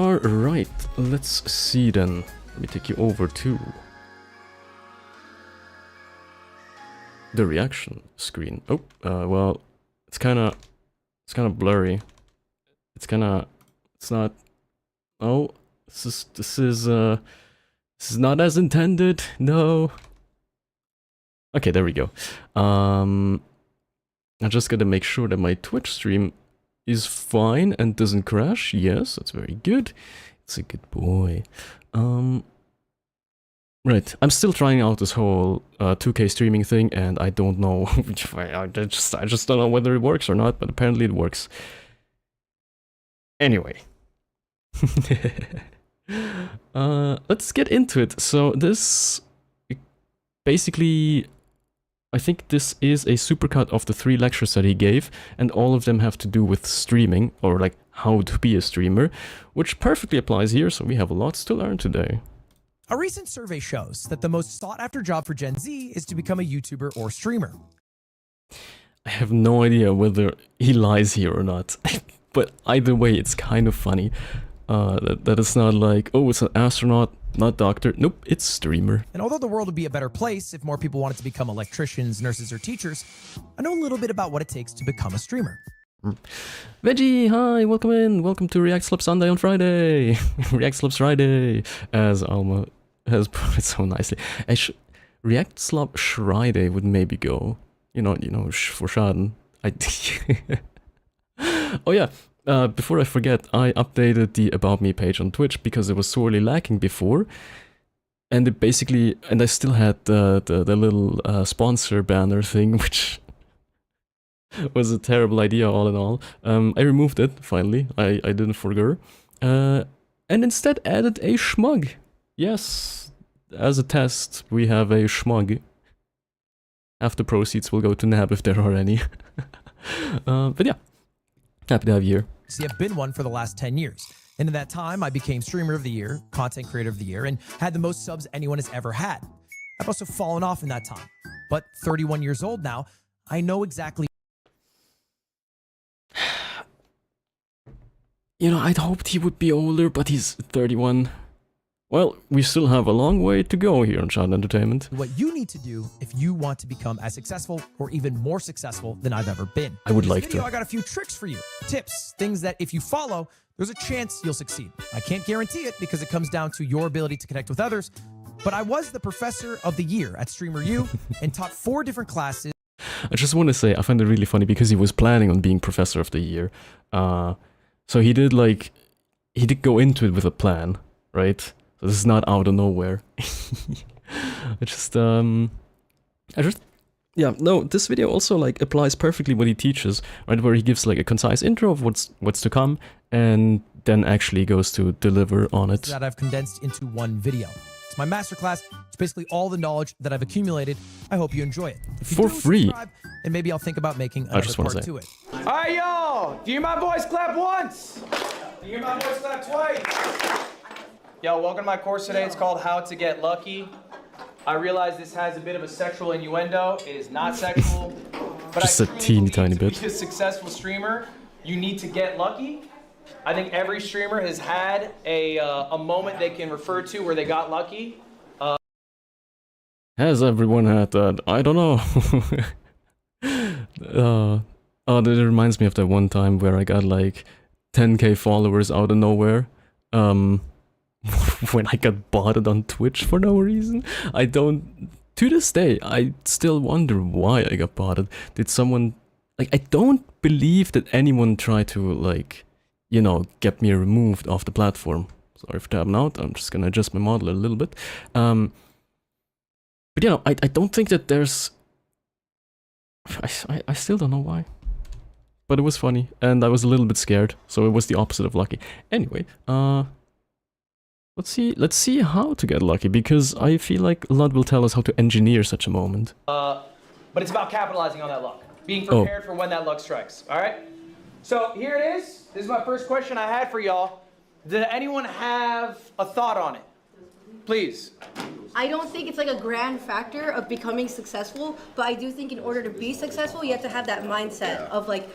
Alright, let's see then. Let me take you over to the reaction screen. Oh, well, it's kind of blurry. It's not. Oh, this is not as intended. No. Okay, there we go. I just gotta make sure that my Twitch stream is fine and doesn't crash. Yes, that's very good. It's a good boy. Right, I'm still trying out this whole 2K streaming thing, and I don't know. I just don't know whether it works or not, but apparently it works. Anyway. Let's get into it. So this basically, I think this is a supercut of the 3 lectures that he gave, and all of them have to do with streaming, or like how to be a streamer, which perfectly applies here, so we have lots to learn today. A recent survey shows that the most sought-after job for Gen Z is to become a YouTuber or streamer. I have no idea whether he lies here or not, but either way, it's kind of funny. That it's not like, oh, it's an astronaut, not doctor. Nope, it's streamer. And although the world would be a better place if more people wanted to become electricians, nurses, or teachers, I know a little bit about what it takes to become a streamer. Veggie, hi, welcome in. Welcome to React Slub Sunday on Friday. React Slubs Friday, as Alma has put it so nicely. React Slub Friday would maybe go. You know, for Schaddn. Oh yeah. Before I forget, I updated the About Me page on Twitch because it was sorely lacking before, and it basically, and I still had the little sponsor banner thing, which was a terrible idea all in all. I removed it finally. I didn't forget, and instead added a schmug. Yes, as a test, we have a schmug. Half the proceeds will go to NAB if there are any. But yeah. Happy to have you here. See, I've been one for the last 10 years. And in that time, I became Streamer of the Year, Content Creator of the Year, and had the most subs anyone has ever had. I've also fallen off in that time. But 31 years old now, I know exactly. You know, I'd hoped he would be older, but he's 31. Well, we still have a long way to go here on Schaddn Entertainment. What you need to do if you want to become as successful or even more successful than I've ever been. I would like to. I got a few tricks for you, tips, things that if you follow, there's a chance you'll succeed. I can't guarantee it because it comes down to your ability to connect with others, but I was the Professor of the Year at Streamer U and taught 4 different classes. I just want to say, I find it really funny because he was planning on being Professor of the Year. So he did go into it with a plan, right? So this is not out of nowhere. Yeah, no, this video also like applies perfectly what he teaches, right? Where he gives like a concise intro of what's to come, and then actually goes to deliver on it. That I've condensed into one video. It's my masterclass. It's basically all the knowledge that I've accumulated. I hope you enjoy it. If you For do, free. subscribe, and maybe I'll think about making another part to it. All right, y'all. Do you hear my voice clap once? Do you hear my voice clap twice? Yo, welcome to my course today. It's called How to Get Lucky. I realize this has a bit of a sexual innuendo. It is not sexual, but just a teeny tiny bit. To be a successful streamer, you need to get lucky. I think every streamer has had a moment they can refer to where they got lucky. Has everyone had that? I don't know. Oh, that reminds me of that one time where I got like 10k followers out of nowhere. When I got botted on Twitch for no reason. To this day, I still wonder why I got botted. Did someone, like, I don't believe that anyone tried to, like, you know, get me removed off the platform. Sorry for tapping out, I'm just gonna adjust my model a little bit. But you know, I don't think that there's, I still don't know why. But it was funny, and I was a little bit scared, so it was the opposite of lucky. Anyway, let's see how to get lucky, because I feel like Lud will tell us how to engineer such a moment. But it's about capitalizing on that luck. Being prepared for when that luck strikes, all right? So here it is. This is my first question I had for y'all. Did anyone have a thought on it? Please. I don't think it's like a grand factor of becoming successful, but I do think in order to be successful, you have to have that mindset of like,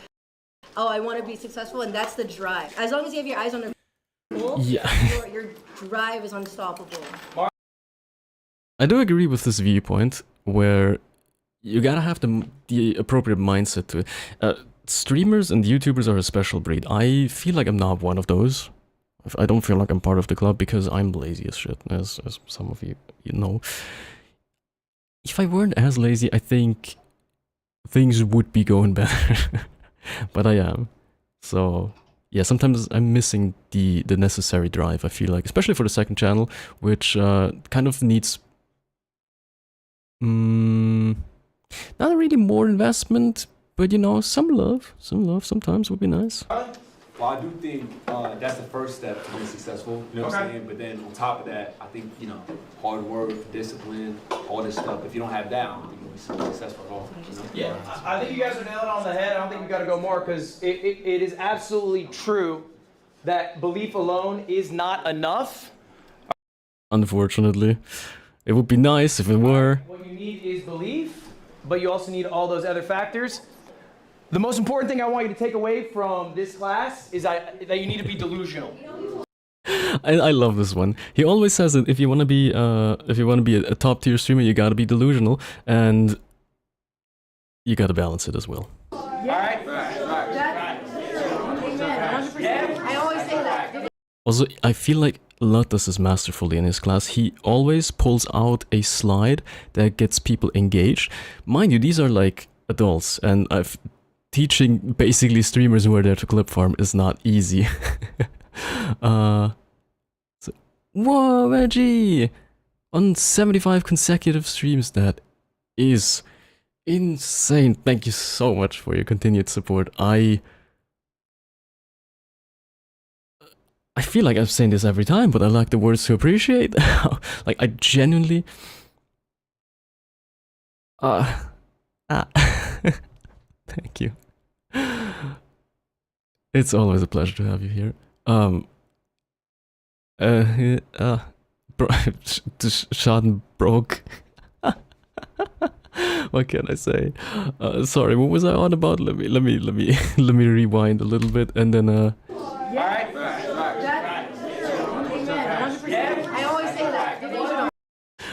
oh, I want to be successful, and that's the drive. As long as you have your eyes on the goal, Yeah. Your drive is unstoppable. I do agree with this viewpoint where you gotta have the appropriate mindset to it. Streamers and YouTubers are a special breed. I feel like I'm not one of those. I don't feel like I'm part of the club because I'm lazy as shit, as some of you know. If I weren't as lazy, I think things would be going better. But I am. So yeah, sometimes I'm missing the necessary drive, I feel like, especially for the second channel, which kind of needs not really more investment, but you know, some love sometimes would be nice. Well, I do think that's the first step to being successful, you know what I'm saying? But then on top of that, I think, you know, hard work, discipline, all this stuff, if you don't have that, I don't think you'll be so successful at all. You know? Yeah, I think you guys are nailing it on the head. I don't think we got to go more because it is absolutely true that belief alone is not enough. Unfortunately. It would be nice if it were. What you need is belief, but you also need all those other factors. The most important thing I want you to take away from this class is that you need to be delusional. I love this one. He always says that if you want to be a top tier streamer, you gotta be delusional, and you gotta balance it as well. All right? I always say that. Also, I feel like Lud does this masterfully in his class. He always pulls out a slide that gets people engaged. Mind you, these are like adults, and teaching basically streamers who are there to clip farm is not easy. Whoa, Reggie! On 75 consecutive streams, that is insane. Thank you so much for your continued support. I feel like I'm saying this every time, but I like the words to appreciate. Like, I genuinely... Thank you. It's always a pleasure to have you here. Schaddn broke. What can I say? Sorry, what was I on about? Let me rewind a little bit and then All right? I always say that.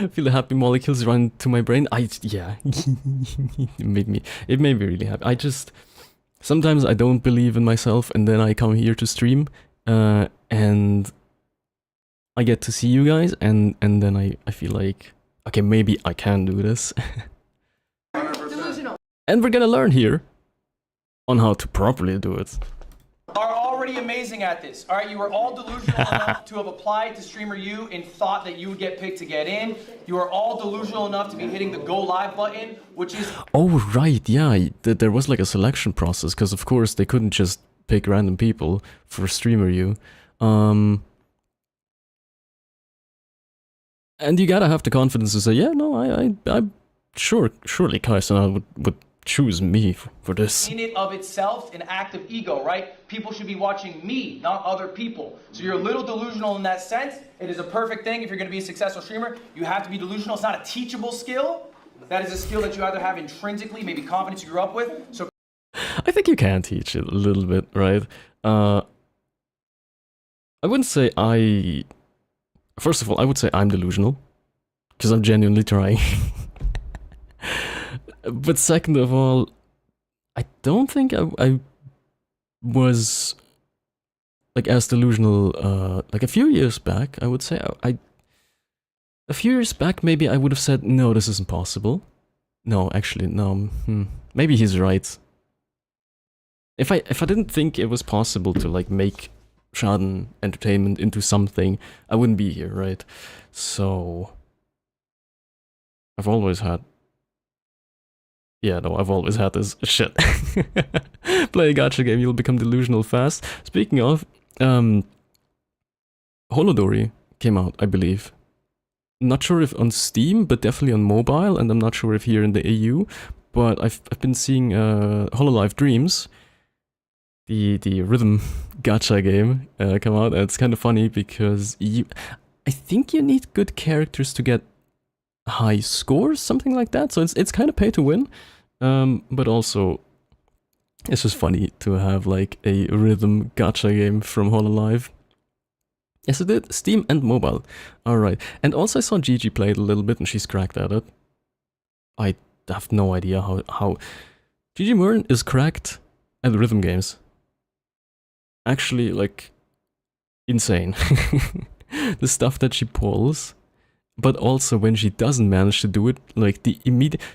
I feel the happy molecules run to my brain. Yeah. It made me really happy. Sometimes I don't believe in myself, and then I come here to stream, and I get to see you guys, and then I feel like, okay, maybe I can do this. Delusional. And we're gonna learn here on how to properly do it. Are already amazing at this. All right, you were all delusional enough to have applied to Streamer U and thought that you would get picked to get in. You are all delusional enough to be hitting the go live button, which is... Oh, right, yeah, there was like a selection process, because of course they couldn't just pick random people for Streamer U. And you gotta have the confidence to say, yeah, no, I'm surely Kaisana would choose me for this. in it of itself an act of ego, right? People should be watching me, not other people. So you're a little delusional in that sense. It is a perfect thing if you're going to be a successful streamer. You have to be delusional. It's not a teachable skill. That is a skill that you either have intrinsically, maybe confidence you grew up with. So I think you can teach it a little bit, right? I wouldn't say First of all, I would say I'm delusional, because I'm genuinely trying. But second of all, I don't think I was like as delusional like a few years back. I would say a few years back maybe I would have said no, this isn't possible. No, actually no. Maybe he's right. If I didn't think it was possible to like make Schaddn Entertainment into something, I wouldn't be here, right? So I've always had this shit. Play a gacha game, you'll become delusional fast. Speaking of, Holodori came out, I believe. Not sure if on Steam, but definitely on mobile, and I'm not sure if here in the EU. But I've been seeing Hololive Dreams, the rhythm gacha game, come out, and it's kind of funny because I think you need good characters to get high scores, something like that. So it's kind of pay to win, but also it's just funny to have like a rhythm gacha game from Hololive. Yes, it did. Steam and mobile. Alright. And also I saw Gigi play it a little bit and she's cracked at it. I have no idea how... Gigi Murn is cracked at rhythm games. Actually, like, insane. The stuff that she pulls, but also when she doesn't manage to do it, like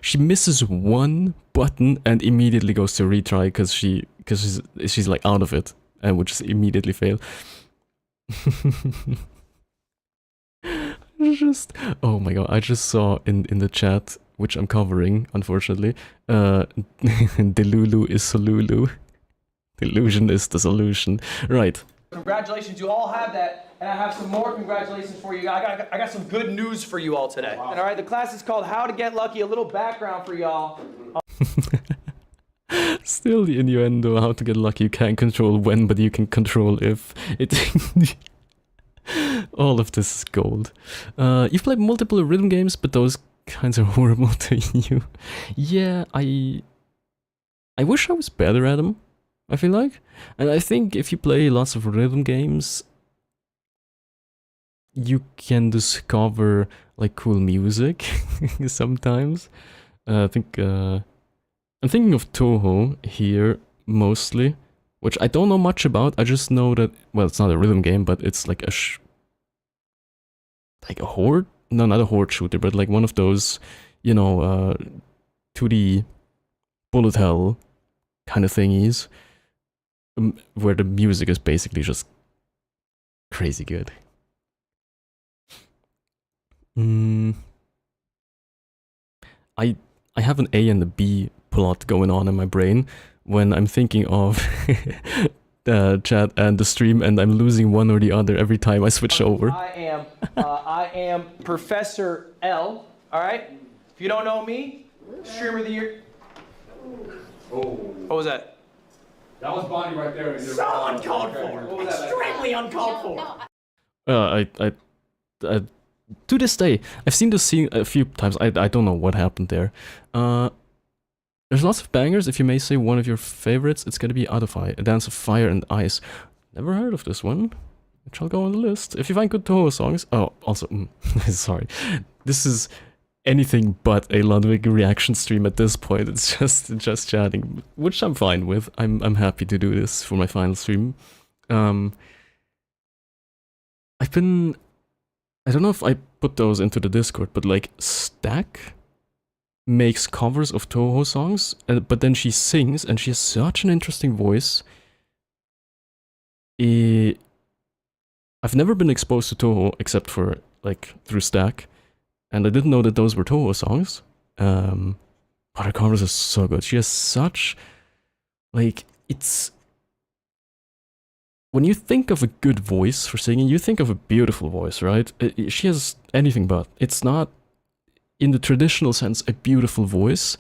she misses one button and immediately goes to retry because she's like out of it and would just immediately fail. Just, oh my god, I just saw in the chat, which I'm covering, unfortunately, Delulu is Solulu. Delusion is the solution. Right. Congratulations, you all have that, and I have some more congratulations for you. I got some good news for you all today. Wow. And all right, the class is called How to Get Lucky. A little background for y'all. Still the innuendo, how to get lucky. You can't control when, but you can control if. All of this is gold. You've played multiple rhythm games, but those kinds are horrible to you. Yeah, I wish I was better at them, I feel like. And I think if you play lots of rhythm games, you can discover like cool music sometimes. I think I'm thinking of Toho here mostly, which I don't know much about. I just know that, well, it's not a rhythm game, but it's like like a horde? No, not a horde shooter, but like one of those, you know, 2D bullet hell kind of thingies, where the music is basically just crazy good. I have an A and a B plot going on in my brain when I'm thinking of the chat and the stream, and I'm losing one or the other every time I switch over. I am Professor L. All right. If you don't know me, Streamer of the Year. Oh. What was that? That was Bonnie right there. So uncalled for. Extremely uncalled for. To this day, I've seen this scene a few times. I don't know what happened there. There's lots of bangers. If you may say one of your favorites, it's gonna be Adafai, A Dance of Fire and Ice. Never heard of this one. It shall go on the list. If you find good Toho songs... Oh, also, sorry. This is anything but a Ludwig reaction stream at this point. It's just chatting, which I'm fine with. I'm happy to do this for my final stream. I've been... I don't know if I put those into the Discord, but like Stack makes covers of Toho songs, but then she sings, and she has such an interesting voice. I've never been exposed to Toho except for like through Stack, and I didn't know that those were Toho songs. But her covers are so good. She has such, like, it's... When you think of a good voice for singing, you think of a beautiful voice, right? She has anything but. It's not, in the traditional sense, a beautiful voice,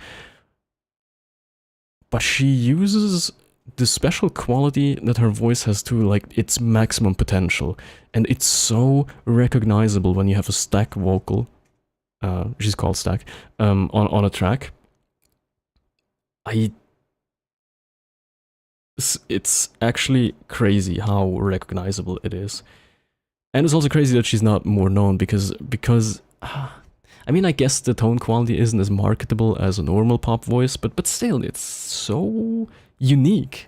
but she uses the special quality that her voice has to, like, its maximum potential. And it's so recognizable when you have a Stack vocal, she's called Stack, on a track. It's actually crazy how recognizable it is. And it's also crazy that she's not more known because I mean, I guess the tone quality isn't as marketable as a normal pop voice, but still, it's so unique.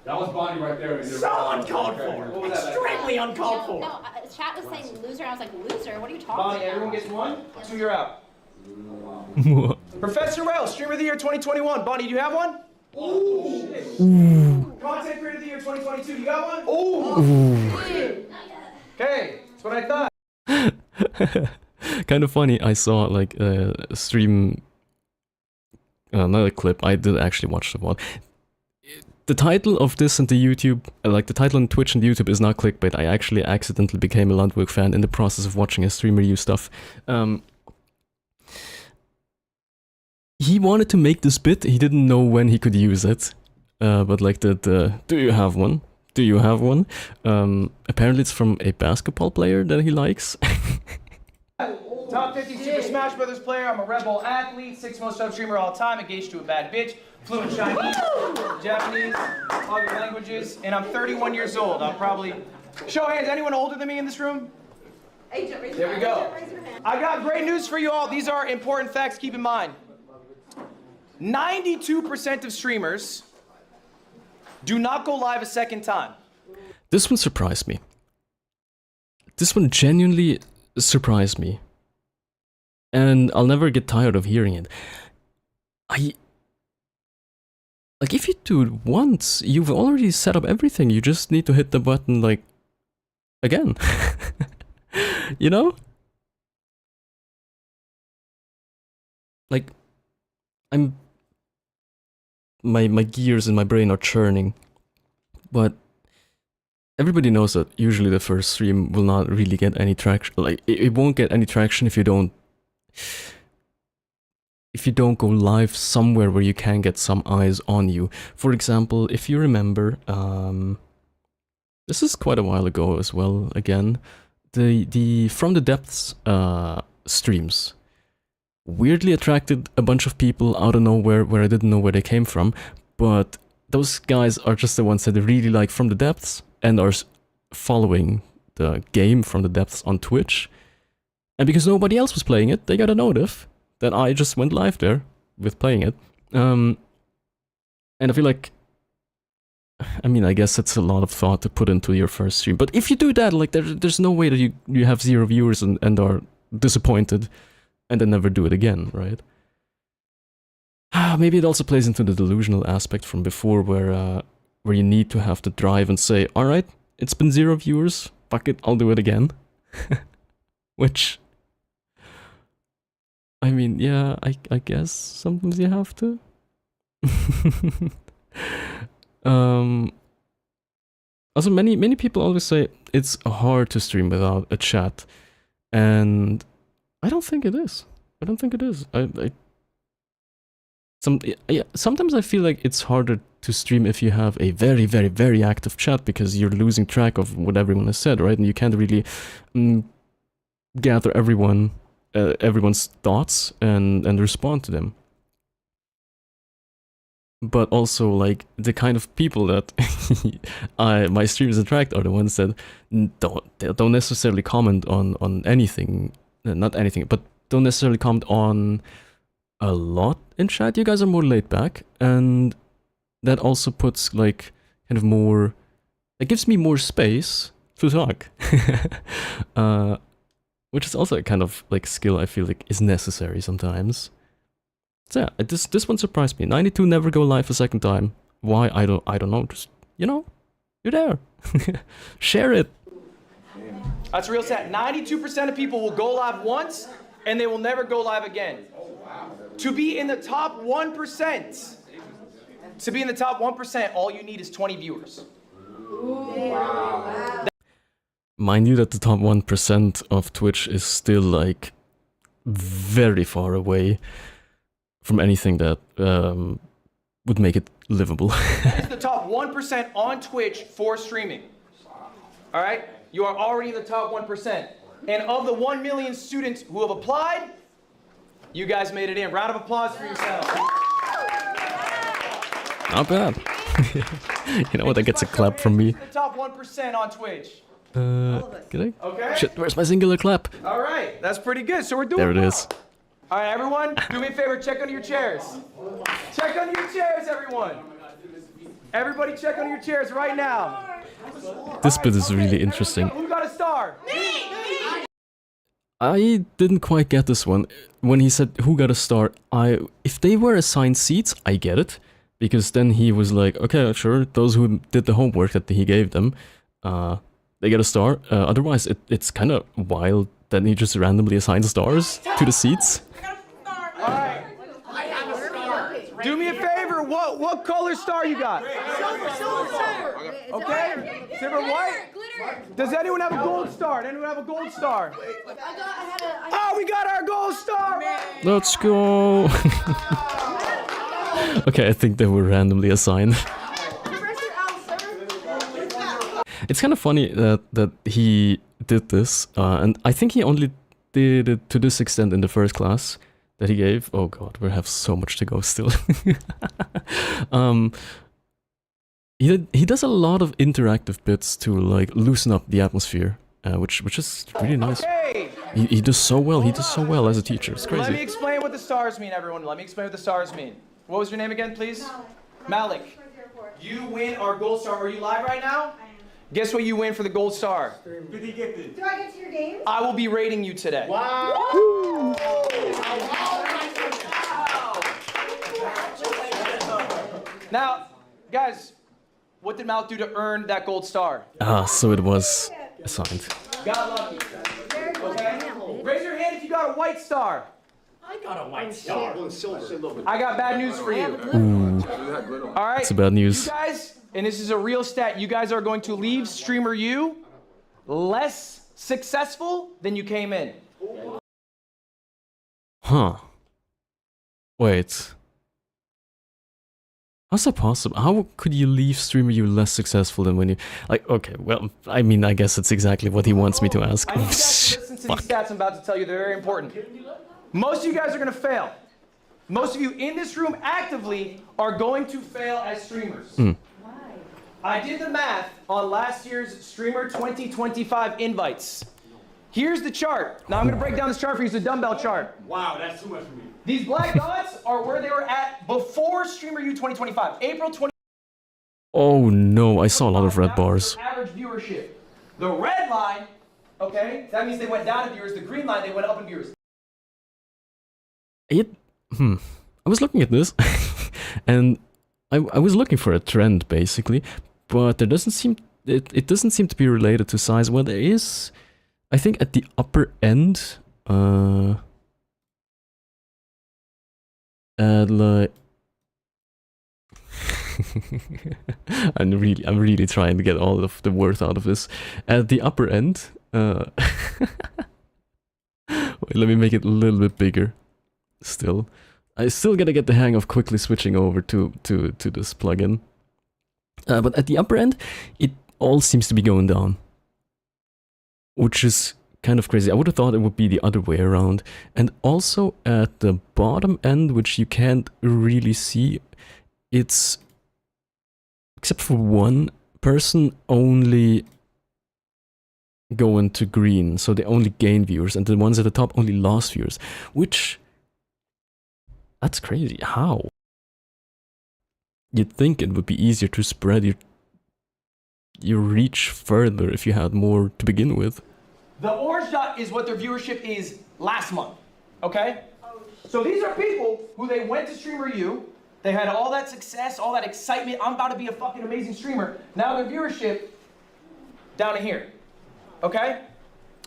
That was Bonnie right there. So uncalled for. Extremely uncalled for. No, chat was saying loser. I was like, loser? What are you talking Bonnie, about? everyone gets one? Two, you're out. Professor L, Streamer of the Year 2021. Bonnie, do you have one? Ooh. Ooh. Content Creator of the Year 2022. You got one? Ooh. Okay, that's what I thought. Kind of funny. I saw like a stream, another clip. I did actually watch the one. The title of this and the YouTube, like the title on Twitch and YouTube is not clickbait. I actually accidentally became a Ludwig fan in the process of watching a streamer use stuff. He wanted to make this bit, he didn't know when he could use it. But like do you have one? Do you have one? Apparently it's from a basketball player that he likes. Top 50 Super Smash Brothers player. I'm a Red Bull athlete. 6th most sub streamer all time. Engaged to a bad bitch. Fluent Chinese, Japanese, other languages. And I'm 31 years old. I'm probably... Show of hands, anyone older than me in this room? There we go. I got great news for you all. These are important facts. Keep in mind. 92% of streamers do not go live a second time. This one surprised me. This one genuinely surprised me. And I'll never get tired of hearing it. Like, if you do it once, you've already set up everything. You just need to hit the button, like, again. You know? Like, my gears in my brain are churning. But everybody knows that usually the first stream will not really get any traction. Like, it won't get any traction if you don't go live somewhere where you can get some eyes on you. For example, if you remember, this is quite a while ago as well, again, the From the Depths streams weirdly attracted a bunch of people out of nowhere where I didn't know where they came from, but those guys are just the ones that really like From the Depths and are following the game From the Depths on Twitch. And because nobody else was playing it, they got a notif that I just went live there with playing it. And I feel like, I mean, I guess it's a lot of thought to put into your first stream. But if you do that, like, there's no way that you have 0 viewers and are disappointed and then never do it again, right? Maybe it also plays into the delusional aspect from before where you need to have the drive and say, alright, it's been 0 viewers, fuck it, I'll do it again. Which... I mean, yeah, I guess sometimes you have to. Also, many people always say it's hard to stream without a chat, and I don't think it is. I don't think it is. Sometimes I feel like it's harder to stream if you have a very, very, very active chat because you're losing track of what everyone has said, right? And you can't really gather everyone's thoughts and respond to them. But also, like, the kind of people that my streams attract are the ones that don't necessarily comment on anything, not anything, but don't necessarily comment on a lot in chat. You guys are more laid back, and that also puts, like, kind of more, it gives me more space to talk. Which is also a kind of, like, skill I feel like is necessary sometimes. So yeah, this one surprised me. 92 never go live a second time. Why? I don't know. Just, you know, you're there. Share it. That's real sad. 92% of people will go live once and they will never go live again. To be in the top 1%, all you need is 20 viewers. Wow. Mind you that the top 1% of Twitch is still, like, very far away from anything that would make it livable. That is the top 1% on Twitch for streaming. All right? You are already in the top 1%. And of the 1 million students who have applied, you guys made it in. Round of applause for yourselves. Not bad. You know what? That gets a clap from me. The top 1% on Twitch. Can I? Okay. Shit, where's my singular clap? All right, that's pretty good. So we're doing There it well. is. All right, everyone, do me a favor, check under your chairs. Check under your chairs, everyone. Everybody check under your chairs right now. This bit is really interesting. Who got a star? I didn't quite get this one. When he said who got a star, if they were assigned seats, I get it. Because then he was like, okay, sure, those who did the homework that he gave them, they get a star. Otherwise, it's kind of wild that he just randomly assigns stars to the seats. Alright. Do me a favor, what color star you got? Silver. Okay? Silver white? Does anyone have a gold star? Does anyone have a gold star? Oh, we got our gold star! Let's go! Okay, I think they were randomly assigned. It's kind of funny that he did this, and I think he only did it to this extent in the first class that he gave. Oh god, we have so much to go still. He does a lot of interactive bits to like loosen up the atmosphere, which is really nice. Okay. He does so well. He does so well as a teacher. It's Let me crazy. explain what the stars mean, everyone. Let me explain what the stars mean. What was your name again, please? Malik. You win our gold star. Are you live right now? I am. Guess what you win for the gold star? 50 gifted. Do I get to your games? I will be rating you today. Now, guys, what did Malik do to earn that gold star? So it was assigned. Got lucky. Okay? Raise your hand if you got a white star. I got a white star. I got bad news for you. All right. It's bad news. You guys, and this is a real stat, you guys are going to leave Streamer U less successful than you came in. Huh. Wait. How's that possible? How could you leave Streamer U less successful than when you... Like, okay, well, I mean, I guess that's exactly what he wants me to ask. I need you guys to listen to these stats I'm about to tell you. They're very important. Most of you guys are going to fail. Most of you in this room actively are going to fail as streamers. I did the math on last year's Streamer 2025 invites. Here's the chart. Now I'm going to break down this chart for you. It's a dumbbell chart. Wow, that's too much for me. These black dots are where they were at before Streamer U 2025. April 20. Oh no, I saw a lot of red bars. Average viewership. The red line, okay, that means they went down in viewers. The green line, they went up in viewers. I was looking at this, and I was looking for a trend basically, but there doesn't seem it doesn't seem to be related to size. Well, there is, I think, at the upper end. Like I'm really trying to get all of the worth out of this. At the upper end, wait, let me make it a little bit bigger. Still, I still gotta get the hang of quickly switching over to this plugin. But at the upper end, it all seems to be going down, which is kind of crazy. I would have thought it would be the other way around. And also at the bottom end, which you can't really see, it's, except for one person, only going to green. So they only gain viewers, and the ones at the top only lost viewers, which, that's crazy. How? You'd think it would be easier to spread your reach further if you had more to begin with. The orange dot is what their viewership is last month, okay? So these are people who they went to Streamer U, they had all that success, all that excitement, I'm about to be a fucking amazing streamer. Now their viewership, down to here, okay?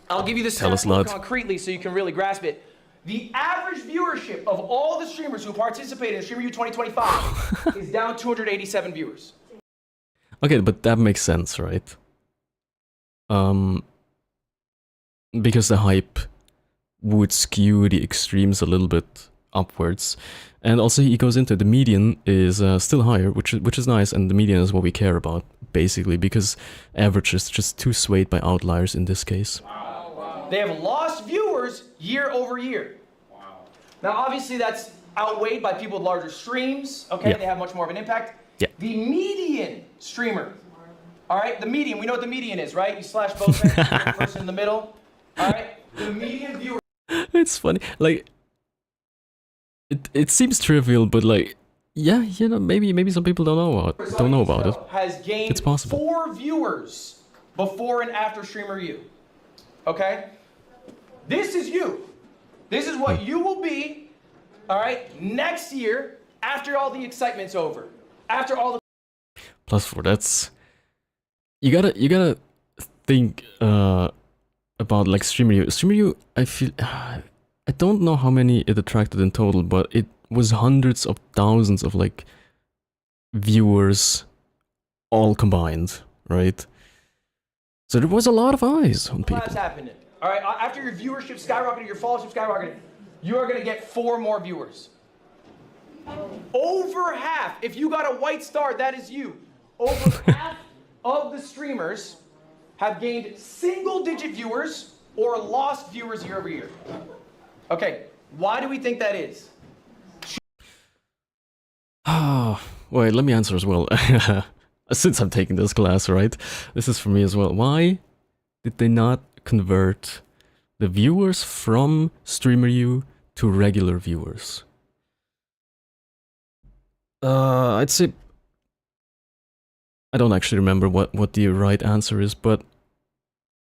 I'll give you the stats more concretely so you can really grasp it. The average viewership of all the streamers who participated in Streamer U 2025 is down 287 viewers. Okay, but that makes sense, right? Because the hype would skew the extremes a little bit upwards, and also he goes into the median is still higher, which is nice, and the median is what we care about basically, because average is just too swayed by outliers in this case. They have lost viewers year over year. Now obviously that's outweighed by people with larger streams, okay? Yeah. They have much more of an impact. Yeah. The median streamer, all right? The median, we know what the median is, right? You slash both ends, the person in the middle. All right, the median viewer. It's funny, like it seems trivial, but like, yeah, you know, maybe some people don't know about it. Has gained It's possible. 4 viewers before and after Streamer U. Okay, this is you. This is what you will be. All right, next year after all the excitement's over, after all the. +4. That's you gotta think about like Streamer U. Streamer U, I feel I don't know how many it attracted in total, but it was hundreds of thousands of like viewers all combined, right? So there was a lot of eyes on people. What's happening? All right, after your viewership skyrocketed, your followership skyrocketed, you are gonna get 4 more viewers. Over half, if you got a white star, that is you. Over half of the streamers have gained single-digit viewers or lost viewers year over year? Okay, why do we think that is? Ah, wait, let me answer as well. Since I'm taking this class, right? This is for me as well. Why did they not convert the viewers from StreamerU to regular viewers? I'd say... I don't actually remember what the right answer is, but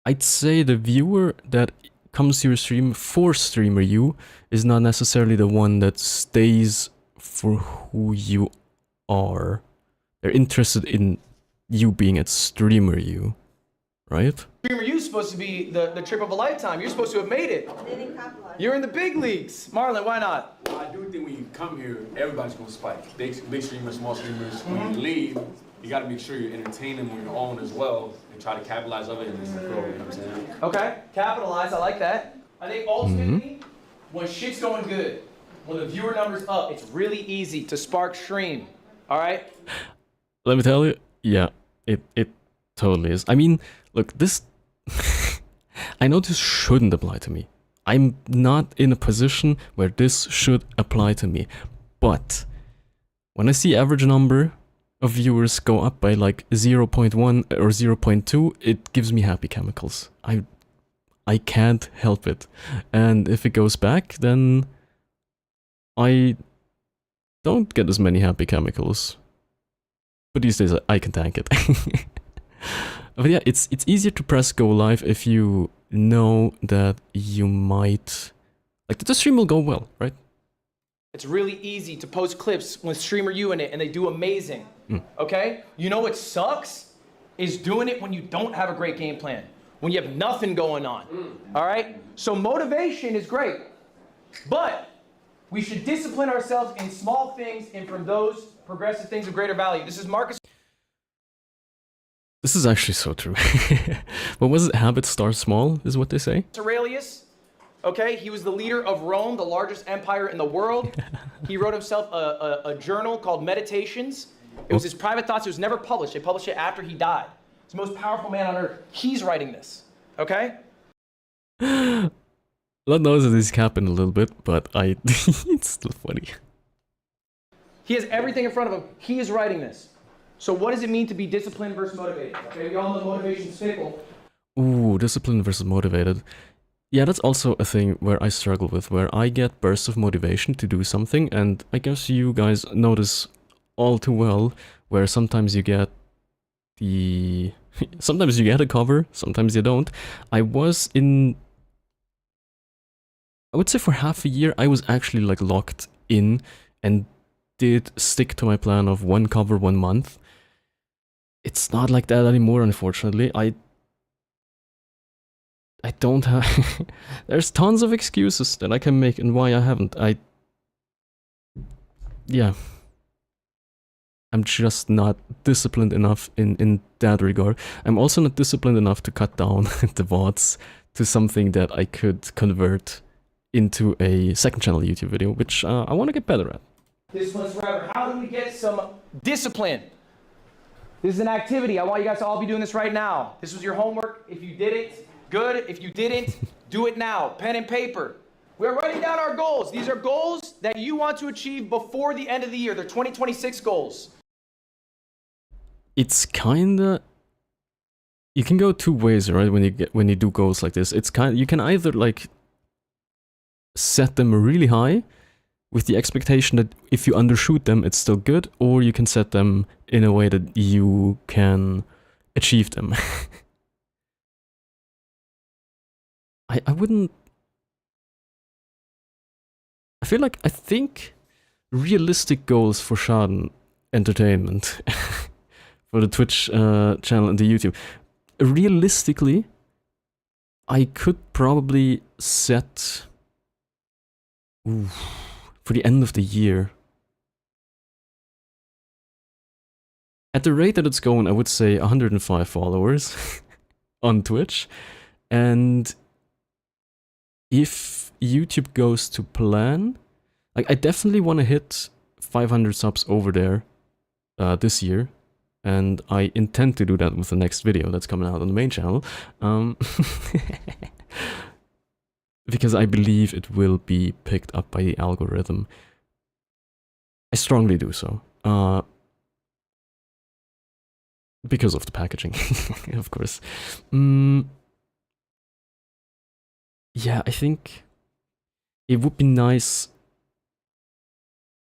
I'd say the viewer that comes to your stream for StreamerU is not necessarily the one that stays for who you are. They're interested in you being at StreamerU, right? StreamerU is supposed to be the trip of a lifetime. You're supposed to have made it. You're in the big leagues. Marlon, why not? Well, I do think when you come here, everybody's gonna spike. Big streamers, small streamers. When you leave, you gotta make sure you entertain them on your own as well and try to capitalize of it and grow, you know what I'm saying? Okay, capitalize, I like that. I think ultimately, when shit's going good, when the viewer number's up, it's really easy to spark stream, all right? Let me tell you, yeah, it totally is. I mean, look, this... I know this shouldn't apply to me. I'm not in a position where this should apply to me. But when I see average number of viewers go up by like 0.1 or 0.2, it gives me happy chemicals. I can't help it. And if it goes back, then I don't get as many happy chemicals. But these days I can tank it. But yeah, it's easier to press go live if you know that you might... Like, the stream will go well, right? It's really easy to post clips with StreamerU in it, and they do amazing, okay? You know what sucks? Is doing it when you don't have a great game plan, when you have nothing going on, all right? So motivation is great, but we should discipline ourselves in small things and from those progressive things of greater value. This is Marcus. This is actually so true. What was it? Habits start small, is what they say? Aurelius, okay? He was the leader of Rome, the largest empire in the world. He wrote himself a journal called Meditations. It was his private thoughts. It was never published. They published it after he died. He's the most powerful man on earth. He's writing this, okay? Lord knows that this happened a little bit, but it's still funny. He has everything in front of him. He is writing this. So what does it mean to be disciplined versus motivated? Okay, we all know motivation's fickle. Ooh, disciplined versus motivated. Yeah, that's also a thing where I struggle with, where I get bursts of motivation to do something, and I guess you guys notice all too well, where sometimes you get the... sometimes you get a cover, sometimes you don't. I would say for half a year, I was actually like locked in and did stick to my plan of one cover 1 month. It's not like that anymore, unfortunately. I don't have... There's tons of excuses that I can make and why I haven't. Yeah. I'm just not disciplined enough in that regard. I'm also not disciplined enough to cut down the VODs to something that I could convert into a second channel YouTube video, which I want to get better at. Discipline's forever. How do we get some discipline? This is an activity. I want you guys to all be doing this right now. This was your homework. If you did it, good. If you didn't, do it now. Pen and paper. We're writing down our goals. These are goals that you want to achieve before the end of the year. They're 2026 goals. It's kinda... You can go two ways, right? When you do goals like this, it's kind. You can either like set them really high, with the expectation that if you undershoot them, it's still good, or you can set them in a way that you can achieve them. I wouldn't... I think realistic goals for Schaddn Entertainment, for the Twitch channel and the YouTube, realistically, I could probably set... Ooh, for the end of the year. At the rate that it's going, I would say 105 followers on Twitch. And if YouTube goes to plan, like I definitely want to hit 500 subs over there this year. And I intend to do that with the next video that's coming out on the main channel. because I believe it will be picked up by the algorithm. I strongly do so. Because of the packaging, of course. Yeah, I think it would be nice.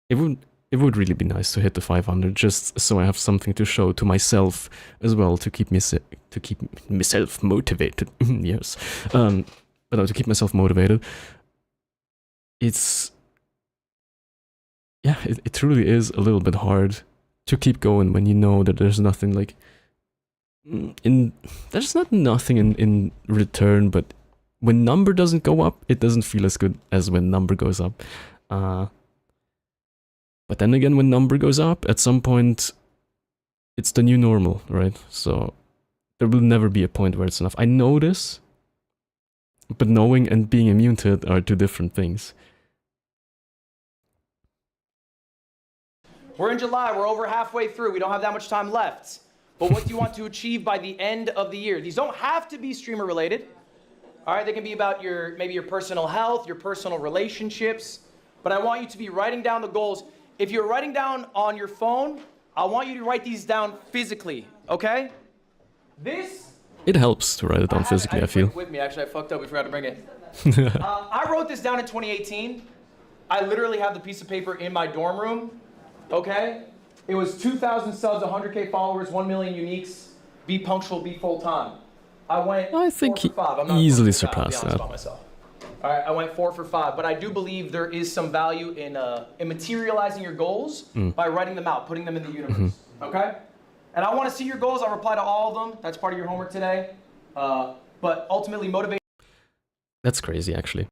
It would really be nice to hit the 500, just so I have something to show to myself as well, to keep myself motivated. Yes, but no, to keep myself motivated. It's it truly is a little bit hard to keep going when you know that there's nothing like there's not nothing in return, but when number doesn't go up, it doesn't feel as good as when number goes up. But then again, when number goes up, at some point, it's the new normal, right? So there will never be a point where it's enough. I know this, but knowing and being immune to it are two different things. We're in July, we're over halfway through, we don't have that much time left. But what do you want to achieve by the end of the year? These don't have to be streamer related. All right, they can be about maybe your personal health, your personal relationships, but I want you to be writing down the goals. If you're writing down on your phone, I want you to write these down physically, okay? It helps to write it down physically, I feel. With me, actually, I fucked up, we forgot to bring it. I wrote this down in 2018. I literally have the piece of paper in my dorm room, okay? It was 2,000 subs, 100K followers, 1 million uniques, be punctual, be full time. I think 4 for 5. I'm not easily 4 for 5, surpassed to be honest that. about myself. All right, I went 4 for 5, but I do believe there is some value in materializing your goals by writing them out, putting them in the universe, okay? And I want to see your goals. I'll reply to all of them. That's part of your homework today. But ultimately, motivate. That's crazy, actually.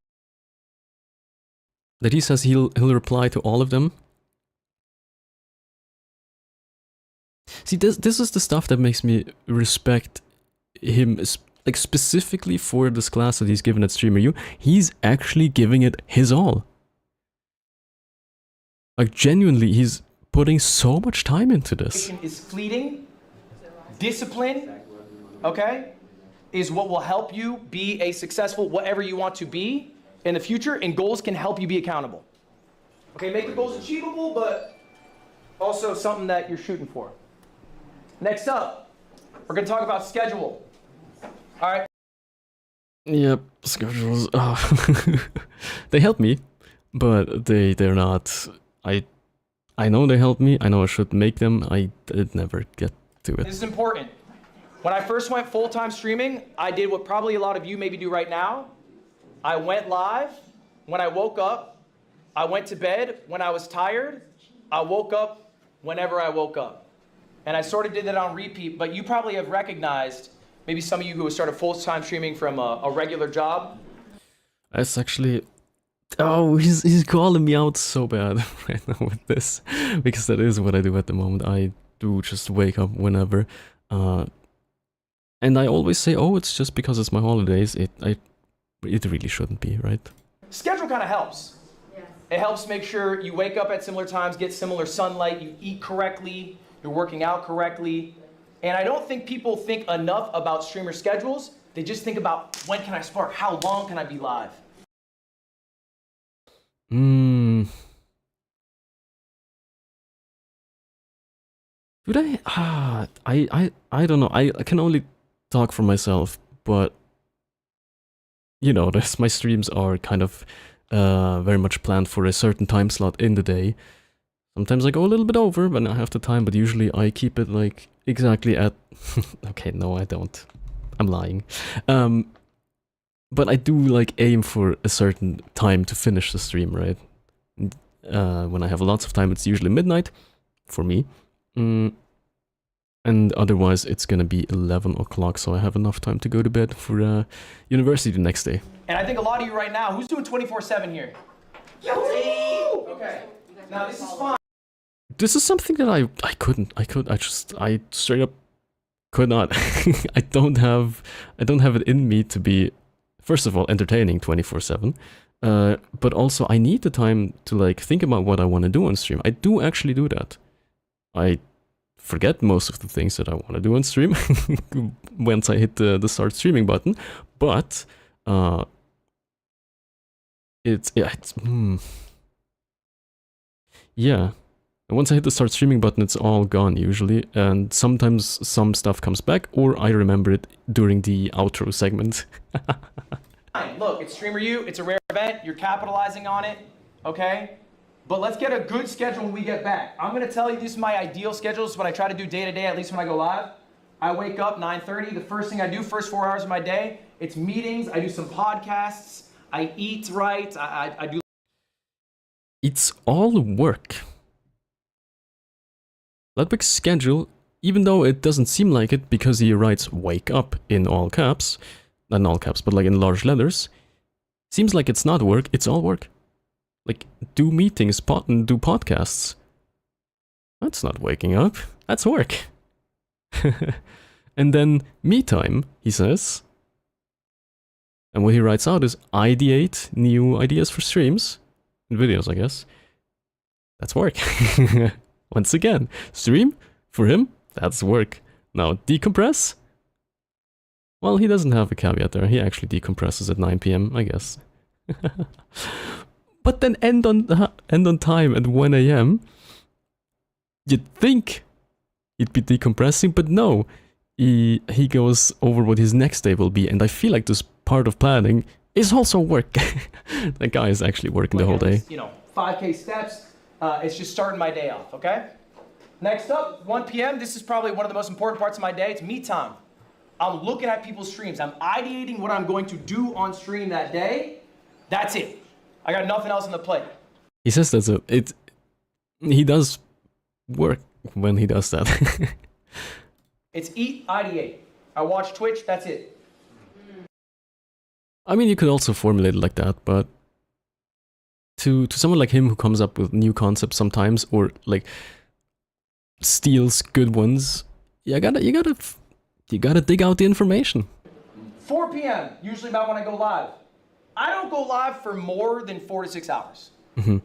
That he says he'll reply to all of them. See, this is the stuff that makes me respect him, like specifically for this class that he's given at Streamer U. He's actually giving it his all. Like genuinely, he's putting so much time into this. Is fleeting. Discipline, okay, is what will help you be a successful whatever you want to be in the future, and goals can help you be accountable. Okay, make the goals achievable, but also something that you're shooting for. Next up, we're gonna talk about schedule. All right. Yep, schedules. They help me, but they're not. I know they help me. I know I should make them. I did never get to it. This is important. When I first went full-time streaming, I did what probably a lot of you maybe do right now. I went live. When I woke up, I went to bed. When I was tired, I woke up whenever I woke up. And I sort of did that on repeat, but you probably have recognized, maybe some of you who have started full-time streaming from a regular job. That's actually... Oh, he's calling me out so bad right now with this, because that is what I do at the moment. I do just wake up whenever, and I always say, oh, it's just because it's my holidays. It really shouldn't be, right? Schedule kind of helps. Yes. It helps make sure you wake up at similar times, get similar sunlight, you eat correctly, you're working out correctly. And I don't think people think enough about streamer schedules. They just think about, when can I spark? How long can I be live? Would I don't know. I can only talk for myself, but you know, my streams are kind of very much planned for a certain time slot in the day. Sometimes I go a little bit over when I have the time, but usually I keep it like exactly at... Okay, no, I don't. I'm lying. But I do like aim for a certain time to finish the stream, right? When I have lots of time, it's usually midnight for me. And otherwise, it's gonna be 11 o'clock, so I have enough time to go to bed for university the next day. And I think a lot of you right now, who's doing 24/7 here? Okay. Now this is fine. This is something that I straight up could not. I don't have it in me to be, first of all, entertaining 24/7. But also I need the time to like think about what I want to do on stream. I do actually do that. I forget most of the things that I want to do on stream once I hit the start streaming button, but Yeah. And once I hit the start streaming button, it's all gone usually, and sometimes some stuff comes back, or I remember it during the outro segment. Look, it's Streamer U, it's a rare event, you're capitalizing on it, okay? But let's get a good schedule when we get back. I'm gonna tell you this is my ideal schedule. This is what I try to do day to day, at least when I go live. I wake up 9:30, the first thing I do, first 4 hours of my day, it's meetings, I do some podcasts, I eat right, I do... It's all work. Ludwig's schedule, even though it doesn't seem like it because he writes "wake up" in all caps, not in all caps, but like in large letters, seems like it's not work, it's all work. Like, do meetings, do podcasts. That's not waking up, that's work. And then me time, he says. And what he writes out is ideate new ideas for streams, and videos, I guess. That's work. Once again, stream, for him, that's work. Now, decompress? Well, he doesn't have a caveat there. He actually decompresses at 9 PM, I guess. But then end on time at 1 AM. You'd think he'd be decompressing, but no. He goes over what his next day will be, and I feel like this part of planning is also work. That guy is actually working the whole day. You know, 5K steps. It's just starting my day off, okay? Next up, 1 PM. This is probably one of the most important parts of my day. It's me time. I'm looking at people's streams. I'm ideating what I'm going to do on stream that day. That's it. I got nothing else on the plate. He says he does work when he does that. It's eat, ideate. I watch Twitch, that's it. I mean, you could also formulate it like that, but to someone like him who comes up with new concepts sometimes, or like steals good ones, you gotta dig out the information. 4 PM, usually about when I go live. I don't go live for more than 4 to 6 hours. Mm-hmm.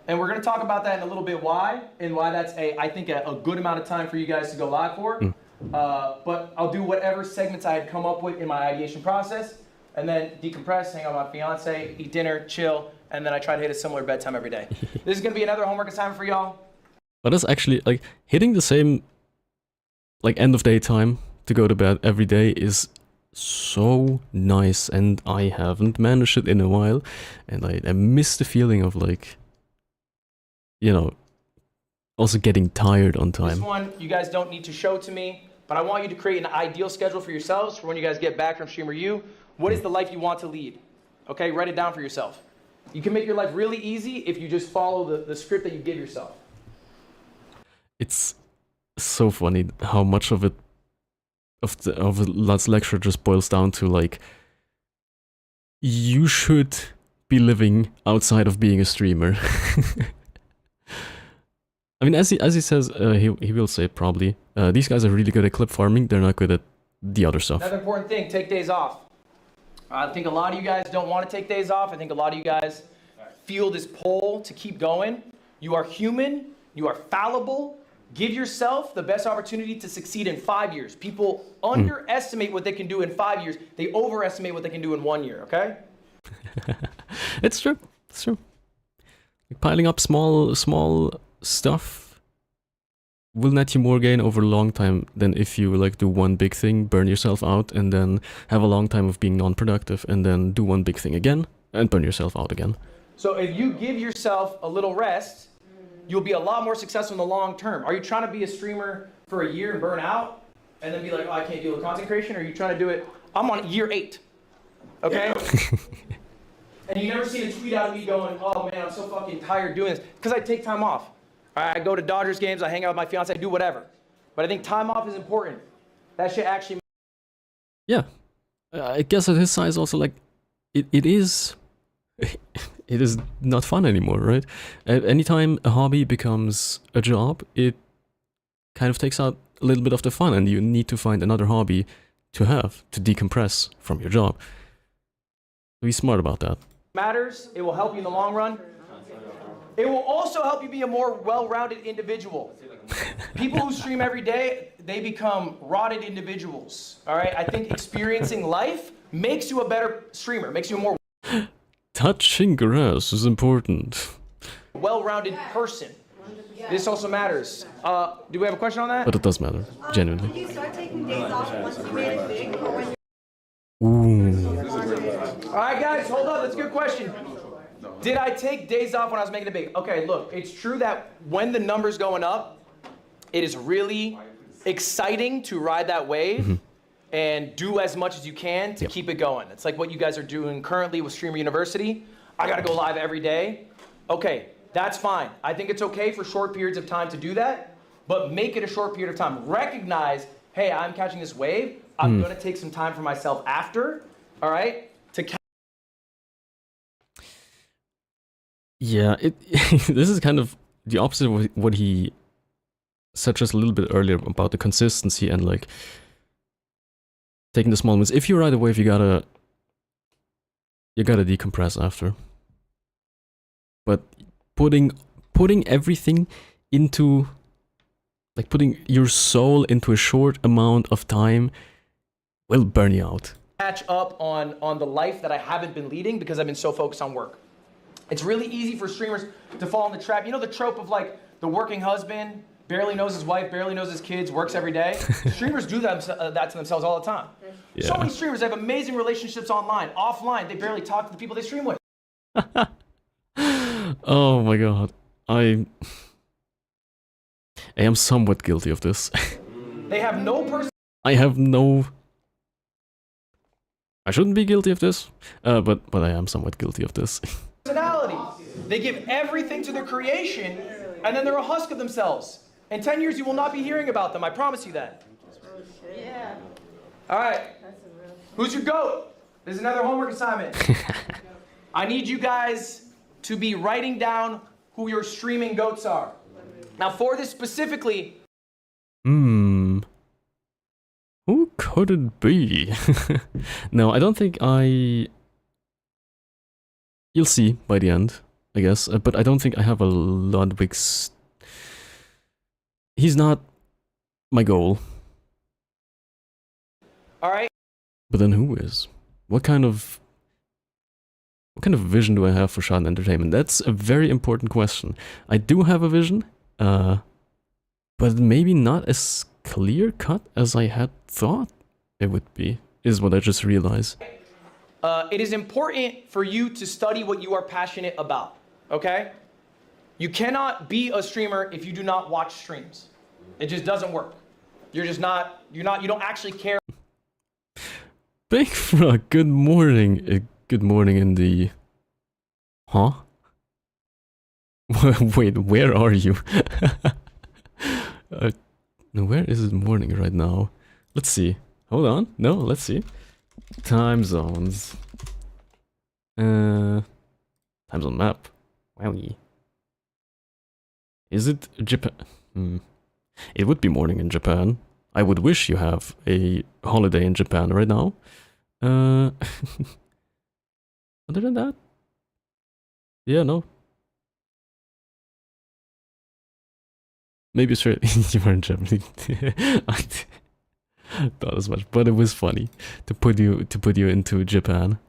And we're gonna talk about that in a little bit why that's I think a good amount of time for you guys to go live for. But I'll do whatever segments I had come up with in my ideation process, and then decompress, hang out with my fiance, eat dinner, chill, and then I try to hit a similar bedtime every day. This is gonna be another homework assignment for y'all. But that's actually, like, hitting the same, like, end of day time to go to bed every day is so nice, and I haven't managed it in a while, and I miss the feeling of, like, you know, also getting tired on time. This one, you guys don't need to show to me, but I want you to create an ideal schedule for yourselves for when you guys get back from Streamer U. What is the life you want to lead? Okay, write it down for yourself. You can make your life really easy if you just follow the script that you give yourself. It's so funny how much of it, of Lud's lecture just boils down to, like, you should be living outside of being a streamer. I mean, as he says, he will say probably, these guys are really good at clip farming, they're not good at the other stuff. Another important thing, take days off. I think a lot of you guys don't want to take days off. I think a lot of you guys feel this pull to keep going. You are human, you are fallible. Give yourself the best opportunity to succeed in 5 years. People underestimate what they can do in 5 years. They overestimate what they can do in 1 year, okay? It's true, it's true. Like, piling up small stuff will net you more gain over a long time than if you, like, do one big thing, burn yourself out, and then have a long time of being non-productive, and then do one big thing again, and burn yourself out again. So if you give yourself a little rest, you'll be a lot more successful in the long term. Are you trying to be a streamer for a year and burn out, and then be like, oh, I can't deal with content creation? Or are you trying to do it, I'm on year 8, okay? And you never seen a tweet out of me going, oh man, I'm so fucking tired doing this, because I take time off. I go to Dodgers games, I hang out with my fiance, I do whatever. But I think time off is important. That shit actually... Yeah. I guess at his size also, like, it is... it is not fun anymore, right? Anytime a hobby becomes a job, it kind of takes out a little bit of the fun, and you need to find another hobby to have, to decompress from your job. Be smart about that. Matters, it will help you in the long run. It will also help you be a more well-rounded individual. People who stream every day, they become rotted individuals, all right? I think experiencing life makes you a better streamer, makes you a more... touching grass is important. Well-rounded person. This also matters. Do we have a question on that? But it does matter, genuinely. Did you start taking days off once you made it big, or when Ooh. All right, guys, hold up. That's a good question. Did I take days off when I was making it big? Okay, look, it's true that when the number's going up, it is really exciting to ride that wave and do as much as you can to keep it going. It's like what you guys are doing currently with Streamer University. I gotta go live every day. Okay, that's fine. I think it's okay for short periods of time to do that, but make it a short period of time. Recognize, hey, I'm catching this wave. I'm gonna take some time for myself after, all right? To Yeah, this is kind of the opposite of what he said just a little bit earlier about the consistency and like taking the small moments. If you ride a wave, you gotta decompress after. But putting everything into, like putting your soul into a short amount of time will burn you out. catch up on the life that I haven't been leading because I've been so focused on work. It's really easy for streamers to fall in the trap. You know the trope of like the working husband, barely knows his wife, barely knows his kids, works every day? Streamers do that to themselves all the time. Yeah. So many streamers have amazing relationships online. Offline, they barely talk to the people they stream with. Oh my god. I am somewhat guilty of this. They have no I shouldn't be guilty of this, but I am somewhat guilty of this. personality. They give everything to their creation, and then they're a husk of themselves. In 10 years, you will not be hearing about them. I promise you that. Yeah. All right. Who's your GOAT? There's another homework assignment. I need you guys to be writing down who your streaming GOATs are. Now, for this specifically, Who could it be? No, I don't think You'll see by the end, I guess. But I don't think I have a Ludwig's... He's not my goal. all right, But then who is? What kind of vision do I have for Schaddn Entertainment? That's a very important question. I do have a vision, but maybe not as clear-cut as I had thought it would be, is what I just realized. it is important for you to study what you are passionate about, okay? You cannot be a streamer if you do not watch streams. It just doesn't work. You don't actually care. Big Frog, good morning. Good morning in the... Huh? Wait, where are you? Where is it morning right now? Let's see. Hold on. No, let's see. Time zones. Time zone map. Wowie. Is it Japan? It would be morning in Japan. I would wish you have a holiday in Japan right now. Other than that? Yeah, no. Maybe straight you were in Germany. I thought as much, but it was funny to put you into Japan.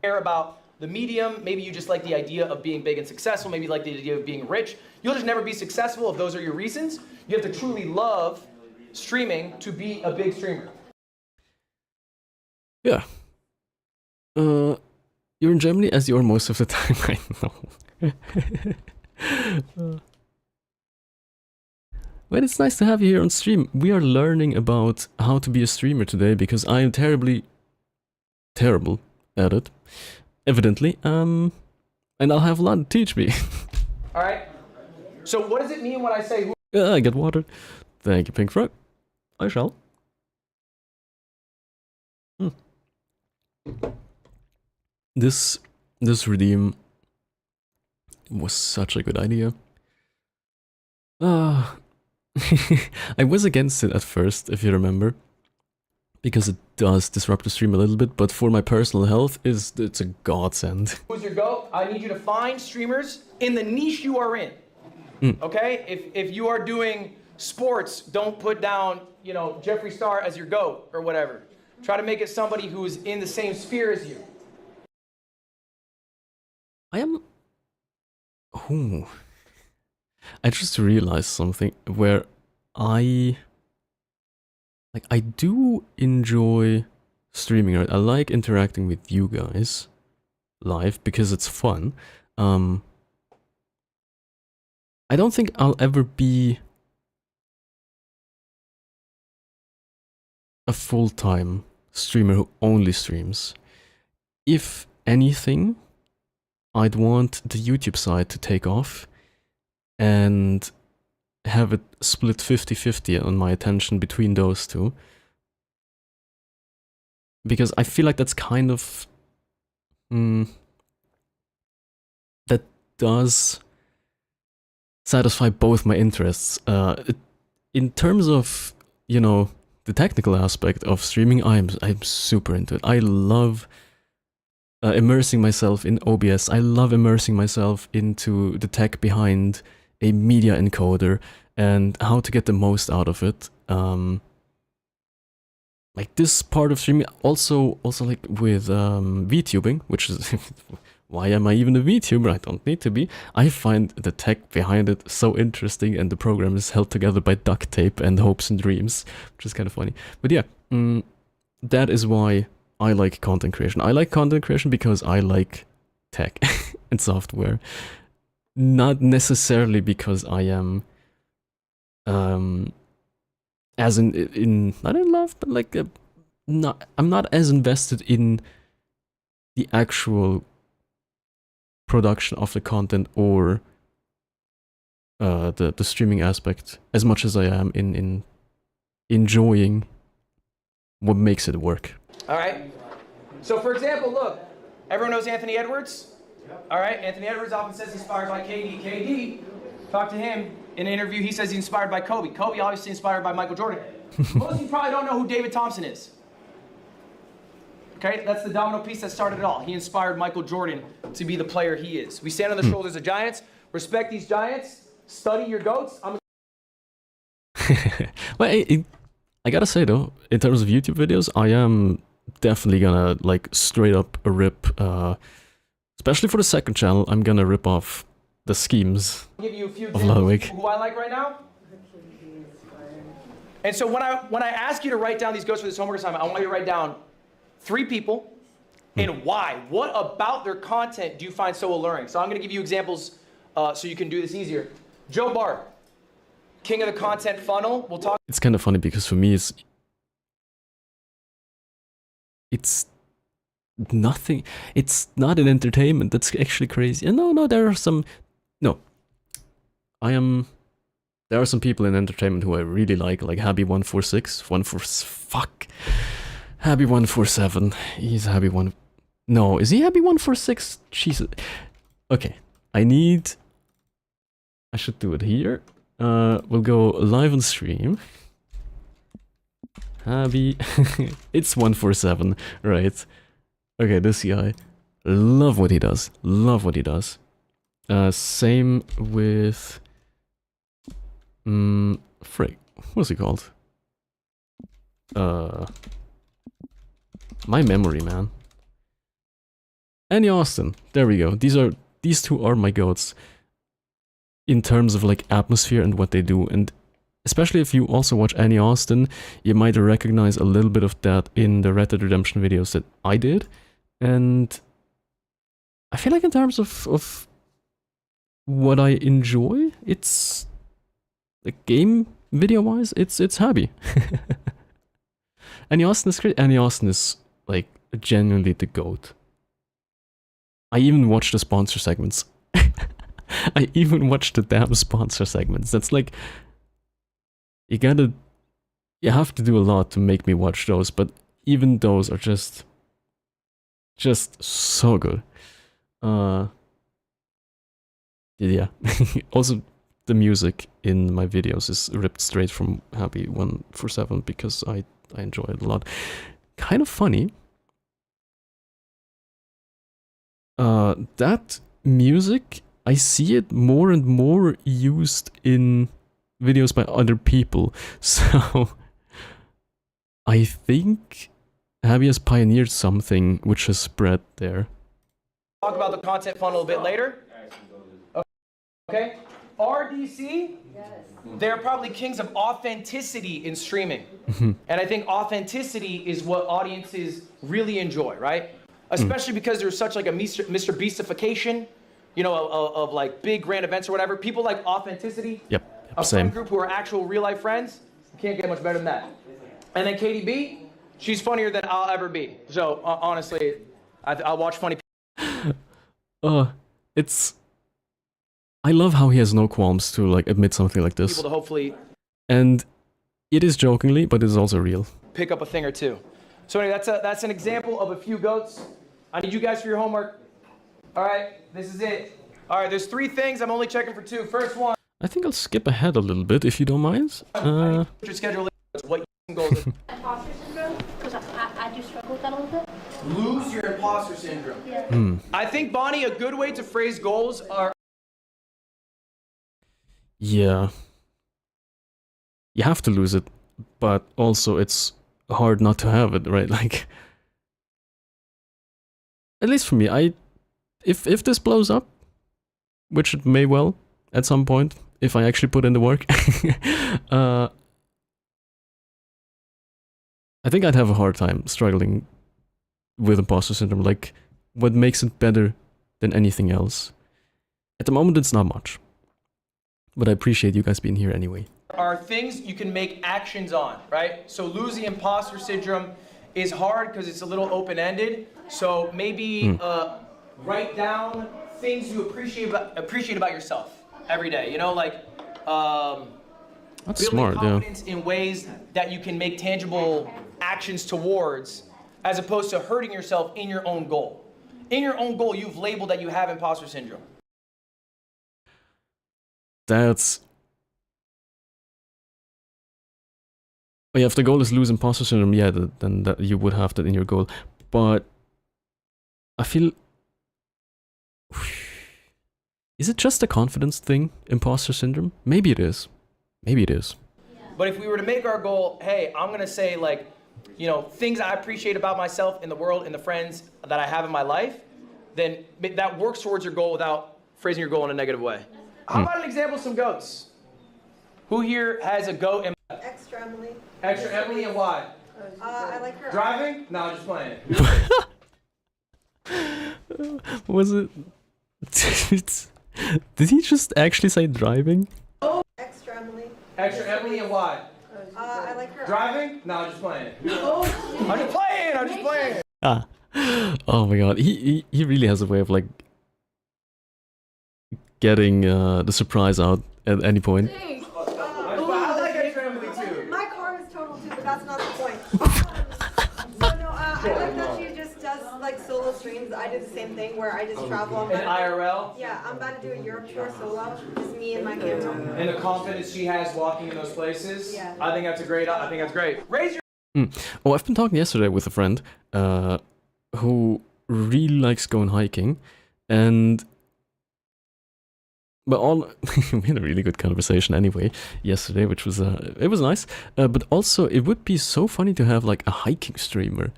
Care about the medium. Maybe you just like the idea of being big and successful. Maybe you like the idea of being rich. You'll just never be successful if those are your reasons. You have to truly love streaming to be a big streamer. Yeah. You're in Germany as you are most of the time, I know. Well, it's nice to have you here on stream. We are learning about how to be a streamer today because I am terrible at it, evidently. And I'll have a lot to teach me. All right. So what does it mean when I say I get water. Thank you, Pink Frog. I shall. This redeem was such a good idea. I was against it at first, if you remember, because it does disrupt the stream a little bit, but for my personal health, it's a godsend. who's your GOAT? I need you to find streamers in the niche you are in. Okay? If you are doing sports, don't put down, Jeffree Star as your GOAT or whatever. Try to make it somebody who is in the same sphere as you. I am. Oh, I just realized something where I I do enjoy streaming. Right? I like interacting with you guys live because it's fun. I don't think I'll ever be a full-time streamer who only streams. If anything, I'd want the YouTube side to take off and have it split 50-50 on my attention between those two. Because I feel like that's kind of... that does satisfy both my interests. In terms of, you know, the technical aspect of streaming, I'm super into it. I love immersing myself in OBS. I love immersing myself into the tech behind a media encoder and how to get the most out of it. Like this part of streaming, also like with VTubing, which is why am I even a VTuber? I don't need to be. I find the tech behind it so interesting, and the program is held together by duct tape and hopes and dreams, which is kind of funny. But yeah, that is why I like content creation. I like content creation because I like tech and software. Not necessarily because I am as in not in love, but like I'm not as invested in the actual production of the content or the streaming aspect as much as I am in enjoying what makes it work. All right. So for example, look, everyone knows Anthony Edwards? All right, Anthony Edwards often says he's inspired by KD. KD, talk to him in an interview, he says he's inspired by Kobe. Kobe obviously inspired by Michael Jordan. Most of you probably don't know who David Thompson is. Okay, that's the domino piece that started it all. He inspired Michael Jordan to be the player he is. We stand on the shoulders of giants, respect these giants, study your goats. Well, I gotta say though, in terms of YouTube videos, I am definitely gonna like straight up rip, especially for the second channel, I'm gonna rip off the schemes I'll give you a few of Ludwig. Who I like right now. And so when I ask you to write down these goats for this homework assignment, I want you to write down 3 people and why. What about their content do you find so alluring? So I'm going to give you examples so you can do this easier. Joe Bart, king of the content funnel. We'll talk. It's kind of funny because for me it's nothing. It's not an entertainment. That's actually crazy. And no, there are some. No, there are some people in entertainment who I really like Happy146, Happy147. He's Happy1. No, is he Happy146? Jesus. Okay, I should do it here. We'll go live on stream. Happy. It's 147, right? Okay, this guy. Love what he does. Love what he does. Same with... frick. What's he called? My memory, man. Annie Austin. There we go. These two are my goats. In terms of like atmosphere and what they do. And especially if you also watch Annie Austin, you might recognize a little bit of that in the Red Dead Redemption videos that I did. And I feel like in terms of what I enjoy, it's like game video wise, it's Happy. Annie Austin is great. Annie Austin is like genuinely the GOAT. I even watch the sponsor segments. I even watch the damn sponsor segments. That's like, you have to do a lot to make me watch those, but even those are just so good. Yeah. Also, the music in my videos is ripped straight from Happy147 because I enjoy it a lot. Kind of funny. That music, I see it more and more used in videos by other people. So I think Happy has pioneered something which has spread there. talk about the content funnel a bit later. Okay? RDC, they're probably kings of authenticity in streaming. And I think authenticity is what audiences really enjoy, right? Especially because there's such like a Mr. Beastification, you know, of like big grand events or whatever. People like authenticity. Yep, A same. friend group who are actual real life friends. You can't get much better than that. And then KDB, she's funnier than I'll ever be. So honestly, I'll watch funny I love how he has no qualms to like admit something like this. people to hopefully And it is jokingly, but it is also real. pick up a thing or two. So anyway, that's an example of a few goats. I need you guys for your homework. All right, this is it. All right, there's 3 things. I'm only checking for 2. First one. I think I'll skip ahead a little bit if you don't mind. Your schedule is what your goals are. Imposter syndrome? Because I do struggle with that a little bit. Lose your imposter syndrome. Yeah. I think, Bonnie, a good way to phrase goals are Yeah. You have to lose it, but also it's hard not to have it, right? Like, at least for me, if this blows up, which it may well at some point, if I actually put in the work, I think I'd have a hard time struggling with imposter syndrome. Like, what makes it better than anything else? At the moment, it's not much. But I appreciate you guys being here anyway. are things you can make actions on, right? So losing imposter syndrome is hard because it's a little open-ended. So maybe write down things you appreciate about yourself every day. You know, like That's building smart, yeah. confidence in ways that you can make tangible actions towards, as opposed to hurting yourself in your own goal. In your own goal, you've labeled that you have imposter syndrome. That's... Oh, yeah, if the goal is lose imposter syndrome, yeah, then that you would have that in your goal. But I feel... Is it just a confidence thing, imposter syndrome? Maybe it is. Maybe it is. But if we were to make our goal, hey, I'm gonna say like, you know, things I appreciate about myself in the world and the friends that I have in my life, then that works towards your goal without phrasing your goal in a negative way. How about an example of some goats? Who here has a goat? Extra Emily. Extra Emily, and why? I like her. Driving? No, I'm just playing. Was it... Did he just actually say driving? Extra Emily. Extra Emily, and why? I like her. Driving? No, I'm just playing. I'm just playing. I'm just playing. Ah. Oh my god, he really has a way of like getting the surprise out at any point. I like Extra Emily too. My car is total too, but that's not the point. I like that she just does like solo streams. I do the same thing where I just travel. And IRL? Yeah, I'm about to do a Europe tour solo. Just me and my camera. And the confidence she has walking in those places. Yeah. I think that's great. Raise your Oh, I've been talking yesterday with a friend who really likes going hiking, and but all we had a really good conversation anyway yesterday, which was it was nice. But also, it would be so funny to have like a hiking streamer.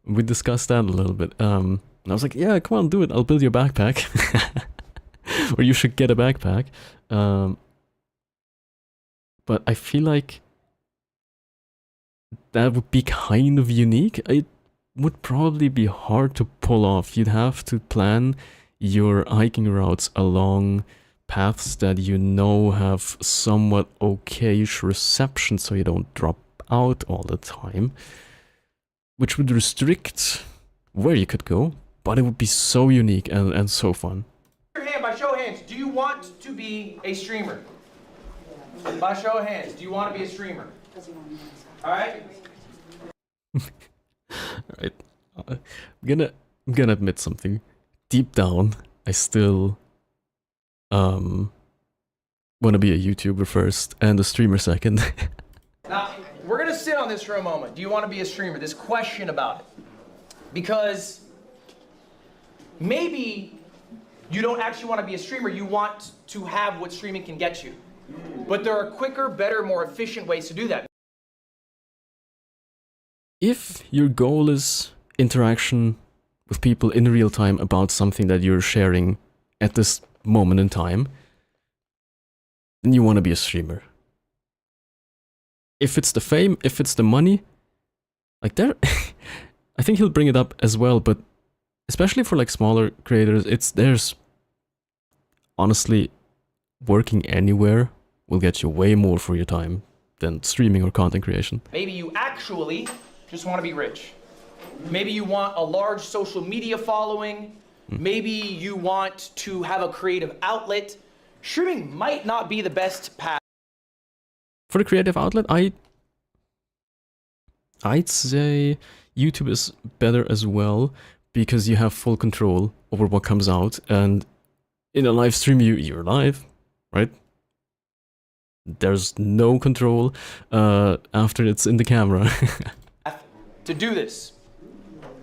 We discussed that a little bit. And I was like, yeah, come on, do it. I'll build you a backpack, or you should get a backpack. But I feel like that would be kind of unique. It would probably be hard to pull off. You'd have to plan your hiking routes along paths that you know have somewhat okayish reception so you don't drop out all the time, which would restrict where you could go, but it would be so unique and so fun. your hand by show of hands. Do you want to be a streamer? By show of hands, do you want to be a streamer? All right. Alright, I'm gonna admit something. Deep down, I still want to be a YouTuber first and a streamer second. Now, we're going to sit on this for a moment. Do you want to be a streamer? This question about it. Because maybe you don't actually want to be a streamer. You want to have what streaming can get you. But there are quicker, better, more efficient ways to do that. If your goal is interaction with people in real time about something that you're sharing at this moment in time, then you want to be a streamer. If it's the fame, if it's the money, like there, I think he'll bring it up as well, but especially for like smaller creators, there's honestly, working anywhere will get you way more for your time than streaming or content creation. Maybe you actually just want to be rich. Maybe you want a large social media following. Maybe you want to have a creative outlet. Streaming might not be the best path. For the creative outlet, I'd say YouTube is better as well because you have full control over what comes out, and in a live stream you're live, right? There's no control after it's in the camera. To do this.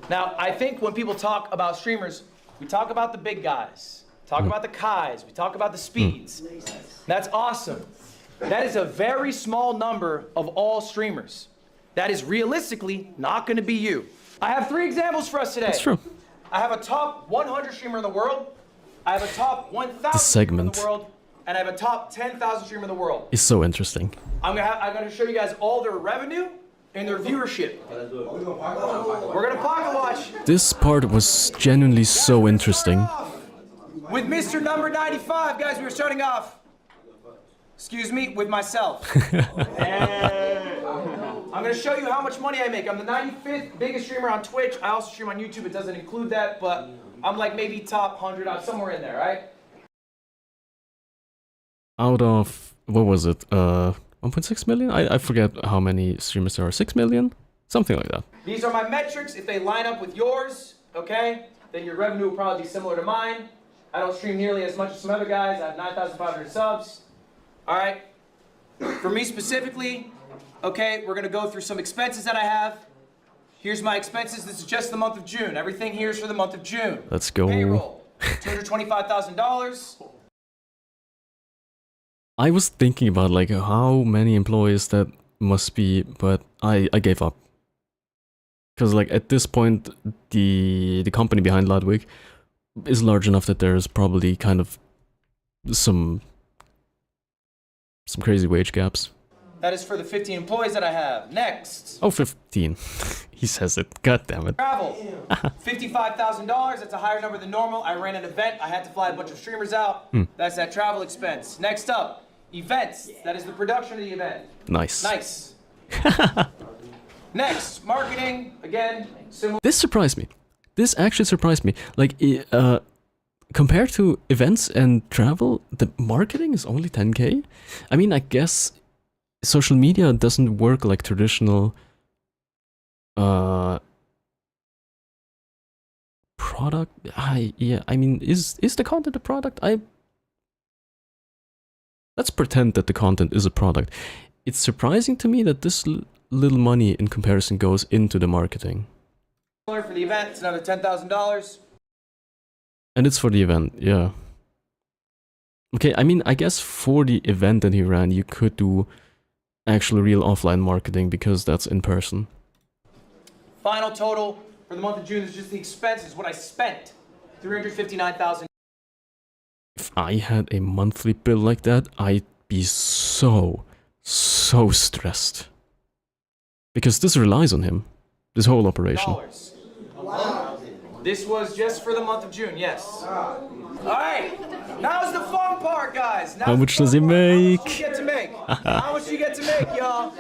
Now, I think when people talk about streamers, we talk about the big guys, talk about the Kais, we talk about the Speeds. That's awesome. That is a very small number of all streamers. That is realistically not going to be you. I have 3 examples for us today. That's true. I have a top 100 streamer in the world, I have a top 1,000 The streamer in the segment world, and I have a top 10,000 streamer in the world. is so interesting. I'm gonna show you guys all their revenue and their viewership. We're gonna pocket watch. This part was genuinely so interesting. With Mr. Number 95, guys, we were starting off, excuse me, with myself. I'm gonna show you how much money I make. I'm the 95th biggest streamer on Twitch. I also stream on YouTube, it doesn't include that, but I'm like maybe top 100, I'm somewhere in there, right? Out of, what was it, 1.6 million? I forget how many streamers there are, 6 million? Something like that. These are my metrics. If they line up with yours, okay, then your revenue will probably be similar to mine. I don't stream nearly as much as some other guys. I have 9,500 subs. All right. For me specifically, okay, we're going to go through some expenses that I have. Here's my expenses. This is just the month of June. Everything here is for the month of June. Let's go. Payroll, $225,000. I was thinking about like how many employees that must be, but I gave up. Because like at this point, the company behind Ludwig is large enough that there's probably kind of some crazy wage gaps. That is for the 15 employees that I have. Next. Oh, 15. He says it. God damn it. Travel. $55,000. That's a higher number than normal. I ran an event. I had to fly a bunch of streamers out. That's that travel expense. Next up, events. That is the production of the event. Nice. Nice. Next, marketing. Again, similar. This surprised me. This actually surprised me. Like, compared to events and travel, the marketing is only 10K. I mean, I guess social media doesn't work like traditional product. Yeah, I mean, is the content a product? Let's pretend that the content is a product. It's surprising to me that this little money in comparison goes into the marketing. For the event, it's another $10,000. And it's for the event, yeah. Okay, I mean, I guess for the event that he ran, you could do actual real offline marketing because that's in person. Final total for the month of June is just the expenses, what I spent, $359,000. If I had a monthly bill like that, I'd be so stressed. Because this relies on him, this whole operation. Wow. This was just for the month of June, yes. All right, now's the fun part, guys. How much does he make? How much do you get to make? How much do you get to make, y'all?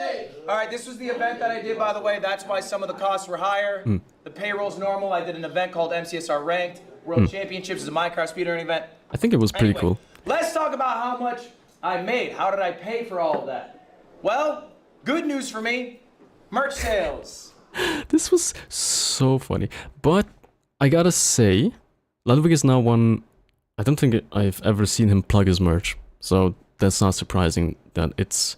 All right, this was the event that I did, by the way. That's why some of the costs were higher. The payroll's normal. I did an event called MCSR Ranked. World Championships is a Minecraft speedrunning event. I think it was pretty cool. Let's talk about how much I made. How did I pay for all of that? Well, good news for me. Merch sales. This was so funny. But I gotta say, Ludwig is now one... I don't think I've ever seen him plug his merch. So that's not surprising that it's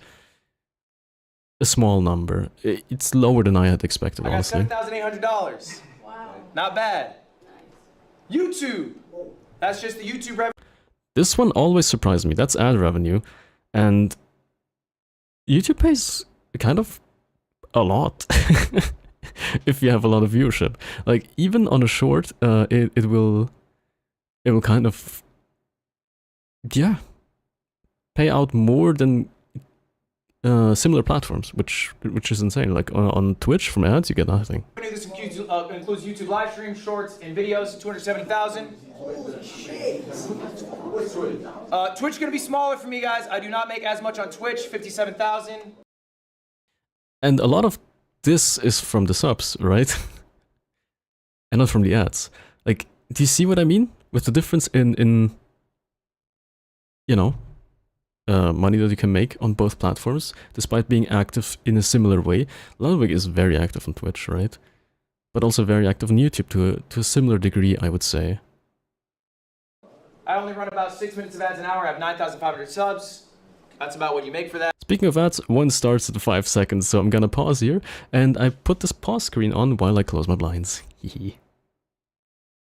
a small number. It's lower than I had expected, honestly. I got $7,800. Wow. Not bad. YouTube. That's just the YouTube revenue. This one always surprised me. That's ad revenue. And YouTube pays kind of a lot. if you have a lot of viewership. Like even on a short, it will kind of, yeah, pay out more than similar platforms, which is insane. Like on Twitch from ads, you get nothing. This includes YouTube live streams, shorts, and videos. 270,000. Twitch gonna be smaller for me, guys. I do not make as much on Twitch. 57,000. And a lot of this is from the subs, right? And not from the ads. Like, do you see what I mean with the difference in you know, money that you can make on both platforms, despite being active in a similar way? Ludwig is very active on Twitch, right? But also very active on YouTube to a similar degree, I would say. I only run about 6 minutes of ads an hour. I have 9,500 subs. That's about what you make for that. Speaking of ads, one starts at 5 seconds, so I'm gonna pause here, and I put this pause screen on while I close my blinds.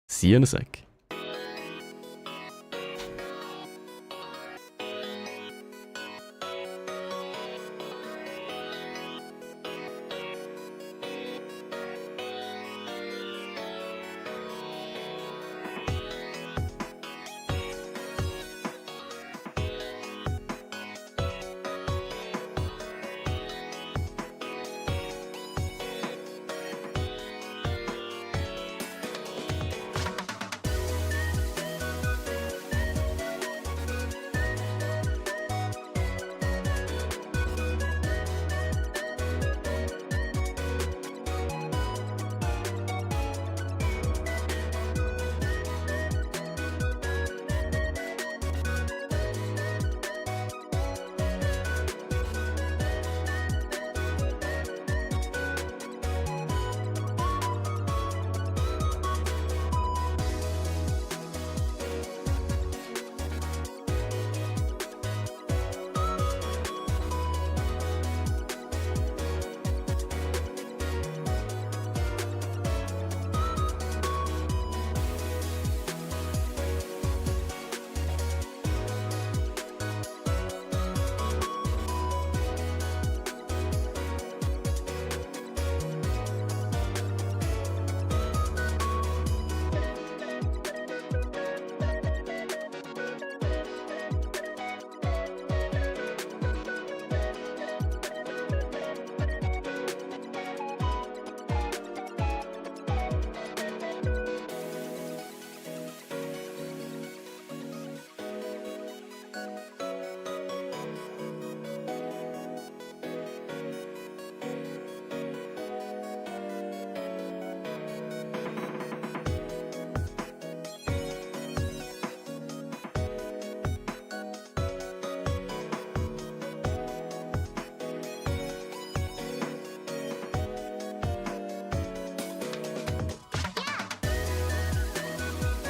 See you in a sec.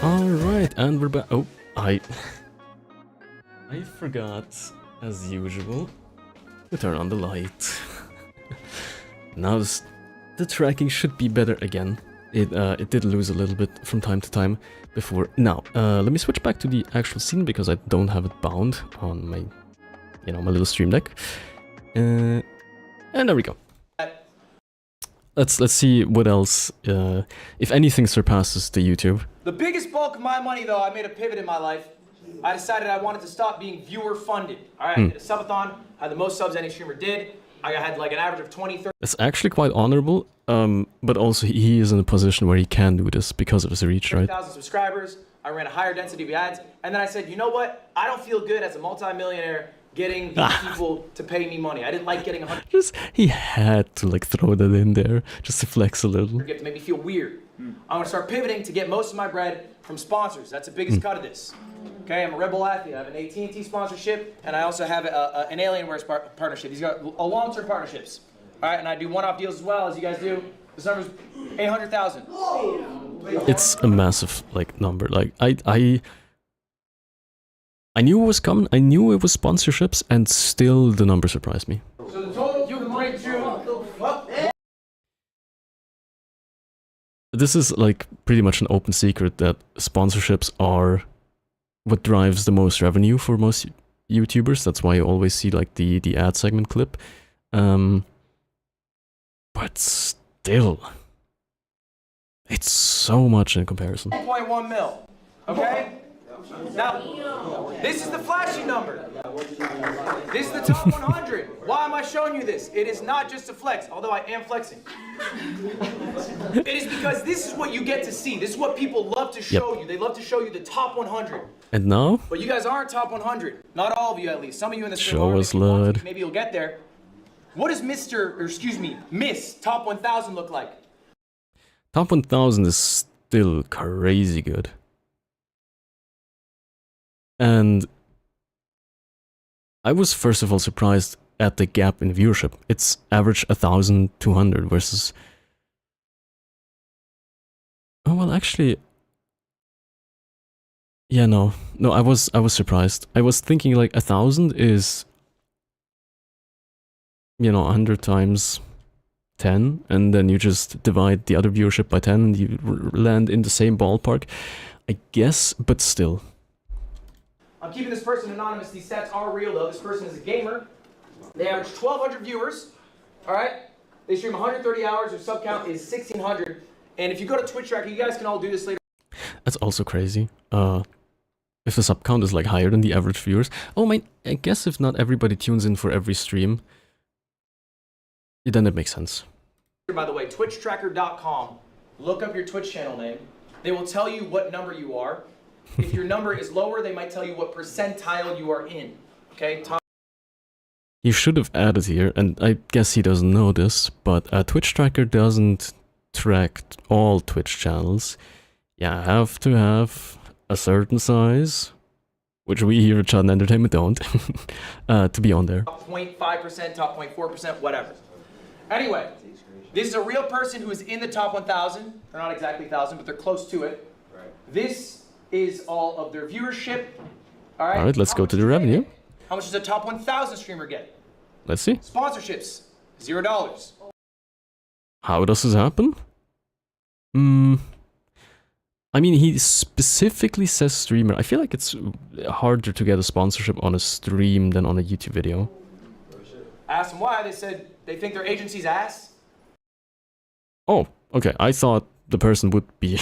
Alright, and we're back. Oh, I forgot, as usual, to turn on the light. Now the tracking should be better again. It did lose a little bit from time to time before. Now, let me switch back to the actual scene because I don't have it bound on my, you know, my little stream deck. And there we go. Let's see what else, if anything surpasses the YouTube. The biggest bulk of my money, though, I made a pivot in my life. I decided I wanted to stop being viewer funded. All right, I did a subathon, had the most subs any streamer did. I had like an average of 20, 30. That's actually quite honorable, but also he is in a position where he can do this because of his reach, right? 1,000 subscribers. I ran a higher density of ads, and then I said, you know what? I don't feel good as a multi-millionaire getting these people to pay me money. I didn't like getting 100. He had to like throw that in there just to flex a little. To make me feel weird. I'm gonna start pivoting to get most of my bread from sponsors. That's the biggest cut of this. Okay, I'm a Red Bull athlete. I have an AT&T sponsorship, and I also have an Alienware partnership. These are long-term partnerships. All right, and I do one-off deals as well, as you guys do. This number's 800,000. It's a massive like number. Like I knew it was coming. I knew it was sponsorships, and still the number surprised me. So the total you can break through. This is like pretty much an open secret that sponsorships are what drives the most revenue for most YouTubers. That's why you always see like the ad segment clip. But still, it's so much in comparison. 1.1 mil. Okay? Now, this is the flashy number. This is the top 100. Why am I showing you this? It is not just a flex, although I am flexing. It is because this is what you get to see. This is what people love to show you. They love to show you the top 100. And now? But you guys aren't top 100. Not all of you, at least. Some of you in the Show us, Lud. maybe you'll get there. What does Miss Top 1000 look like? Top 1000 is still crazy good. And I was first of all surprised at the gap in viewership. It's average 1,200 versus... Oh, well, actually... Yeah, no, I was surprised. I was thinking like 1,000 is, you know, 100 times 10, and then you just divide the other viewership by 10 and you land in the same ballpark, I guess, but still. I'm keeping this person anonymous. These stats are real though. This person is a gamer. They average 1,200 viewers. All right. They stream 130 hours. Their sub count is 1,600. And if you go to Twitch Tracker, you guys can all do this later. That's also crazy. If the sub count is like higher than the average viewers. Oh my, I guess if not everybody tunes in for every stream, then it makes sense. By the way, twitchtracker.com. Look up your Twitch channel name. They will tell you what number you are. If your number is lower, they might tell you what percentile you are in. Okay? You should have added here, and I guess he doesn't know this, but Twitch Tracker doesn't track all Twitch channels. You have to have a certain size, which we here at Schaddn Entertainment don't, to be on there. Top 0.5%, top 0.4%, whatever. Anyway, this is a real person who is in the top 1,000. They're not exactly 1,000, but they're close to it. Right. This is all of their viewership. All right, let's go to the revenue. How much does a top 1,000 streamer get? Let's see. Sponsorships, $0. How does this happen? I mean, he specifically says streamer. I feel like it's harder to get a sponsorship on a stream than on a YouTube video. Asked them why. They said they think their agency's ass. Oh, okay. I thought the person would be,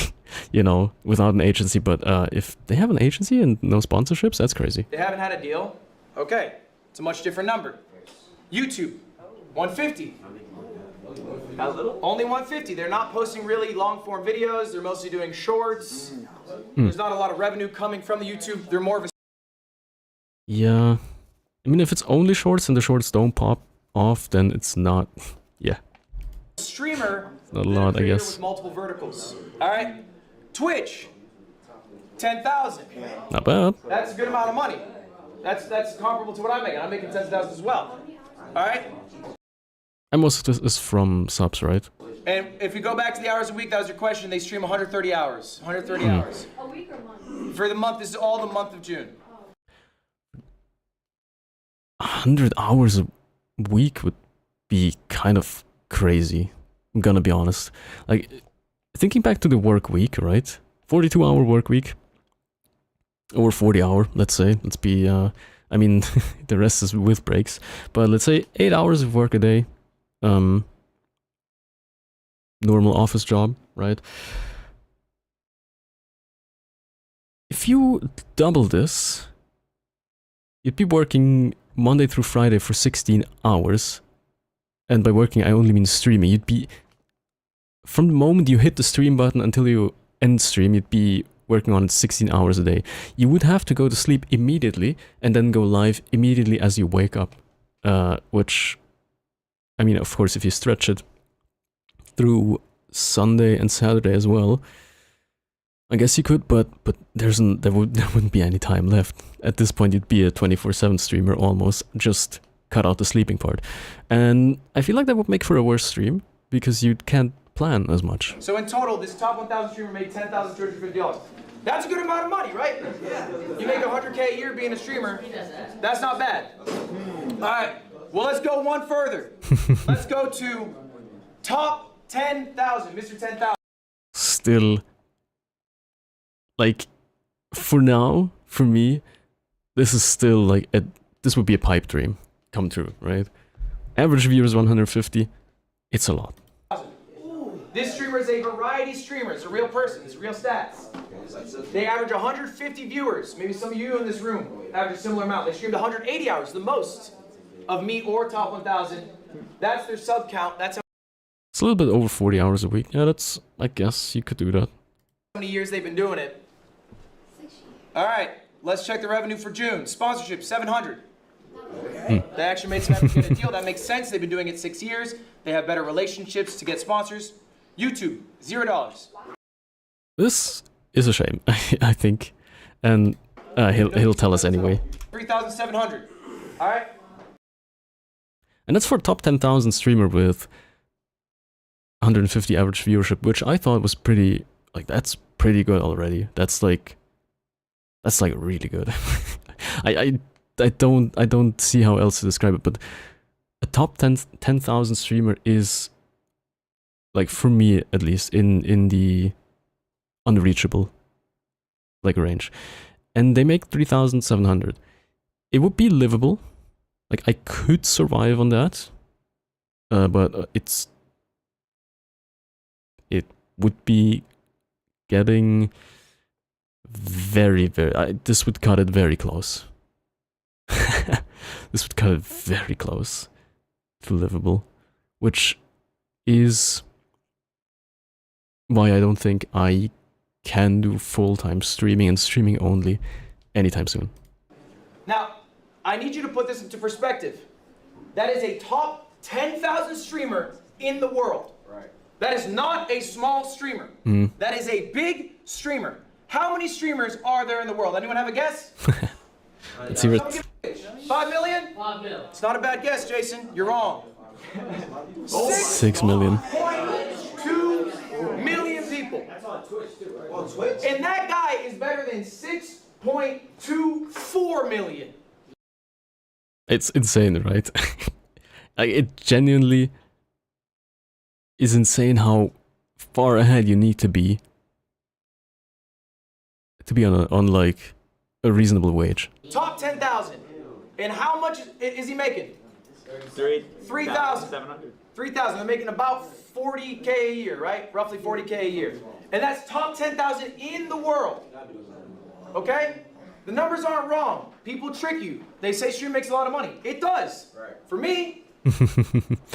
you know, without an agency, but if they have an agency and no sponsorships, that's crazy. They haven't had a deal? Okay. It's a much different number. YouTube, 150. How little? Only 150. They're not posting really long-form videos. They're mostly doing shorts. There's not a lot of revenue coming from the YouTube. They're more of a... Yeah. I mean, if it's only shorts and the shorts don't pop off, then it's not... Yeah. Streamer... Not a lot, I guess. With multiple verticals. All right? Twitch, 10,000. Not bad. That's a good amount of money. That's comparable to what I'm making. I'm making 10,000 as well. All right? And most of this is from subs, right? And if we go back to the hours a week, that was your question. They stream 130 hours. 130 hours. A week or month? For the month, this is all the month of June. 100 hours a week would be kind of crazy. I'm gonna be honest. Like, thinking back to the work week, right? 42-hour work week. Or 40-hour, let's say. Let's be, I mean, the rest is with breaks. But let's say 8 hours of work a day. Normal office job, right? If you double this, you'd be working Monday through Friday for 16 hours. And by working, I only mean streaming. You'd be, from the moment you hit the stream button until you end stream, you'd be working on it 16 hours a day. You would have to go to sleep immediately and then go live immediately as you wake up. Which, I mean, of course, if you stretch it through Sunday and Saturday as well, I guess you could, but there wouldn't be any time left. At this point, you'd be a 24/7 streamer almost, just cut out the sleeping part. And I feel like that would make for a worse stream, because you can't plan as much. So in total, this top 1,000 streamer made $10,250. That's a good amount of money, right? Yeah. You make $100K a year being a streamer. That's not bad. All right. Well, let's go one further. Let's go to top 10,000, Mr. 10,000. Still, like, for now, for me, this is still like, this would be a pipe dream come true, right? Average viewers 150, it's a lot. This streamer is a variety streamer. It's a real person. It's real stats. They average 150 viewers. Maybe some of you in this room average a similar amount. They streamed 180 hours, the most of me or Top 1000. That's their sub count. That's how It's a little bit over 40 hours a week. Yeah, that's, I guess you could do that. many years they've been doing it. All right, let's check the revenue for June. Sponsorship, 700. They actually made some effort to get a deal. That makes sense. They've been doing it 6 years. They have better relationships to get sponsors. YouTube, $0. This is a shame, I think. And he'll tell us anyway. 3,700. All right. And that's for a top 10,000 streamer with 150 average viewership, which I thought was pretty, like, that's pretty good already. That's like really good. I don't see how else to describe it, but a top 10,000 streamer is, like, for me at least, in the unreachable, like, range. And they make 3,700. It would be livable. Like, I could survive on that. But it would be getting very, this would cut it very close. This would cut it very close to livable, which is why I don't think I can do full-time streaming and streaming only anytime soon. Now, I need you to put this into perspective. That is a top 10,000 streamer in the world. Right. That is not a small streamer. That is a big streamer. How many streamers are there in the world? Anyone have a guess? Let's hear it. 5 million? 5 mil. It's not a bad guess, Jason. You're wrong. 6 million. 2 million people. That's on Twitch too, right? On Twitch? And that guy is better than 6.24 million. It's insane, right? Like, it genuinely is insane how far ahead you need to be on like a reasonable wage. Top 10,000. And how much is he making? 3,000. 3,000. They're making about 40K a year, right? Roughly 40K a year. And that's top 10,000 in the world. Okay? The numbers aren't wrong. People trick you. They say stream makes a lot of money. It does. Right. For me.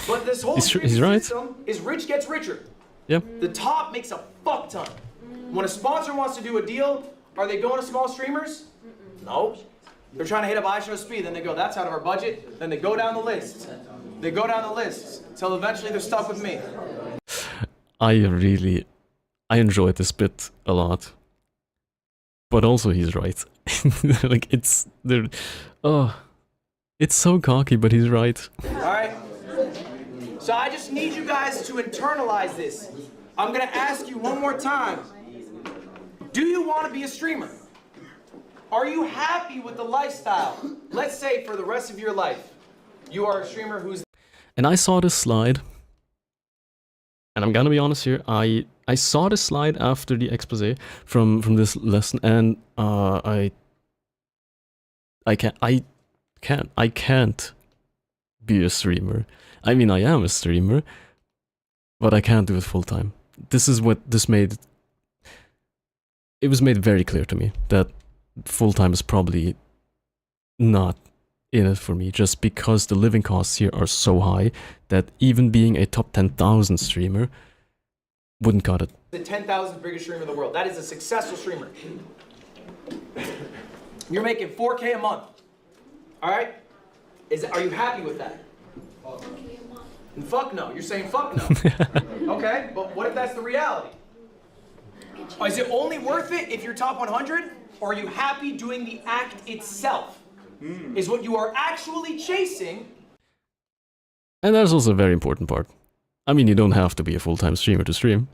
But this whole He's right. system is rich gets richer. Yep. The top makes a fuck ton. When a sponsor wants to do a deal, are they going to small streamers? No. They're trying to hit up iShow Speed, then they go, that's out of our budget. Then they go down the list. They go down the list until eventually they're stuck with me. I enjoyed this bit a lot. But also he's right. Like, it's so cocky, but he's right. Alright? So I just need you guys to internalize this. I'm gonna ask you one more time. Do you want to be a streamer? Are you happy with the lifestyle? Let's say for the rest of your life, you are a streamer who's... And I saw this slide, and I'm gonna be honest here, I saw this slide after the expose from this lesson, and I can't be a streamer. I mean, I am a streamer, but I can't do it full time. This is what this made. It was made very clear to me that full time is probably not in it for me, just because the living costs here are so high that even being a top 10,000 streamer wouldn't cut it. The 10,000th biggest streamer in the world. That is a successful streamer. You're making 4K a month. All right? Are you happy with that? Fuck no. You're saying fuck no. Okay, but what if that's the reality? Is it only worth it if you're top 100? Or are you happy doing the act itself? Is what you are actually chasing? And that's also a very important part. I mean, you don't have to be a full-time streamer to stream.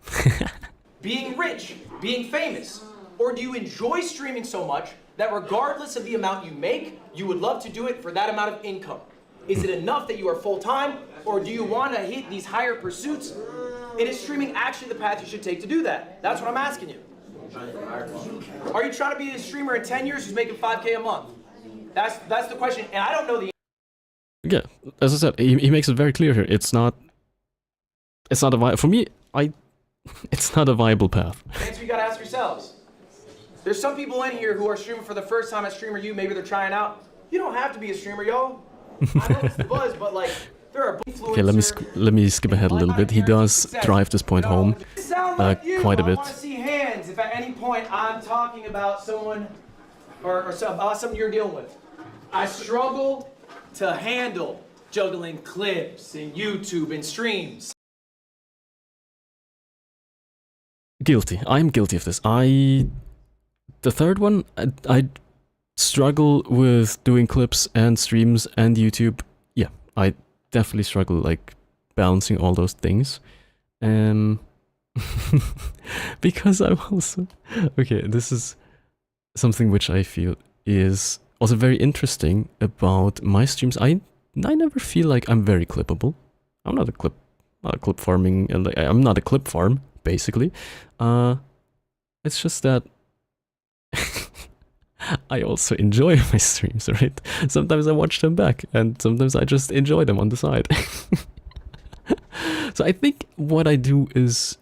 Being rich, being famous, or do you enjoy streaming so much that regardless of the amount you make, you would love to do it for that amount of income? Is it enough that you are full-time, or do you want to hit these higher pursuits? And is streaming actually the path you should take to do that? That's what I'm asking you. Are you trying to be a streamer in 10 years who's making 5K a month? That's the question, and I don't know the answer. Yeah, as I said, he makes it very clear here. It's not a for me. it's not a viable path. Answer you gotta ask yourselves. There's some people in here who are streaming for the first time at Streamer U. Maybe they're trying out. You don't have to be a streamer, y'all. I know it's the buzz, but like, there are influencers. Okay, let me skip ahead a little bit. He does drive this point home quite a bit. I want to see hands if at any point I'm talking about someone or about something you're dealing with. I struggle to handle juggling clips and YouTube and streams. Guilty. I'm guilty of this. The third one, I struggle with doing clips and streams and YouTube. Yeah, I definitely struggle like balancing all those things. Because I'm also... Okay, this is something which I feel is also very interesting about my streams. I never feel like I'm very clippable. I'm not a clip farming, and I'm not a clip farm, basically. It's just that I also enjoy my streams, right? Sometimes I watch them back, and sometimes I just enjoy them on the side. So I think what I do is...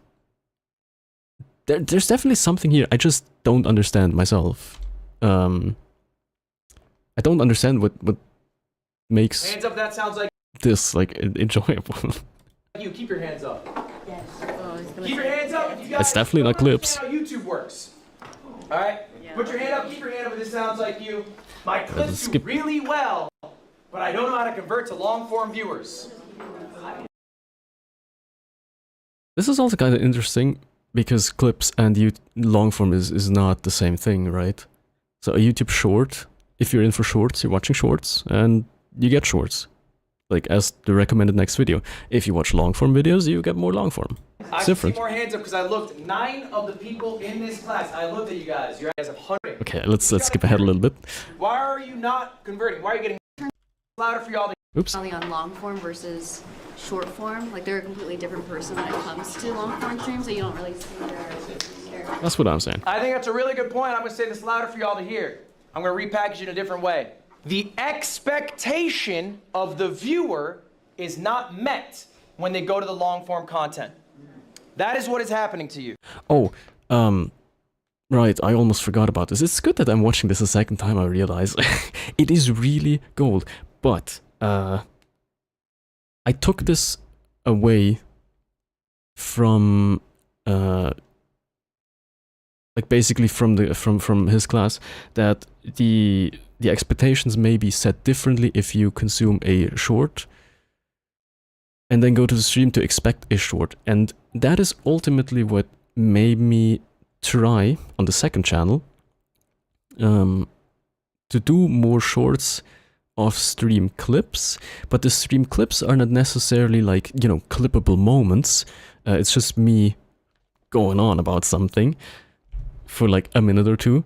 There's definitely something here I just don't understand myself. I don't understand what makes Hands up, that sounds like this like enjoyable. you. Keep your hands up. Yes. Keep your hands up if you guys It's definitely not don't clips. understand how YouTube works. Alright? Put your hand up, keep your hand up if this sounds like you. My clips do skip. really well, but I don't know how to convert to long form viewers. This is also kind of interesting because clips and long form is not the same thing, right? So a YouTube short, if you're in for shorts, you're watching shorts and you get shorts. Like as the recommended next video. If you watch long form videos, you get more long form. I It's see different. more hands up because I looked. 9 of the people in this class, I looked at you guys. You guys have 100. Okay, let's skip ahead a little bit. Why are you not converting? Why are you getting louder for y'all to... Oops. On long form versus short form, like they're a completely different person when it comes to long form streams, so you don't really see their That's what I'm saying. I think that's a really good point. I'm going to say this louder for y'all to hear. I'm going to repackage it in a different way. The expectation of the viewer is not met when they go to the long form content. That is what is happening to you. Oh, right, I almost forgot about this. It's good that I'm watching this a second time, I realize. It is really gold. But, I took this away from, like basically from his class, that the expectations may be set differently if you consume a short and then go to the stream to expect a short. And that is ultimately what made me try on the second channel to do more shorts of stream clips, but the stream clips are not necessarily like, you know, clippable moments. It's just me going on about something for like a minute or two,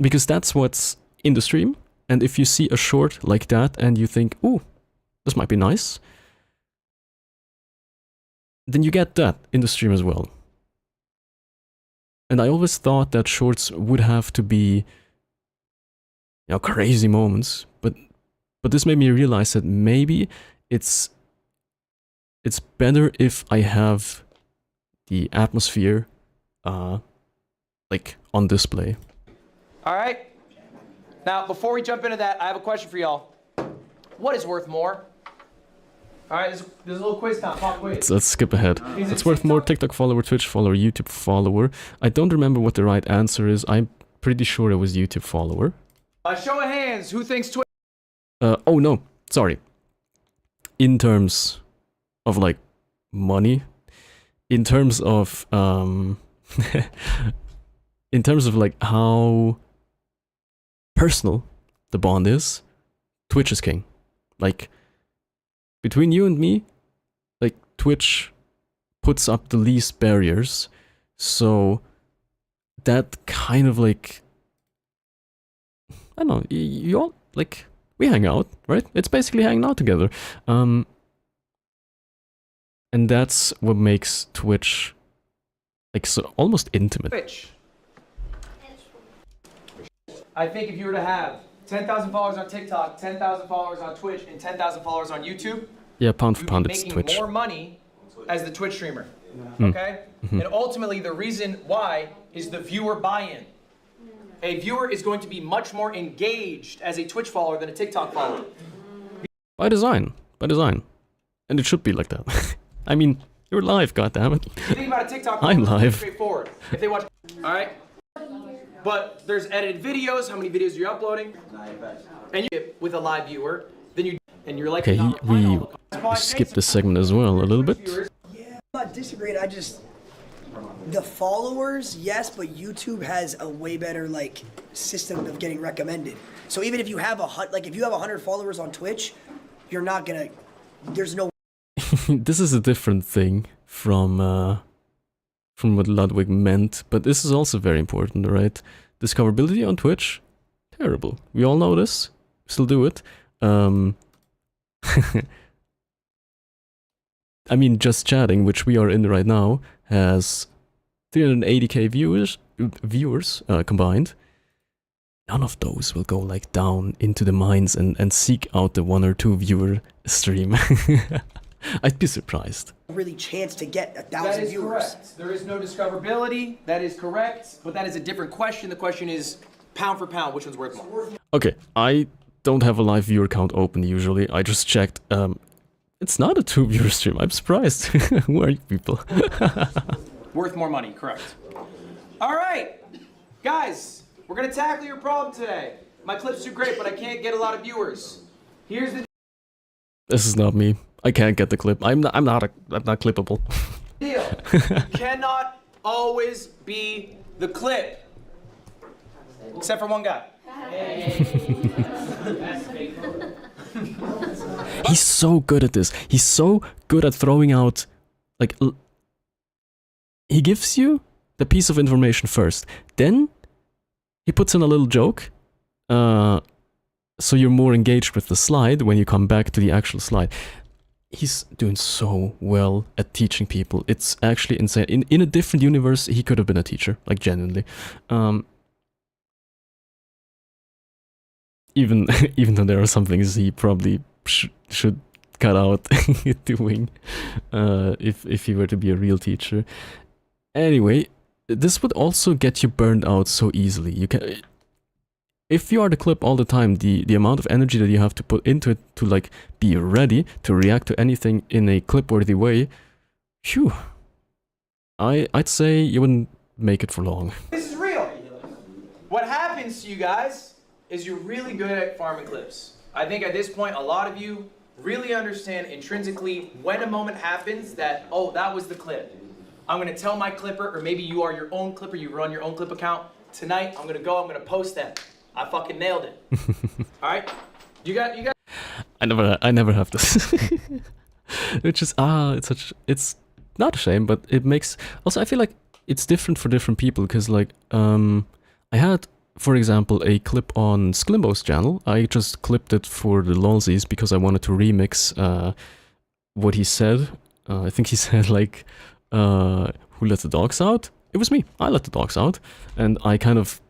because that's what's in the stream. And if you see a short like that and you think, ooh, this might be nice, then you get that in the stream as well. And I always thought that shorts would have to be, you know, crazy moments, but this made me realize that maybe it's better if I have the atmosphere like on display. All right? Now, before we jump into that, I have a question for y'all. What is worth more? All right, there's a little quiz time. Pop quiz. Let's skip ahead. It's worth more: TikTok follower, Twitch follower, YouTube follower. I don't remember what the right answer is. I'm pretty sure it was YouTube follower. Show of hands, who thinks Twitch? Oh no, sorry. In terms of like money, in terms of in terms of like how personal the bond is, Twitch is king. Like between you and me, like Twitch puts up the least barriers, so that kind of like, I don't know, you all, like, we hang out, right? It's basically hanging out together. And that's what makes Twitch, like, so almost intimate. Twitch. I think if you were to have 10,000 followers on TikTok, 10,000 followers on Twitch, and 10,000 followers on YouTube, Yeah, pound for you'd pound, be it's making Twitch. more money as the Twitch streamer. Okay? And ultimately, the reason why is the viewer buy-in. A viewer is going to be much more engaged as a Twitch follower than a TikTok follower. By design. By design. And it should be like that. I mean, you're live, goddammit. If you think about a TikTok I'm follower, live. it's straightforward. If they watch, all right? But there's edited videos, how many videos you're uploading, and you get with a live viewer, then you, and you're like, Okay, we skipped this segment as well a little bit. Yeah, I'm not disagreeing. I just the followers, yes, but YouTube has a way better like system of getting recommended. So even if you have if you have 100 followers on Twitch, you're not gonna. There's no. This is a different thing from what Ludwig meant, but this is also very important, right? Discoverability on Twitch, terrible. We all know this. Still do it. I mean, Just Chatting, which we are in right now, has 380k viewers combined. None of those will go like down into the mines and seek out the 1 or 2 viewer stream. I'd be surprised. Really chance to get 1,000 that is viewers. correct. There is no discoverability. That is correct. But that is a different question. The question is, pound for pound, which one's worth more? Okay, I don't have a live viewer count open usually. I just checked. It's not a 2 viewer stream. I'm surprised. Who are you people? Worth more money, correct. All right, guys, we're gonna tackle your problem today. My clips do great, but I can't get a lot of viewers. Here's the This is not me. I can't get the clip. I'm not clippable. deal. You cannot always be the clip. Except for one guy. He's so good at this. He's so good at throwing out, like, he gives you the piece of information first. Then he puts in a little joke, so you're more engaged with the slide when you come back to the actual slide. He's doing so well at teaching people. It's actually insane. In a different universe, he could have been a teacher, like genuinely. Even though there are some things he probably should cut out doing if he were to be a real teacher. Anyway, this would also get you burned out so easily. You can, if you are the clip all the time, the amount of energy that you have to put into it to like be ready to react to anything in a clip-worthy way, phew, I'd say you wouldn't make it for long. This is real. What happens to you guys is you're really good at farming clips. I think at this point, a lot of you really understand intrinsically when a moment happens that, oh, that was the clip. I'm gonna tell my clipper, or maybe you are your own clipper, you run your own clip account. Tonight, I'm gonna post that. I fucking nailed it. All right? You got. I never have this. Which is, it's not a shame, but it makes, also I feel like it's different for different people, because like, I had, for example, a clip on Sklimbo's channel. I just clipped it for the lolsies because I wanted to remix what he said. I think he said like, who let the dogs out? It was me. I let the dogs out. And I kind of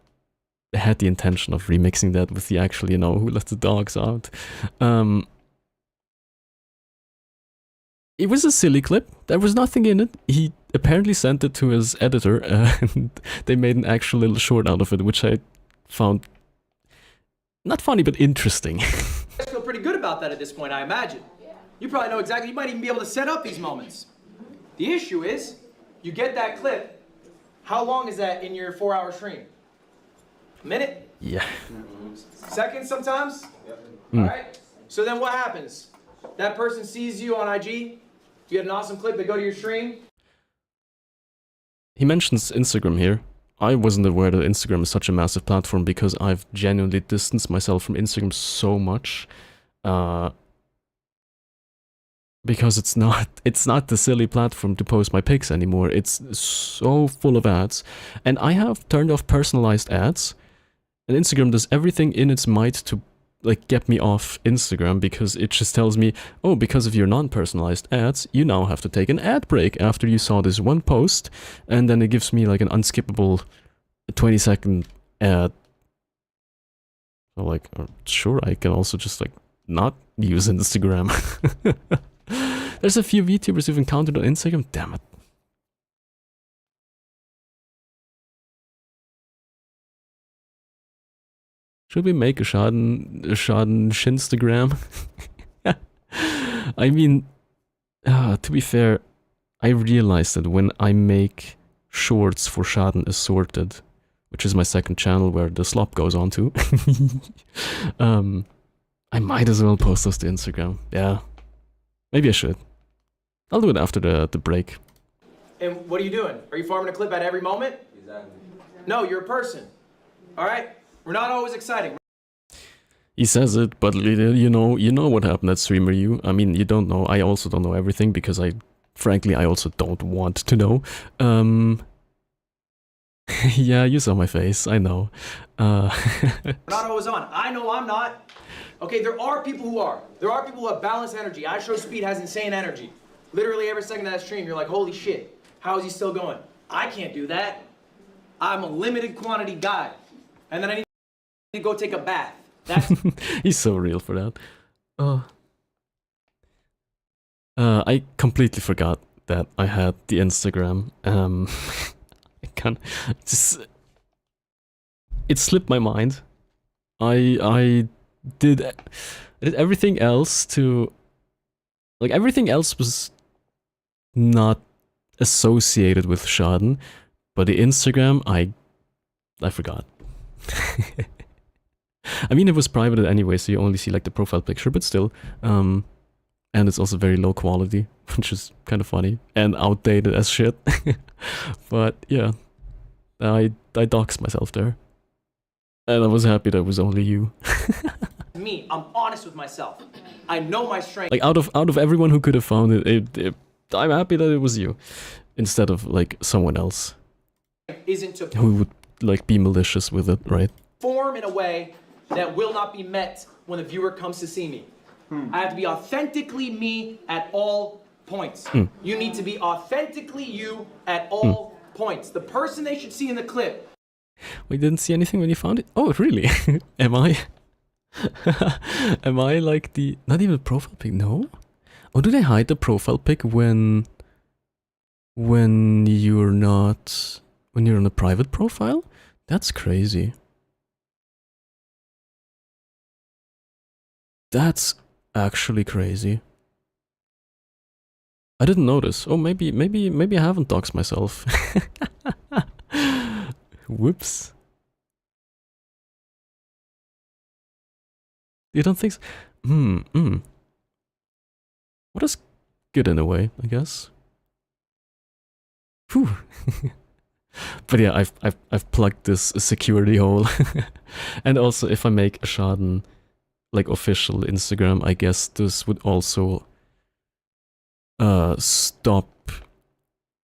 had the intention of remixing that with the actual, you know, who let the dogs out. It was a silly clip. There was nothing in it. He apparently sent it to his editor and they made an actual little short out of it, which I found not funny, but interesting. You guys feel pretty good about that at this point, I imagine. You probably know exactly, you might even be able to set up these moments. The issue is, you get that clip, how long is that in your 4-hour stream? A minute? Yeah. Seconds sometimes? All right, so then what happens? That person sees you on IG, you get an awesome clip, they go to your stream. He mentions Instagram here. I wasn't aware that Instagram is such a massive platform because I've genuinely distanced myself from Instagram so much. Because it's not the silly platform to post my pics anymore. It's so full of ads. And I have turned off personalized ads. And Instagram does everything in its might to like get me off Instagram, because it just tells me, oh, because of your non-personalized ads, you now have to take an ad break after you saw this one post, and then it gives me like an unskippable 20-second ad. So like, sure, I can also just like not use Instagram. There's a few VTubers who've encountered on Instagram. Damn it. Should we make a Schaddn Shinstagram? I mean, to be fair, I realized that when I make shorts for Schaddn Assorted, which is my second channel where the slop goes on to, I might as well post those to Instagram. Yeah, maybe I should. I'll do it after the break. And what are you doing? Are you farming a clip at every moment? Exactly. No, you're a person. All right? We're not always exciting. He says it, but you know what happened at Streamer U. I mean, you don't know. I also don't know everything because frankly, I also don't want to know. Yeah, you saw my face. I know. We're not always on. I know I'm not. Okay, there are people who are. There are people who have balanced energy. iShowSpeed has insane energy. Literally every second of that stream, you're like, holy shit, how is he still going? I can't do that. I'm a limited quantity guy. And then I need to go take a bath. That's He's so real for that. I completely forgot that I had the Instagram. I can't just. It slipped my mind. I did everything else to. Like everything else was not associated with Schaddn, but the Instagram I forgot. I mean, it was private anyway, so you only see like the profile picture, but still. And it's also very low quality, which is kind of funny and outdated as shit. But yeah, I doxed myself there, and I was happy that it was only you. me. I'm honest with myself. I know my strength. Like out of everyone who could have found it, I'm happy that it was you, instead of like someone else Isn't to who would like be malicious with it, right? perform in a way that will not be met when the viewer comes to see me. I have to be authentically me at all points. You need to be authentically you at all points. The person they should see in the clip. We didn't see anything when you found it? Oh, really? Am I? Am I like the... Not even a profile pic, no? Oh, do they hide the profile pic when you're not... When you're on a private profile? That's crazy. That's actually crazy. I didn't notice. Oh, maybe I haven't doxed myself. Whoops. You don't think so? What is good in a way, I guess. Whew. But yeah, I've plugged this security hole. And also, if I make a Schaddn like official Instagram, I guess this would also stop.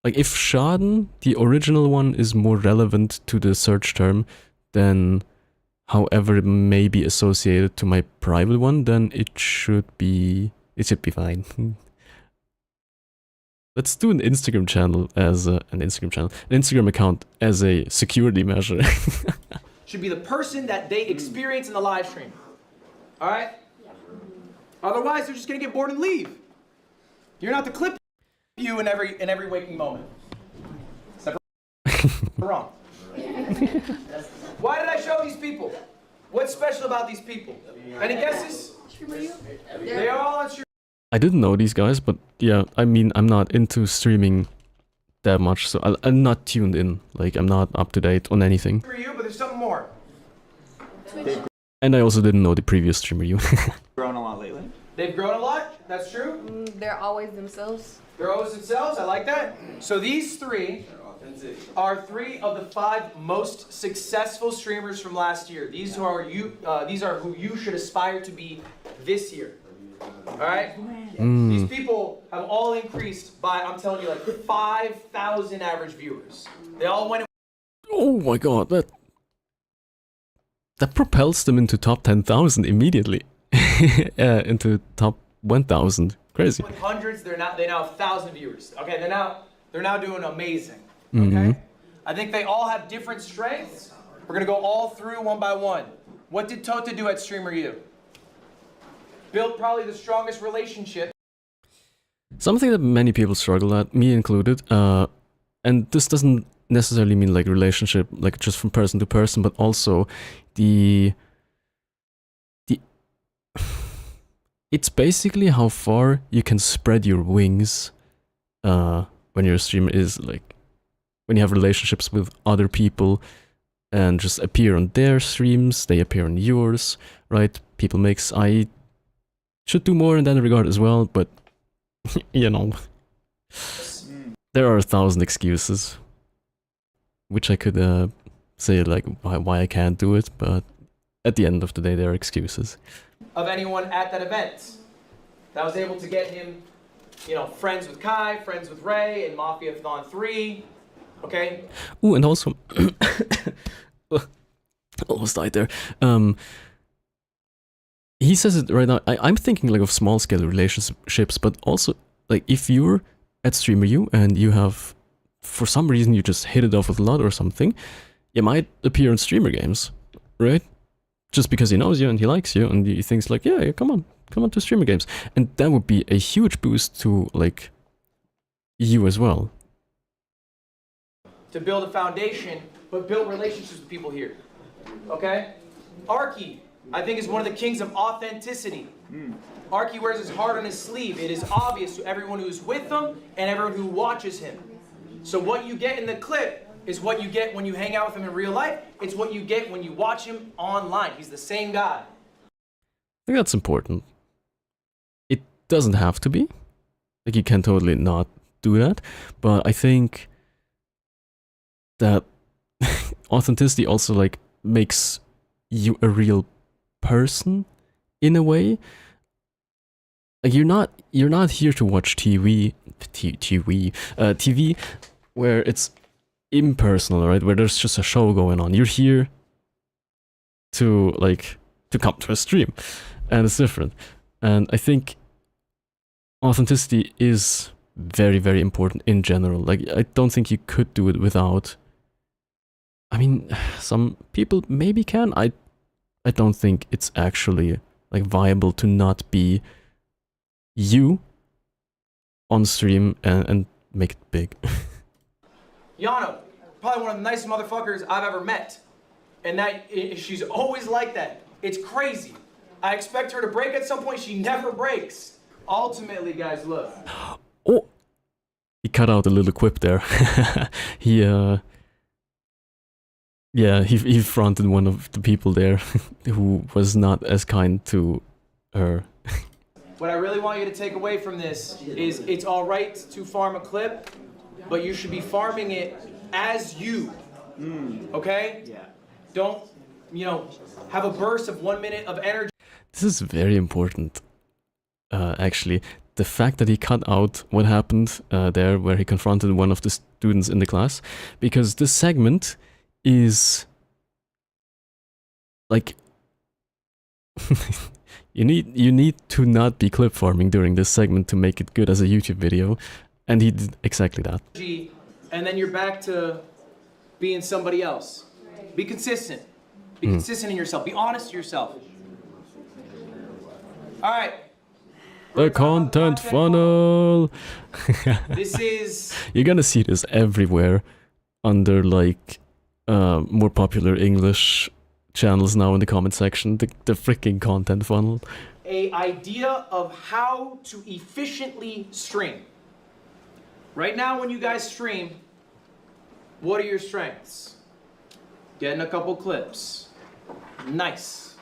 Like if Schaddn, the original one, is more relevant to the search term than however it may be associated to my private one, then it should be fine. Let's do an Instagram channel as an Instagram account as a security measure. Should be the person that they experience in the live stream. All right? Otherwise, they're just gonna get bored and leave. You're not the clip you in every waking moment. Is that wrong? Why did I show these people? What's special about these people? Any guesses? They are all on stream. I didn't know these guys, but yeah, I mean, I'm not into streaming that much, so I'm not tuned in. Like, I'm not up to date on anything. For you, but there's something more. And I also didn't know the previous streamer you. Grown a lot lately. They've grown a lot. That's true. They're always themselves. They're always themselves. I like that. So these three are 3 of the 5 most successful streamers from last year. These are who you should aspire to be this year. All right. These people have all increased by, I'm telling you, like 5,000 average viewers. They all went. Oh my god, that propels them into top 10,000 immediately. Into top 1,000. Crazy. With hundreds, they now have 1,000 viewers. Okay, they're now doing amazing. Okay, I think they all have different strengths. We're gonna go all through one by one. What did Tota do at Streamer U? Built probably the strongest relationship. Something that many people struggle at, me included, and this doesn't necessarily mean like relationship, like just from person to person, but also the it's basically how far you can spread your wings when you're a streamer, is like when you have relationships with other people and just appear on their streams, they appear on yours, right? People makes, I should do more in that regard as well, but you know, there are 1,000 excuses, which I could say like why I can't do it, but at the end of the day, there are excuses. Of anyone at that event that was able to get him, you know, friends with Kai, friends with Ray, and Mafia-Thon 3, okay? Ooh, and also, almost died there. He says it right now. I'm thinking like of small scale relationships, but also like if you're at StreamerU and you have, for some reason, you just hit it off with a lot or something, you might appear in streamer games, right? Just because he knows you and he likes you and he thinks like, yeah, come on to streamer games. And that would be a huge boost to like you as well. To build a foundation, but build relationships with people here, okay? Arky, I think, is one of the kings of authenticity. Arky wears his heart on his sleeve. It is obvious to everyone who's with him and everyone who watches him. So what you get in the clip is what you get when you hang out with him in real life. It's what you get when you watch him online. He's the same guy. I think that's important. It doesn't have to be. Like, you can totally not do that. But I think that authenticity also, like, makes you a real person in a way. Like, you're not here to watch TV where it's impersonal, right? Where there's just a show going on. You're here to come to a stream, and it's different. And I think authenticity is very, very important in general. Like, I don't think you could do it without. I mean, some people maybe can. I don't think it's actually like viable to not be you on stream and make it big. Yano, probably one of the nicest motherfuckers I've ever met. And she's always like that. It's crazy. I expect her to break at some point. She never breaks. Ultimately, guys, look. Oh, he cut out a little quip there. he fronted one of the people there who was not as kind to her. What I really want you to take away from this is it's all right to farm a clip, but you should be farming it as you. Okay? Yeah. Don't, have a burst of 1 minute of energy. This is very important, actually. The fact that he cut out what happened there where he confronted one of the students in the class, because this segment is like you need to not be clip farming during this segment to make it good as a YouTube video, and he did exactly that. And then you're back to being somebody else. Be consistent. Be consistent in yourself. Be honest to yourself. All right. The content funnel. This is... You're gonna see this everywhere under like more popular English channels now in the comment section. The freaking content funnel. An idea of how to efficiently stream. Right now when you guys stream, what are your strengths? Getting a couple clips. Nice.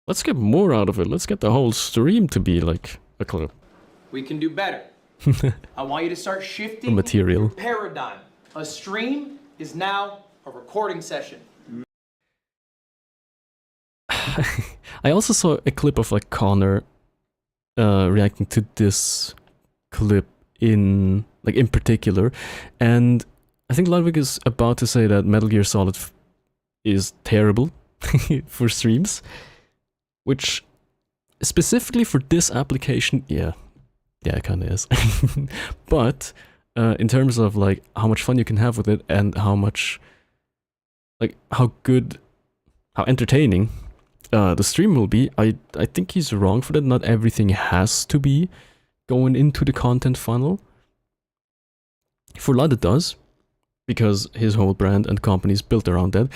Let's get more out of it. Let's get the whole stream to be like a clip. We can do better. I want you to start shifting material. your paradigm. A stream is now a recording session. I also saw a clip of like Connor reacting to this clip in particular, and I think Ludwig is about to say that Metal Gear Solid is terrible for streams, which specifically for this application, yeah, it kind of is. But in terms of like how much fun you can have with it and how much, like how entertaining the stream will be, I think he's wrong for that. Not everything has to be going into the content funnel. For Lud it does, because his whole brand and company is built around that.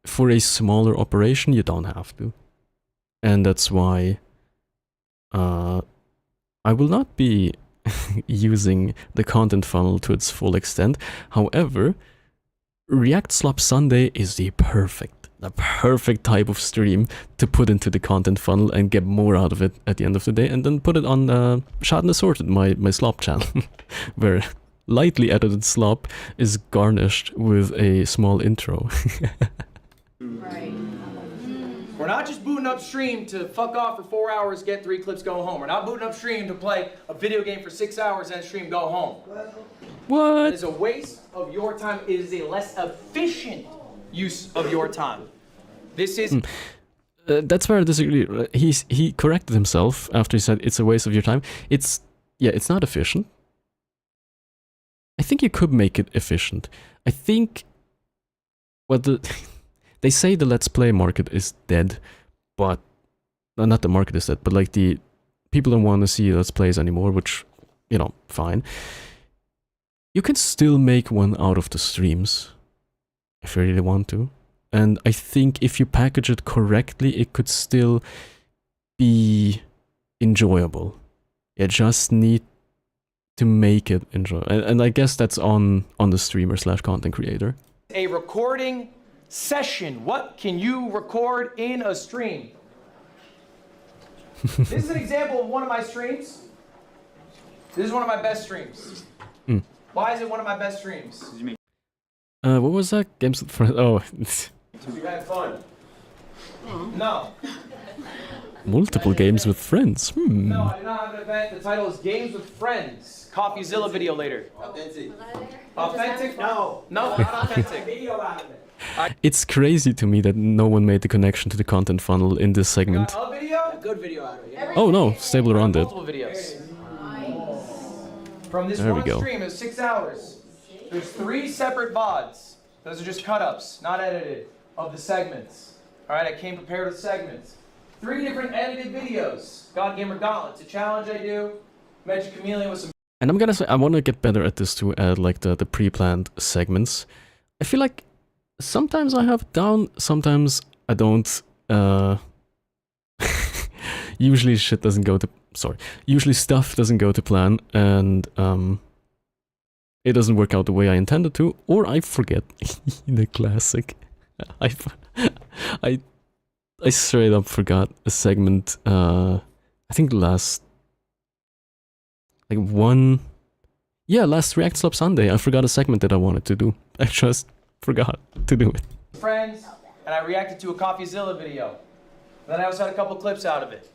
For a smaller operation, you don't have to. And that's why I will not be using the content funnel to its full extent. However, React Slop Sunday is the perfect type of stream to put into the content funnel and get more out of it at the end of the day, and then put it on Schaddn Assorted, my slop channel, where lightly edited slop is garnished with a small intro. Right. We're not just booting up stream to fuck off for 4 hours, get 3 clips, go home. We're not booting up stream to play a video game for 6 hours and stream, go home. What? It is a waste of your time. It is a less efficient use of your time. This is... That's where I disagree. He corrected himself after he said it's a waste of your time. It's not efficient. I think you could make it efficient. I think they say the Let's Play market is dead, but not the market is dead, but like the people don't want to see Let's Plays anymore, which, you know, fine. You can still make one out of the streams if you really want to. And I think if you package it correctly, it could still be enjoyable. You just need to make it enjoyable. And I guess that's on the streamer / content creator. A recording session. What can you record in a stream? This is an example of one of my streams. This is one of my best streams. Why is it one of my best streams? What was that? Games with Friends? Oh. You had fun. No. Multiple games with friends. No, I did not have an event. The title is Games with Friends. CoffeeZilla video later. Authentic. Authentic? No. No, not authentic. Video out of it. It's crazy to me that no one made the connection to the content funnel in this segment. A video? A good video out of it. Yeah. Oh no, Stable around it. Multiple videos. From this There we one go. stream, it's 6 hours. There's 3 separate VODs. Those are just cut-ups, not edited, of the segments. All right, I came prepared with segments. 3 different edited videos. God Gamer Gauntlet, it's a challenge I do. Magic Chameleon with some... And I'm gonna say, I want to get better at this to add like the pre-planned segments. I feel like sometimes I have it down, sometimes I don't. Usually shit doesn't go to... Sorry. Usually stuff doesn't go to plan, and it doesn't work out the way I intended to, or I forget. The classic. I straight up forgot a segment, I think last React Slop Sunday, I forgot a segment that I wanted to do. I just forgot to do it. Friends, and I reacted to a CoffeeZilla video. And then I also had a couple clips out of it.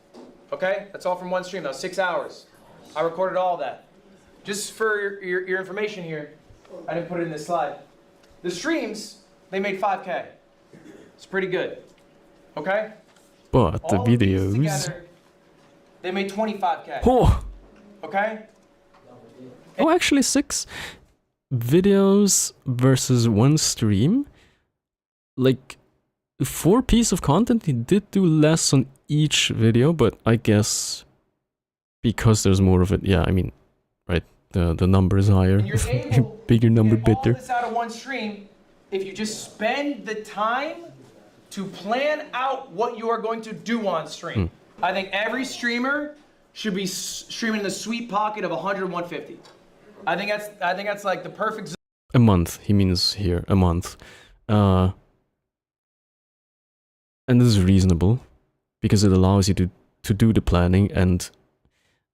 Okay? That's all from one stream. That was 6 hours. I recorded all that. Just for your information here, I didn't put it in this slide. The streams, they made 5K. It's pretty good. Okay? But the all of these videos... together, they made 25K. Oh! Okay? Oh, actually 6 videos versus 1 stream. Like 4 pieces of content, he did do less on each video, but I guess because there's more of it, yeah, I mean, right, the number is higher. And you're able bigger number to get bidder. all this out of one stream if you just spend the time to plan out what you are going to do on stream. I think every streamer should be streaming in the sweet pocket of 100, 150. I think that's like the perfect zone. A month, he means here, a month. And this is reasonable, because it allows you to do the planning, and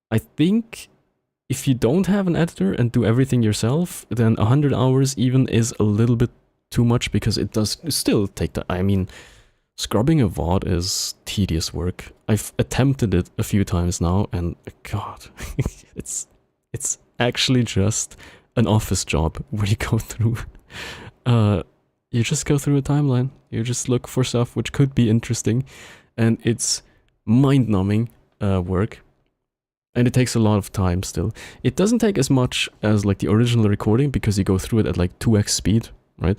I think if you don't have an editor and do everything yourself, then 100 hours even is a little bit too much, because it does still take the... I mean, scrubbing a VOD is tedious work. I've attempted it a few times now, and God, it's actually just an office job where you go through... you just go through a timeline. You just look for stuff which could be interesting, and it's mind-numbing work. And it takes a lot of time still. It doesn't take as much as like the original recording, because you go through it at like 2x speed, right?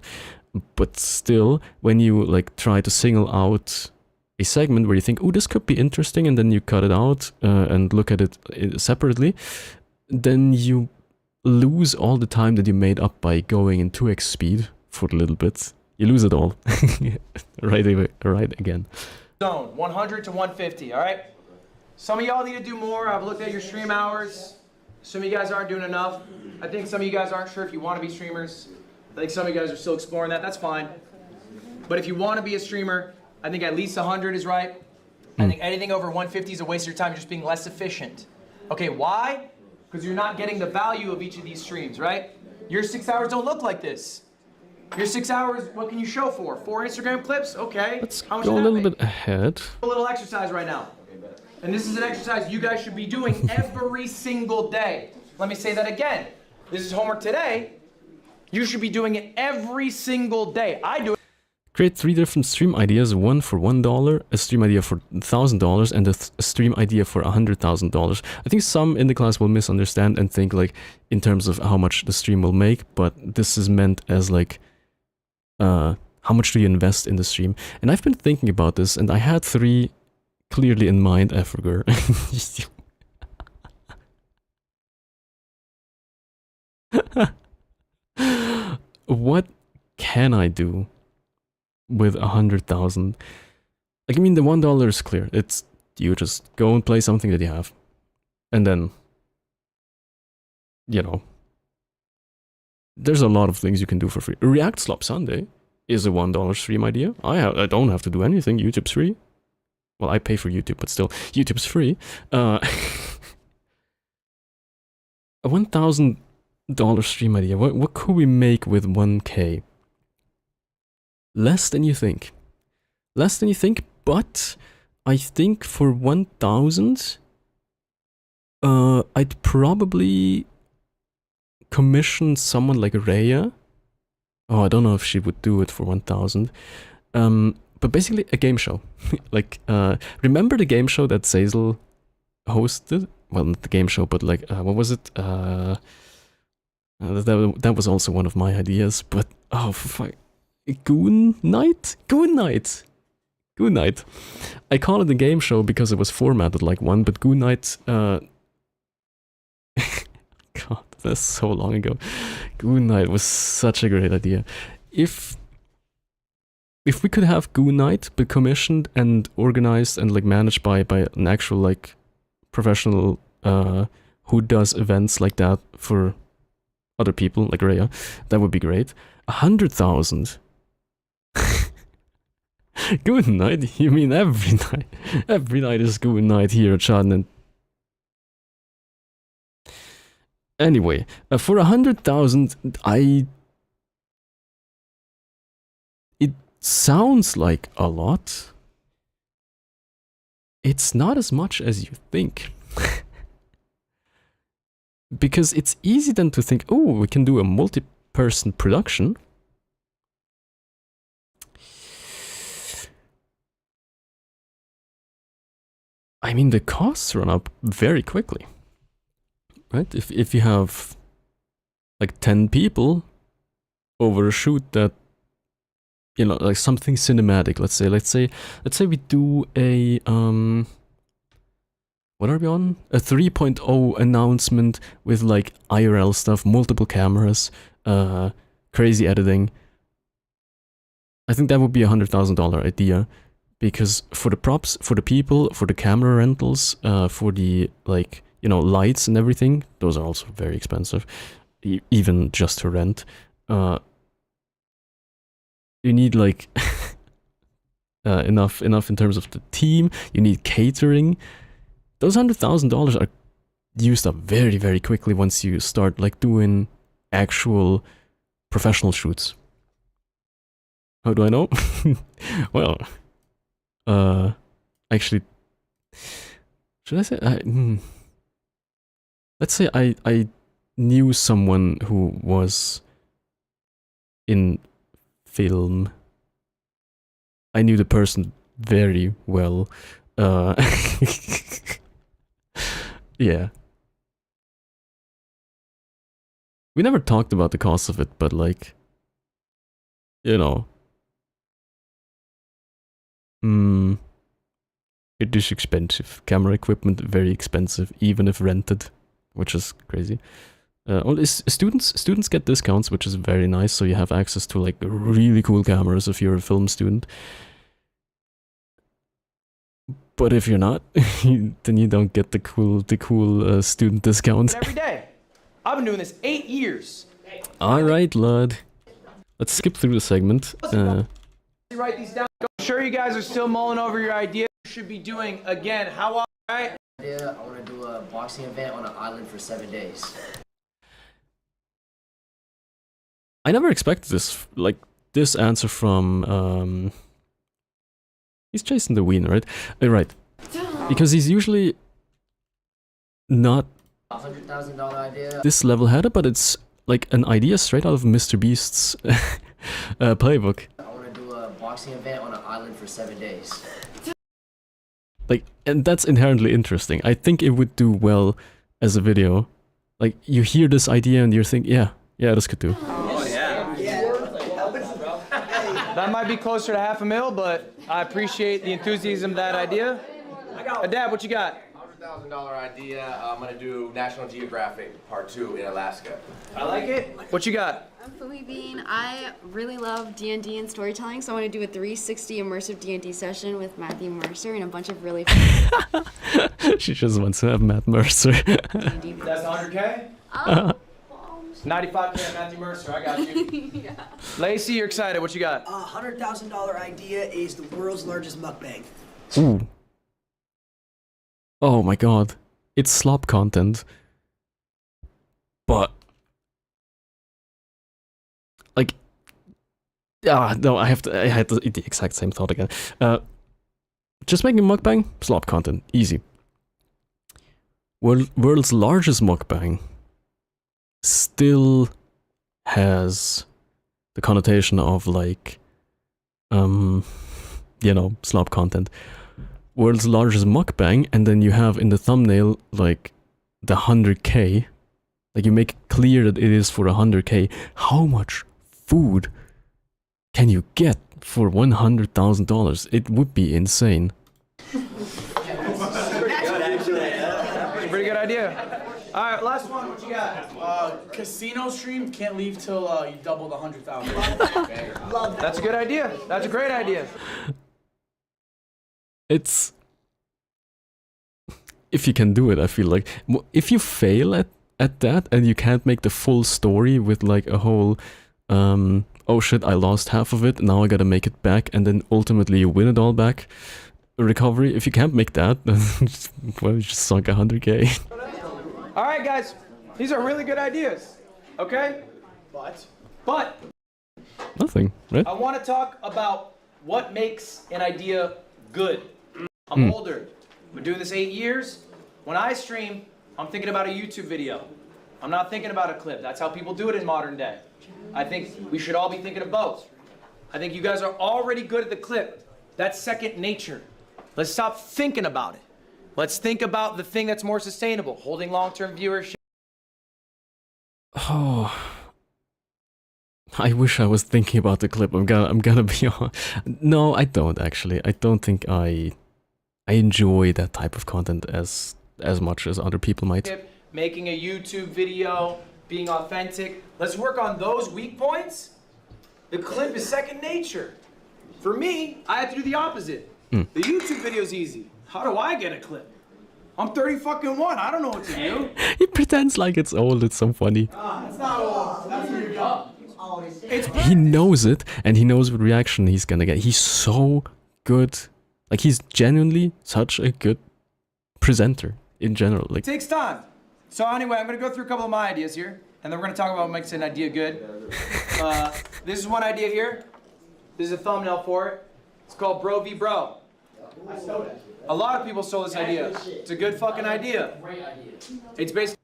But still, when you like try to single out a segment where you think, oh, this could be interesting, and then you cut it out and look at it separately, then you lose all the time that you made up by going in 2x speed for a little bit. You lose it all. right again. Zone 100 to 150, all right? Some of y'all need to do more. I've looked at your stream hours. Some of you guys aren't doing enough. I think some of you guys aren't sure if you want to be streamers. I think some of you guys are still exploring that. That's fine. But if you want to be a streamer, I think at least 100 is right. I think anything over 150 is a waste of your time. You're just being less efficient. Okay, why? Because you're not getting the value of each of these streams, right? Your 6 hours don't look like this. Your 6 hours, what can you show for? 4 Instagram clips? Okay. Let's How much go a did that little make? bit ahead. A little exercise right now. And this is an exercise you guys should be doing every single day. Let me say that again. This is homework today. You should be doing it every single day. I do it. Create 3 different stream ideas, one for $1, a stream idea for $1,000, and a stream idea for $100,000. I think some in the class will misunderstand and think like in terms of how much the stream will make, but this is meant as like how much do you invest in the stream? And I've been thinking about this, and I had 3 clearly in mind. I forgot. What can I do with 100,000? Like, I mean, the $1 is clear. It's you just go and play something that you have, and then, you know, there's a lot of things you can do for free. React Slop Sunday is a $1 stream idea. I don't have to do anything. YouTube's free. Well, I pay for YouTube, but still, YouTube's free. A $1,000 stream idea. What could we make with 1K? Less than you think. Less than you think, but I think for 1,000, I'd probably commission someone like Rhea. Oh, I don't know if she would do it for 1,000. But basically a game show. Like, remember the game show that Zazel hosted? Well, not the game show, but like, what was it? That was also one of my ideas, but, oh, fuck. Goon Night? Goon Night! Goon Night. I call it a game show because it was formatted like one, but Goon Night, God, that's so long ago. Goon Night was such a great idea. If we could have Goon Night be commissioned and organized and like managed by an actual like professional who does events like that for other people like Rhea, that would be great. 100,000. Good night? You mean every night? Every night is good night here at Schaddn. Anyway, for 100,000, it sounds like a lot. It's not as much as you think. Because it's easy then to think, oh, we can do a multi-person production. I mean, the costs run up very quickly, right? If you have like 10 people over a shoot that, you know, like something cinematic, let's say we do a, what are we on? A 3.0 announcement with like IRL stuff, multiple cameras, crazy editing. I think that would be $100,000 idea. Because for the props, for the people, for the camera rentals, for the, like, you know, lights and everything, those are also very expensive, even just to rent. You need, like, enough in terms of the team, you need catering. Those $100,000 are used up very, very quickly once you start, like, doing actual professional shoots. How do I know? Well... actually, should I say, let's say I knew someone who was in film. I knew the person very well. Yeah. We never talked about the cost of it, but like, you know. It is expensive. Camera equipment, very expensive, even if rented, which is crazy. Only students get discounts, which is very nice, so you have access to like really cool cameras if you're a film student. But if you're not, then you don't get the cool student discount. Every day. I've been doing this 8 years. All right, Lud. Let's skip through the segment. Write these down. I'm sure you guys are still mulling over your idea. You should be doing again. How all right? Yeah, I want to do a boxing event on an island for 7 days. I never expected this, like, this answer from, he's Jason the Wien, right? Right. Because he's usually not $100,000 idea. this level-headed, but it's like an idea straight out of Mr. Beast's playbook. I want to do a boxing event on an island for 7 days. Like, and that's inherently interesting. I think it would do well as a video. Like, you hear this idea and you're thinking, yeah, this could do. Oh, yeah. That might be closer to $500,000, but I appreciate the enthusiasm of that idea. Dad, what you got? $100,000 idea. I'm gonna do National Geographic Part 2 in Alaska. I like it. What you got? I'm Fumi Bean. I really love D&D and storytelling, so I want to do a 360 immersive D&D session with Matthew Mercer and a bunch of really fun She just wants to have Matt Mercer. That's 100K? 95K Matthew Mercer, I got you. Yeah. Lacey, you're excited. What you got? $100,000 idea is the world's largest mukbang. Ooh. Oh my god. It's slop content. But like, no, I had the exact same thought again. Just making mukbang, slop content, easy. World's largest mukbang still has the connotation of like, slop content. World's largest mukbang, and then you have in the thumbnail like the 100K. Like, you make it clear that it is for 100K. How much food can you get for $100,000? It would be insane. Pretty good idea. All right, last one. What you got? Casino stream, can't leave till you double the 100,000. That's a good idea. That's a great idea. It's... If you can do it, I feel like... If you fail at that and you can't make the full story with like a whole... oh shit, I lost half of it, now I gotta make it back, and then ultimately you win it all back. Recovery, if you can't make that, then well, you just sunk 100K. All right, guys. These are really good ideas. Okay? But... Nothing, right? I want to talk about what makes an idea good. I'm older. I've been doing this 8 years. When I stream, I'm thinking about a YouTube video. I'm not thinking about a clip. That's how people do it in modern day. I think we should all be thinking of both. I think you guys are already good at the clip. That's second nature. Let's stop thinking about it. Let's think about the thing that's more sustainable, holding long-term viewership. Oh, I wish I was thinking about the clip. I'm gonna be honest. No, I don't actually. I don't think I enjoy that type of content as much as other people might. Making a YouTube video, being authentic. Let's work on those weak points. The clip is second nature. For me, I have to do the opposite. The YouTube video is easy. How do I get a clip? I'm 30-fucking-1. I don't know what to do. He pretends like it's old. It's so funny. It's not old. That's your job. He knows it, and he knows what reaction he's gonna get. He's so good. Like, he's genuinely such a good presenter in general. Like, It takes time. So anyway, I'm gonna go through a couple of my ideas here, and then we're gonna talk about what makes an idea good. This is one idea here. This is a thumbnail for it. It's called Bro v Bro. I stole it. A lot of people stole this idea. It's a good fucking idea. Great idea. It's basically...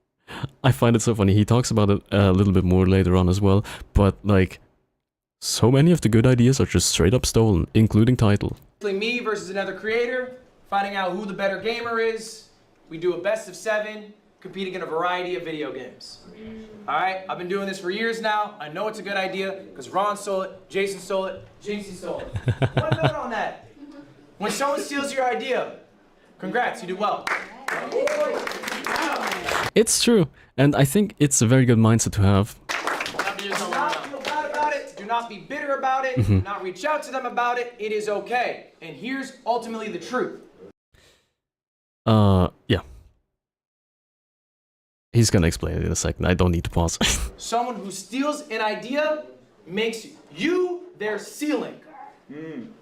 I find it so funny. He talks about it a little bit more later on as well, but like, so many of the good ideas are just straight up stolen, including title. me versus another creator, finding out who the better gamer is. We do a best of 7, competing in a variety of video games. All right, I've been doing this for years now. I know it's a good idea because Ron stole it, Jason stole it, Jinxie stole it. One note on that. When someone steals your idea, congrats, you did well. It's true, and I think it's a very good mindset to have. Do not feel bad about it. Do not be bitter about it. Do not reach out to them about it. It is okay. And here's ultimately the truth. Yeah. He's gonna explain it in a second. I don't need to pause. Someone who steals an idea makes you their ceiling.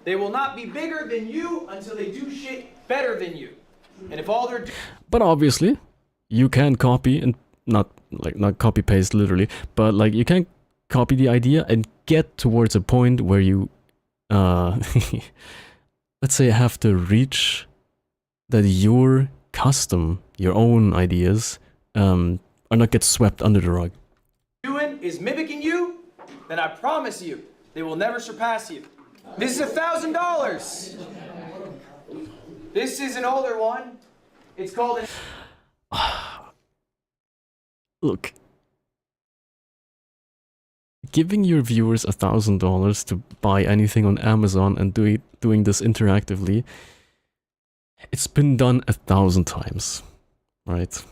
They will not be bigger than you until they do shit better than you. And if all they're But obviously, you can copy and not copy paste literally, but like you can copy the idea and get towards a point where you, let's say, have to reach that your own ideas, are not get swept under the rug. doing is mimicking you, then I promise you, they will never surpass you. This is $1,000. This is an older one. It's called an... Look, giving your viewers $1,000 to buy anything on Amazon and doing this interactively, it's been done 1,000 times, right?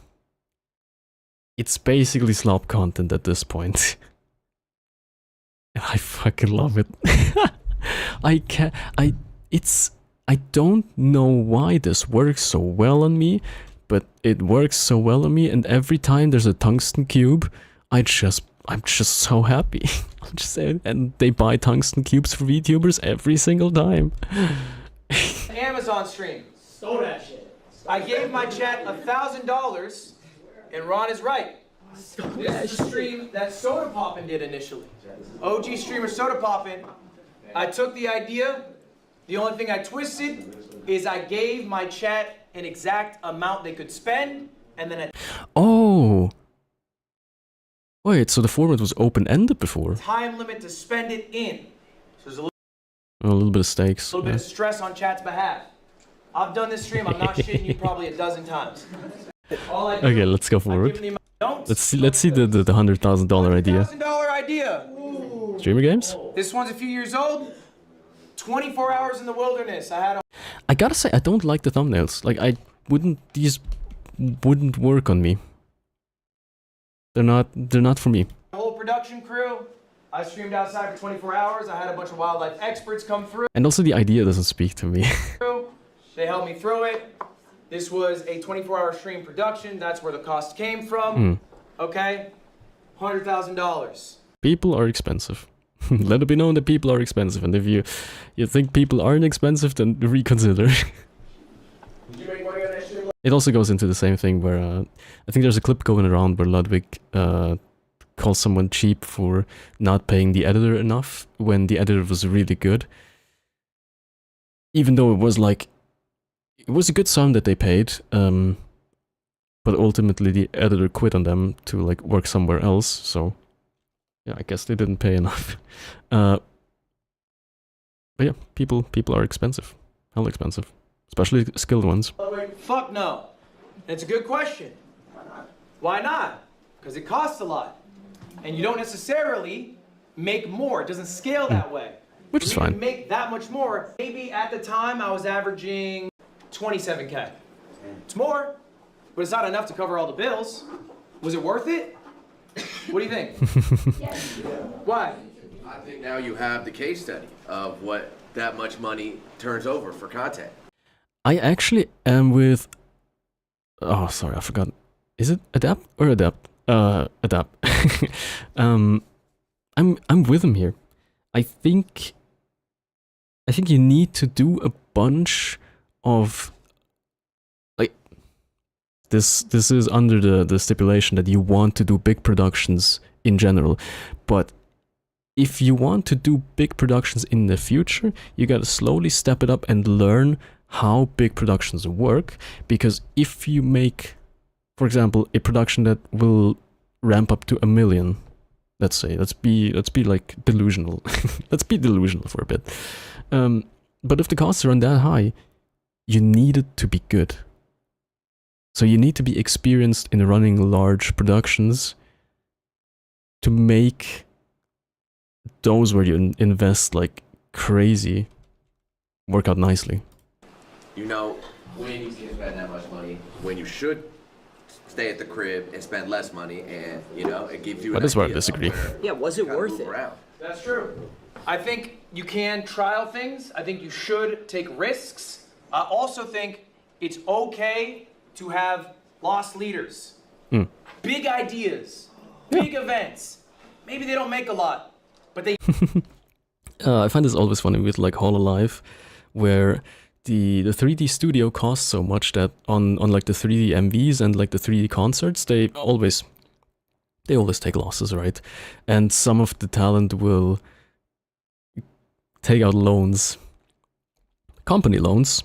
It's basically slop content at this point. And I fucking love it. I don't know why this works so well on me, but it works so well on me, and every time there's a tungsten cube, I'm just so happy. I'm just saying, and they buy tungsten cubes for VTubers every single time. Amazon stream. Stole that shit. I gave my chat $1,000, and Ron is right. This is a stream that Soda Poppin' did initially. OG streamer Soda Poppin'. I took the idea. The only thing I twisted is I gave my chat an exact amount they could spend, and then Oh. Wait, so the format was open-ended before? time limit to spend it in. So there's A little bit of stakes. a little bit of stress on chat's behalf. I've done this stream, I'm not shitting you, probably 12 times. All I do, Okay, let's go I give forward. them the amount. Let's see the $100,000 idea. $1,000 idea. Streamer games? This one's a few years old. 24 hours in the wilderness. I had a I gotta say, I don't like the thumbnails. Like, these wouldn't work on me. They're not for me. whole production crew. I streamed outside for 24 hours. I had a bunch of wildlife experts come through. And also the idea doesn't speak to me. They helped me through it. This was a 24-hour stream production. That's where the cost came from. Okay? $100,000. People are expensive. Let it be known that people are expensive, and if you think people aren't expensive, then reconsider. It also goes into the same thing where I think there's a clip going around where Ludwig calls someone cheap for not paying the editor enough when the editor was really good. Even though it was a good sum that they paid, but ultimately the editor quit on them to like work somewhere else, so yeah, I guess they didn't pay enough. But yeah, people are expensive. Hell expensive. Especially skilled ones. Fuck no. It's a good question. Why not? Because it costs a lot. And you don't necessarily make more. It doesn't scale that way. Which is fine. Make that much more. Maybe at the time I was averaging 27K. It's more, but it's not enough to cover all the bills. Was it worth it? What do you think? Why? I think now you have the case study of what that much money turns over for content. I actually am with... Oh, sorry, I forgot. Is it Adapt or Adapt? Adapt. I'm with him here. I think you need to do a bunch of... Like, this is under the stipulation that you want to do big productions in general, but if you want to do big productions in the future, you gotta slowly step it up and learn how big productions work, because if you make, for example, a production that will ramp up to 1 million, let's say, let's be like delusional. Let's be delusional for a bit. But if the costs are on that high, you need it to be good. So you need to be experienced in running large productions to make those where you invest like crazy work out nicely. You know when you can spend that much money, when you should stay at the crib and spend less money, and you know it gives you. That is where I disagree. Yeah, was it worth it? That's true. I think you can trial things. I think you should take risks. I also think it's okay to have lost leaders, big ideas, big events. Maybe they don't make a lot, but they. I find this always funny with like Hololive, where the 3D studio costs so much that on like the 3D MVs and like the 3D concerts, they always take losses, right? And some of the talent will take out loans, company loans,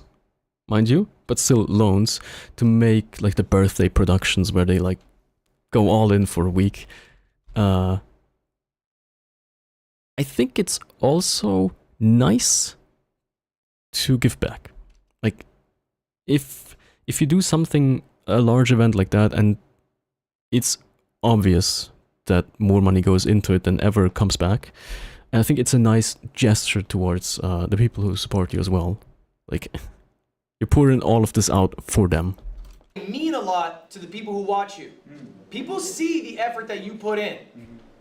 mind you, but still loans, to make like the birthday productions where they like go all in for a week. I think it's also nice to give back. Like, if you do something, a large event like that, and it's obvious that more money goes into it than ever comes back, and I think it's a nice gesture towards the people who support you as well. Like, you're pouring all of this out for them. Mean a lot to the people who watch you. People see the effort that you put in.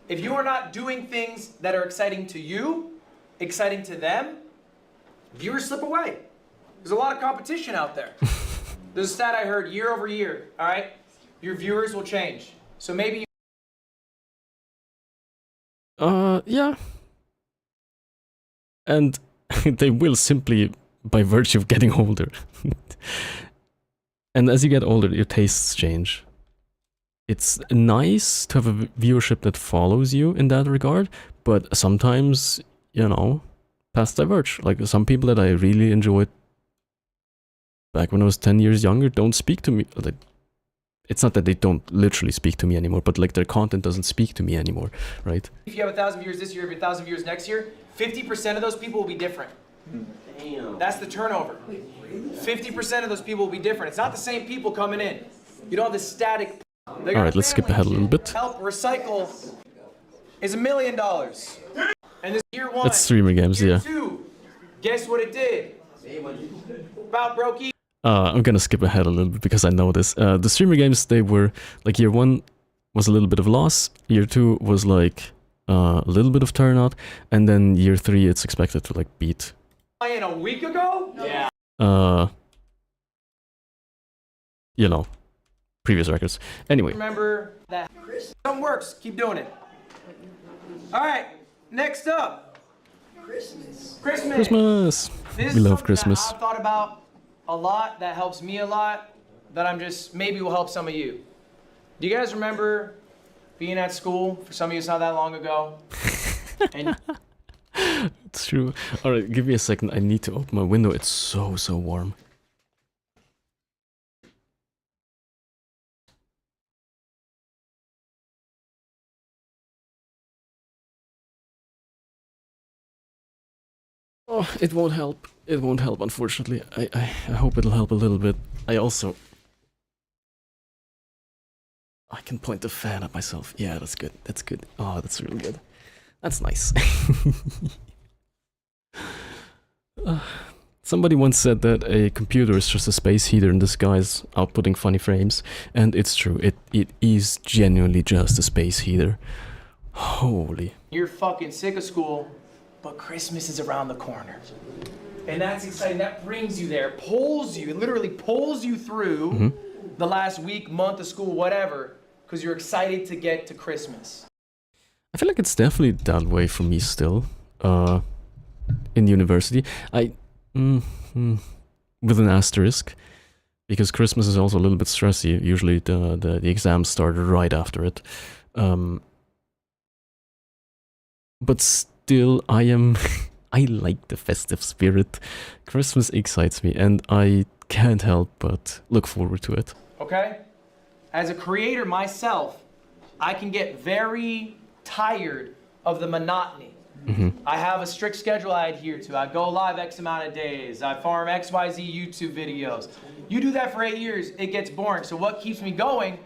If you are not doing things that are exciting to you, exciting to them, viewers slip away. There's a lot of competition out there. There's a stat I heard year over year, all right? Your viewers will change. So maybe yeah. And they will, simply by virtue of getting older. And as you get older, your tastes change. It's nice to have a viewership that follows you in that regard, but sometimes, you know, paths diverge. Like, some people that I really enjoyed back when I was 10 years younger don't speak to me. Like, it's not that they don't literally speak to me anymore, but like their content doesn't speak to me anymore, right? if you have 1,000 viewers this year, if you have 1,000 viewers next year, 50% of those people will be different. Damn. That's the turnover. 50% of those people will be different. It's not the same people coming in. You don't have the static. Alright, let's skip ahead a little bit. Help recycle is $1 million. And this year one. It's streamer games, year yeah. two, guess what it did? About broke even. I'm gonna skip ahead a little bit because I know this. The streamer games, they were like, year 1 was a little bit of loss, year 2 was like a little bit of turnout, and then year 3 it's expected to like beat. In a week ago? Yeah. You know, previous records. Anyway. Remember that. Something works. Keep doing it. All right. Next up. Christmas. Christmas. This We is love something Christmas. that I've thought about a lot. That helps me a lot. That I'm just maybe will help some of you. Do you guys remember being at school? For some of you, it's not that long ago. And It's true. Alright, give me a second. I need to open my window. It's so warm. Oh, it won't help. It won't help, unfortunately. I hope it'll help a little bit. I can point the fan at myself. Yeah, that's good. That's good. Oh, that's really good. That's nice. Somebody once said that a computer is just a space heater in disguise, outputting funny frames. And it's true. It is genuinely just a space heater. Holy. you're fucking sick of school, but Christmas is around the corner. And that's exciting. That brings you there, pulls you, it literally pulls you through the last week, month of school, whatever, because you're excited to get to Christmas. I feel like it's definitely that way for me still. In university, with an asterisk, because Christmas is also a little bit stressy. Usually the exams start right after it. But still, I like the festive spirit. Christmas excites me, and I can't help but look forward to it. Okay? As a creator myself, I can get very tired of the monotony. I have a strict schedule I adhere to. I go live X amount of days. I farm XYZ YouTube videos. You do that for 8 years, it gets boring. So what keeps me going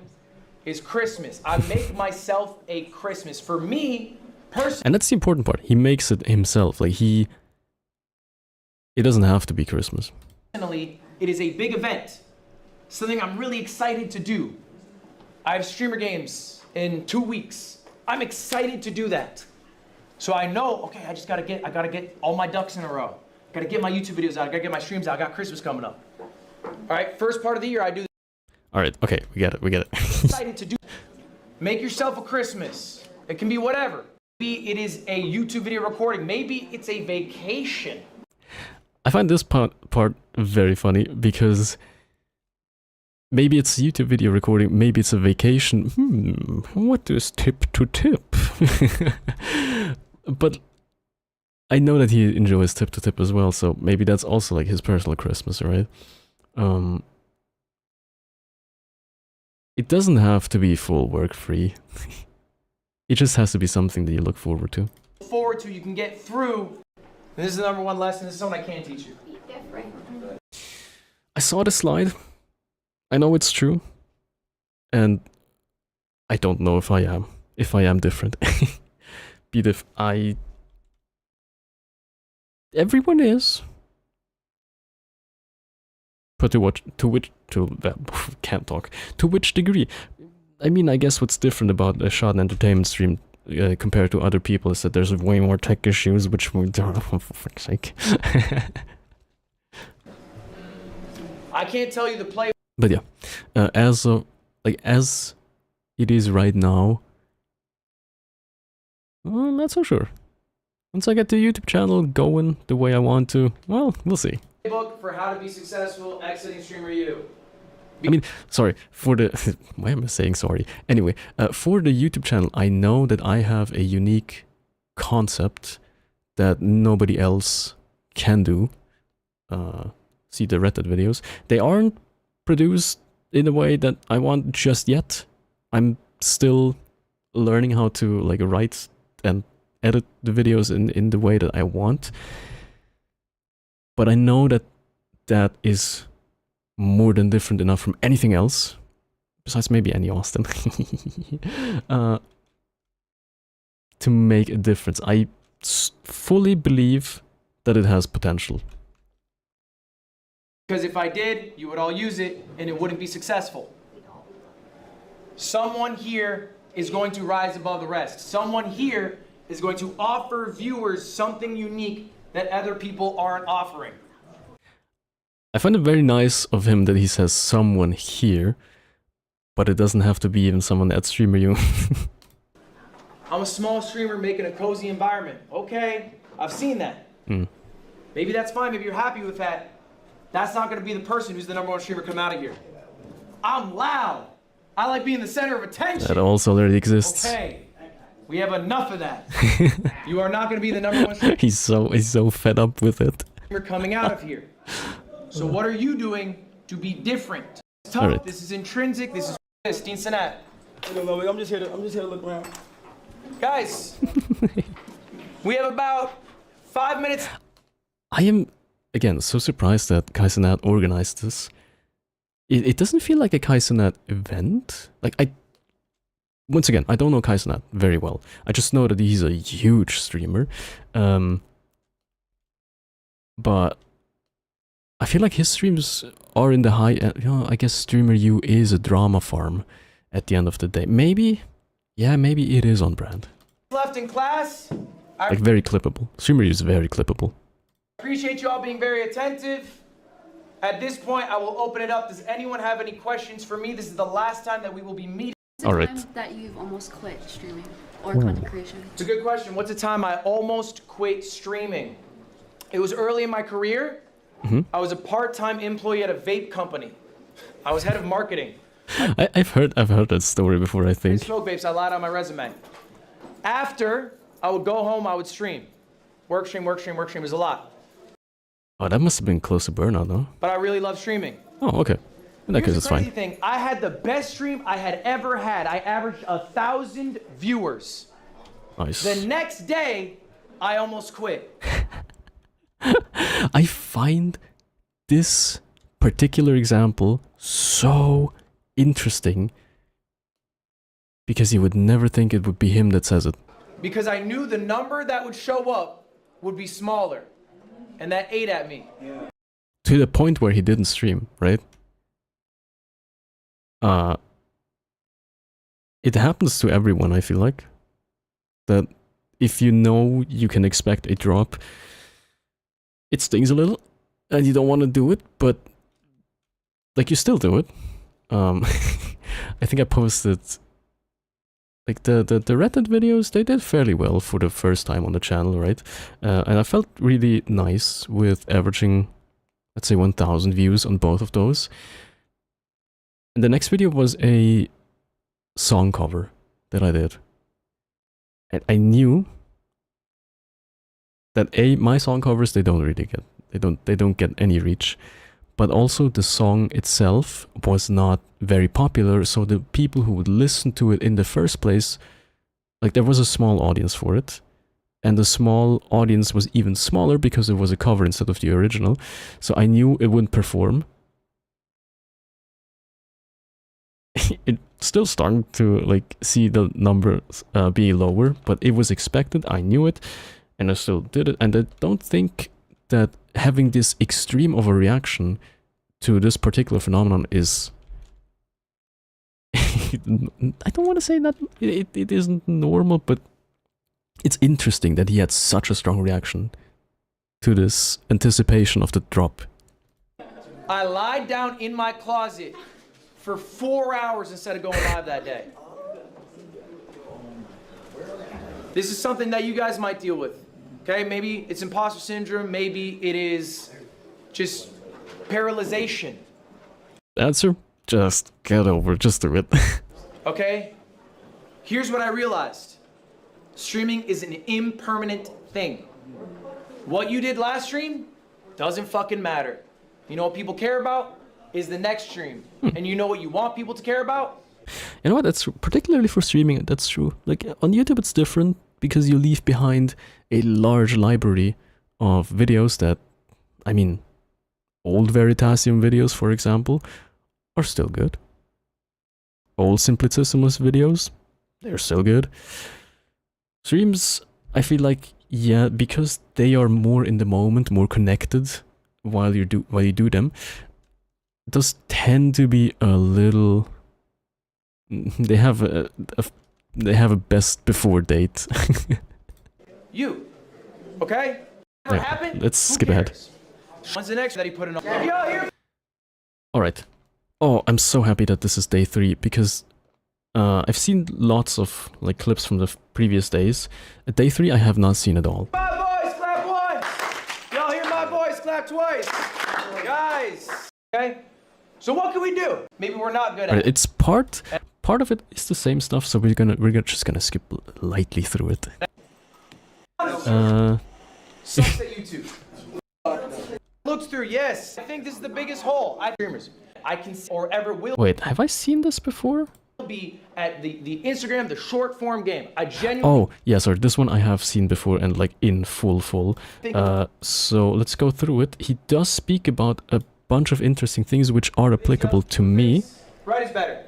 is Christmas. I make myself a Christmas. For me, personally. And that's the important part. He makes it himself. Like, it doesn't have to be Christmas. It is a big event. Something I'm really excited to do. I have streamer games in 2 weeks. I'm excited to do that. So I know, okay, I gotta get all my ducks in a row. Gotta get my YouTube videos out, I gotta get my streams out, I got Christmas coming up. All right, first part of the year, I do All right, okay, we get it. excited to do. Make yourself a Christmas. It can be whatever. Maybe it is a YouTube video recording. Maybe it's a vacation. I find this part very funny because maybe it's a YouTube video recording, maybe it's a vacation. What is tip to tip? But I know that he enjoys tip to tip as well, so maybe that's also like his personal Christmas, right? It doesn't have to be full work free. It just has to be something that you look forward to. Forward to, you can get through. And this is the number one lesson. This is something I can't teach you. Be different. I saw the slide. I know it's true. And I don't know if I am. If I am different. Everyone is. But to which degree? I mean, I guess what's different about a Schaddn entertainment stream compared to other people is that there's way more tech issues, which we don't, for fuck's sake. I can't tell you the play. But yeah, as it is right now, well, I'm not so sure. Once I get the YouTube channel going the way I want to, well, we'll see. Book for how to be successful exiting Streamer U. I mean, sorry, for the... why am I saying sorry? Anyway, for the YouTube channel, I know that I have a unique concept that nobody else can do. See the Red Dead videos. They aren't produced in a way that I want just yet. I'm still learning how to like write and edit the videos in the way that I want. But I know that that is more than different enough from anything else, besides maybe Annie Austin, to make a difference. I fully believe that it has potential. Because if I did, you would all use it and it wouldn't be successful. Someone here is going to rise above the rest. Someone here is going to offer viewers something unique that other people aren't offering. I find it very nice of him that he says someone here, but it doesn't have to be even someone at StreamerU. I'm a small streamer making a cozy environment. Okay, I've seen that. Maybe that's fine, maybe you're happy with that. That's not gonna be the person who's the #1 streamer come out of here. I'm loud. I like being the center of attention. That also already exists. Okay, we have enough of that. You are not gonna be the #1 streamer. He's so fed up with it. You're coming out of here. So what are you doing to be different? It's tough. Right. This is intrinsic. This is Steen Sinat. Hey, Ludwig, I'm just here to look around. Guys, we have about 5 minutes. I am, again, so surprised that Kaizenat organized this. It doesn't feel like a Kaizenat event. Like, once again, I don't know Kaizenat very well. I just know that he's a huge streamer. But I feel like his streams are in the high end. You know, I guess StreamerU is a drama farm at the end of the day. Maybe, yeah, maybe it is on brand. Left in class. I Like, very clippable. StreamerU is very clippable. appreciate you all being very attentive. At this point, I will open it up. Does anyone have any questions for me? This is the last time that we will be meeting. All right. That you've almost quit streaming or content creation. It's a good question. What's a time I almost quit streaming? It was early in my career. I was a part-time employee at a vape company. I was head of marketing. I've heard that story before, I I think. smoke vapes. I lied on my resume. After, I would go home, I would stream. Work stream, work stream, work stream. It was a lot. Oh, that must have been close to burnout, though. But I really love streaming. Oh, okay. In that case, Here's it's the crazy fine. thing. I had the best stream I had ever had. I averaged 1,000 viewers. Nice. The next day, I almost quit. I find this particular example so interesting because you would never think it would be him that says it. Because I knew the number that would show up would be smaller. And that ate at me. To the point where he didn't stream, right? It happens to everyone, I feel like. That if you know you can expect a drop, it stings a little, and you don't want to do it, but like you still do it. I think I posted like the Reddit videos. They did fairly well for the first time on the channel, right? And I felt really nice with averaging, let's say, 1,000 views on both of those. And the next video was a song cover that I did, and I knew that my song covers, they don't really get, they don't get any reach, but also the song itself was not very popular, so the people who would listen to it in the first place, like there was a small audience for it, and the small audience was even smaller because it was a cover instead of the original, so I knew it wouldn't perform. It still starting to like see the numbers be lower, but it was expected, I knew it, and I still did it. And I don't think that having this extreme of a reaction to this particular phenomenon is I don't want to say that it isn't normal, but it's interesting that he had such a strong reaction to this anticipation of the drop. I lied down in my closet for 4 hours instead of going live that day. This is something that you guys might deal with. Okay, maybe it's imposter syndrome, maybe it is just paralyzation. Answer? Just get over it, just do it. Okay? Here's what I realized. Streaming is an impermanent thing. What you did last stream doesn't fucking matter. You know what people care about is the next stream. And you know what you want people to care about? You know what, that's particularly for streaming, that's true. Like on YouTube it's different because you leave behind a large library of videos that, I mean, old Veritasium videos, for example, are still good. Old Simplicissimus videos, they're still good. Streams, I feel like, yeah, because they are more in the moment, more connected while you do them, those tend to be a little. They have a best before date. You. Okay? Never happened? Let's skip ahead. When's the next that he put in? Here. Alright. Oh, I'm so happy that this is day 3 because I've seen lots of like clips from the previous days. At day 3 I have not seen at all. My boys, clap once! Y'all hear my voice, clap twice! Guys! Okay? So what can we do? Maybe we're not good at it. It's part of it is the same stuff, so we're just gonna skip lightly through it. Sucks at YouTube. Looks through, yes. I think this is the biggest hole. Streamers. I can see or ever will. Wait, have I seen this before? Be at the Instagram, the short form game. I genuinely. Oh, yeah, sorry. This one I have seen before and like in full. So let's go through it. He does speak about a bunch of interesting things which are applicable to me. Right is better.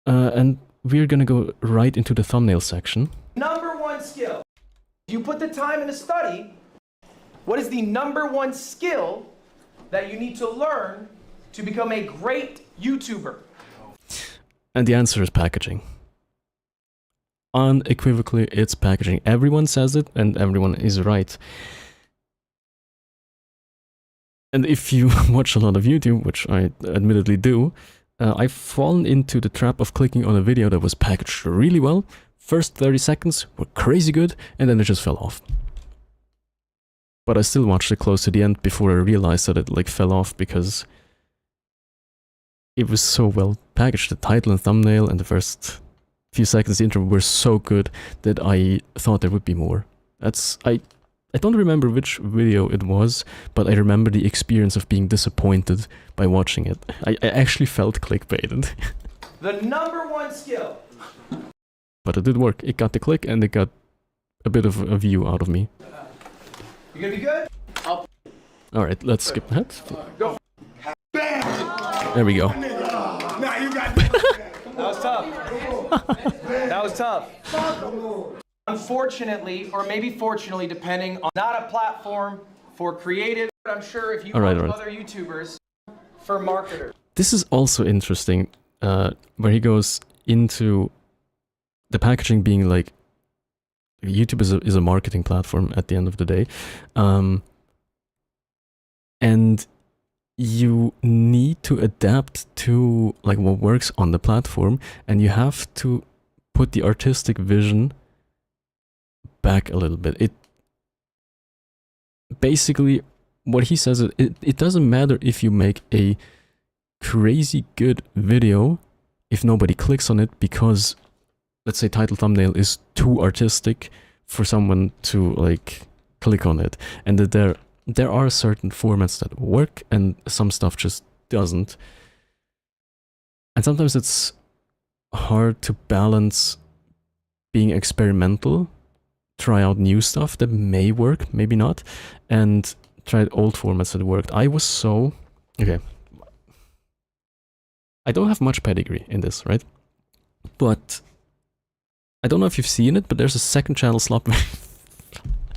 And we're gonna go right into the thumbnail section. Number 1 skill. If you put the time in a study, what is the number 1 skill that you need to learn to become a great YouTuber? And the answer is packaging. Unequivocally, it's packaging. Everyone says it, and everyone is right. And if you watch a lot of YouTube, which I admittedly do, I've fallen into the trap of clicking on a video that was packaged really well. First 30 seconds were crazy good, and then it just fell off. But I still watched it close to the end before I realized that it like fell off because it was so well packaged. The title and thumbnail and the first few seconds of the intro were so good that I thought there would be more. I don't remember which video it was, but I remember the experience of being disappointed by watching it. I actually felt clickbaited. The number 1 skill. But it did work. It got the click and it got a bit of a view out of me. You gonna be good? Alright, let's skip ahead. Go. There we go. That was tough. That was tough. Unfortunately, or maybe fortunately, depending on not a platform for creative, but I'm sure if you watch other YouTubers, for marketers. This is also interesting, where he goes into the packaging being like, YouTube is a marketing platform at the end of the day. And you need to adapt to like what works on the platform, and you have to put the artistic vision back a little bit. It basically, what he says is it doesn't matter if you make a crazy good video if nobody clicks on it, because let's say title thumbnail is too artistic for someone to like click on it, and that there are certain formats that work and some stuff just doesn't. And sometimes it's hard to balance being experimental, try out new stuff that may work, maybe not, and try old formats that worked. Okay. I don't have much pedigree in this, right? But I don't know if you've seen it, but there's a second channel slop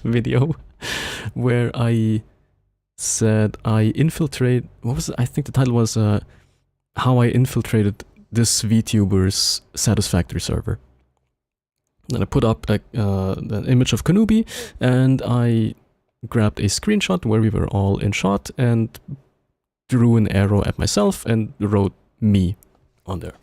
video where I said I infiltrate, what was it? I think the title was how I infiltrated this VTuber's Satisfactory server. And I put up an image of Kanubi, and I grabbed a screenshot where we were all in shot and drew an arrow at myself and wrote me on there.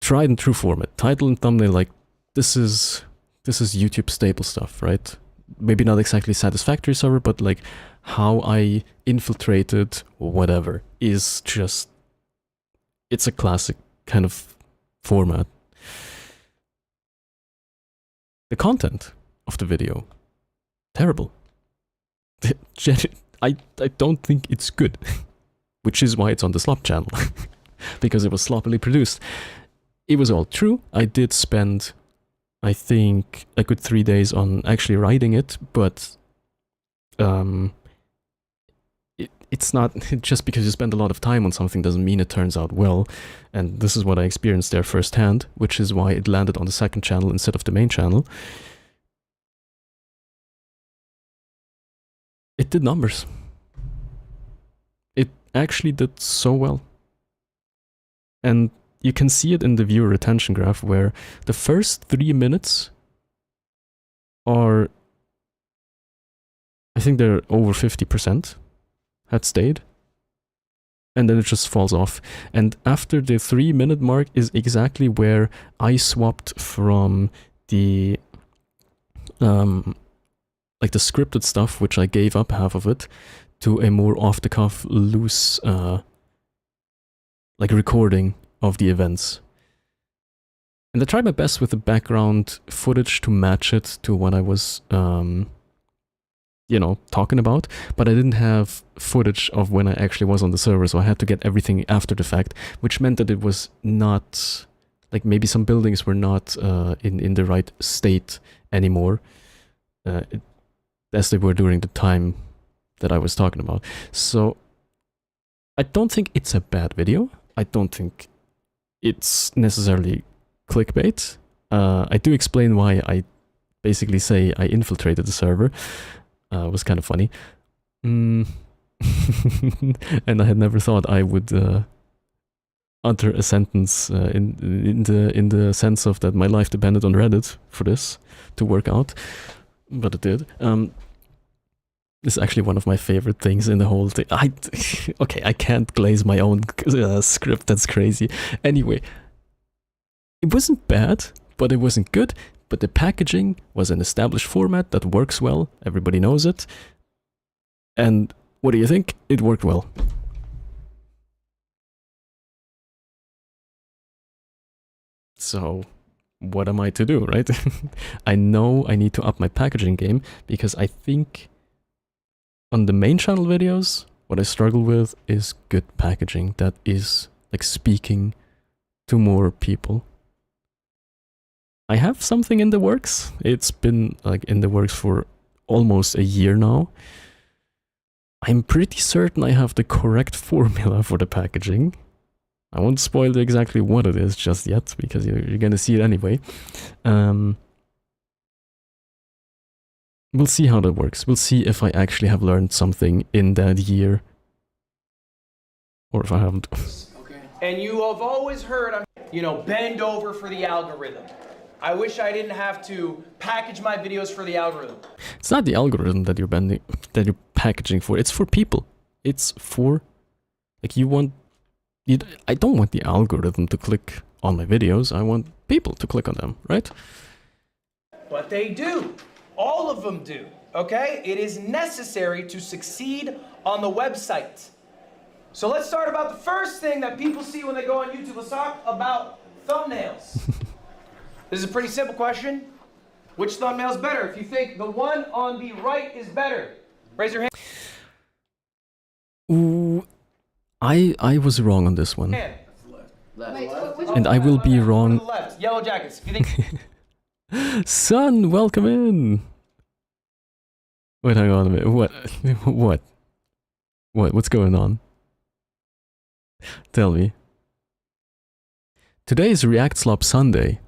Tried and true format, title and thumbnail, like this is YouTube staple stuff, right? Maybe not exactly Satisfactory server, but like how I infiltrated whatever is just, it's a classic kind of format. The content of the video, terrible. I don't think it's good, which is why it's on the Slop channel, because it was sloppily produced. It was all true. I did spend, I think, a good 3 days on actually writing it, but it's not, just because you spend a lot of time on something doesn't mean it turns out well. And this is what I experienced there firsthand, which is why it landed on the second channel instead of the main channel. It did numbers. It actually did so well. And you can see it in the viewer retention graph, where the first 3 minutes are, I think they're over 50% had stayed, and then it just falls off. And after the 3 minute mark is exactly where I swapped from the like the scripted stuff, which I gave up half of it, to a more off the cuff, loose like recording of the events. And I tried my best with the background footage to match it to what I was you know, talking about, but I didn't have footage of when I actually was on the server, so I had to get everything after the fact, which meant that it was not, like maybe some buildings were not in the right state anymore, as they were during the time that I was talking about. So I don't think it's a bad video. I don't think it's necessarily clickbait. I do explain why I basically say I infiltrated the server. It was kind of funny. And I had never thought I would utter a sentence in the sense of that my life depended on Reddit for this to work out, but it did. This is actually one of my favorite things in the whole thing. Okay, I can't glaze my own script. That's crazy. Anyway, it wasn't bad, but it wasn't good. But the packaging was an established format that works well. Everybody knows it. And what do you think? It worked well. So what am I to do, right? I know I need to up my packaging game, because I think on the main channel videos, what I struggle with is good packaging that is like speaking to more people. I have something in the works. It's been like in the works for almost a year now. I'm pretty certain I have the correct formula for the packaging. I won't spoil exactly what it is just yet, because you're gonna see it anyway. We'll see how that works. We'll see if I actually have learned something in that year, or if I haven't. And you have always heard, you know, bend over for the algorithm. I wish I didn't have to package my videos for the algorithm. It's not the algorithm that you're bending, that you're packaging for. It's for people. It's for, like, I don't want the algorithm to click on my videos. I want people to click on them, right? But they do. All of them do, okay? It is necessary to succeed on the website. So let's start about the first thing that people see when they go on YouTube. Let's talk about thumbnails. This is a pretty simple question. Which thumbnail is better? If you think the one on the right is better, raise your hand. Ooh, I was wrong on this one. Left. And I will be wrong. Left. Yellow Jackets. If you think Son, welcome in. Wait, hang on a minute. What? What's going on? Tell me. Today is React Slop Sunday.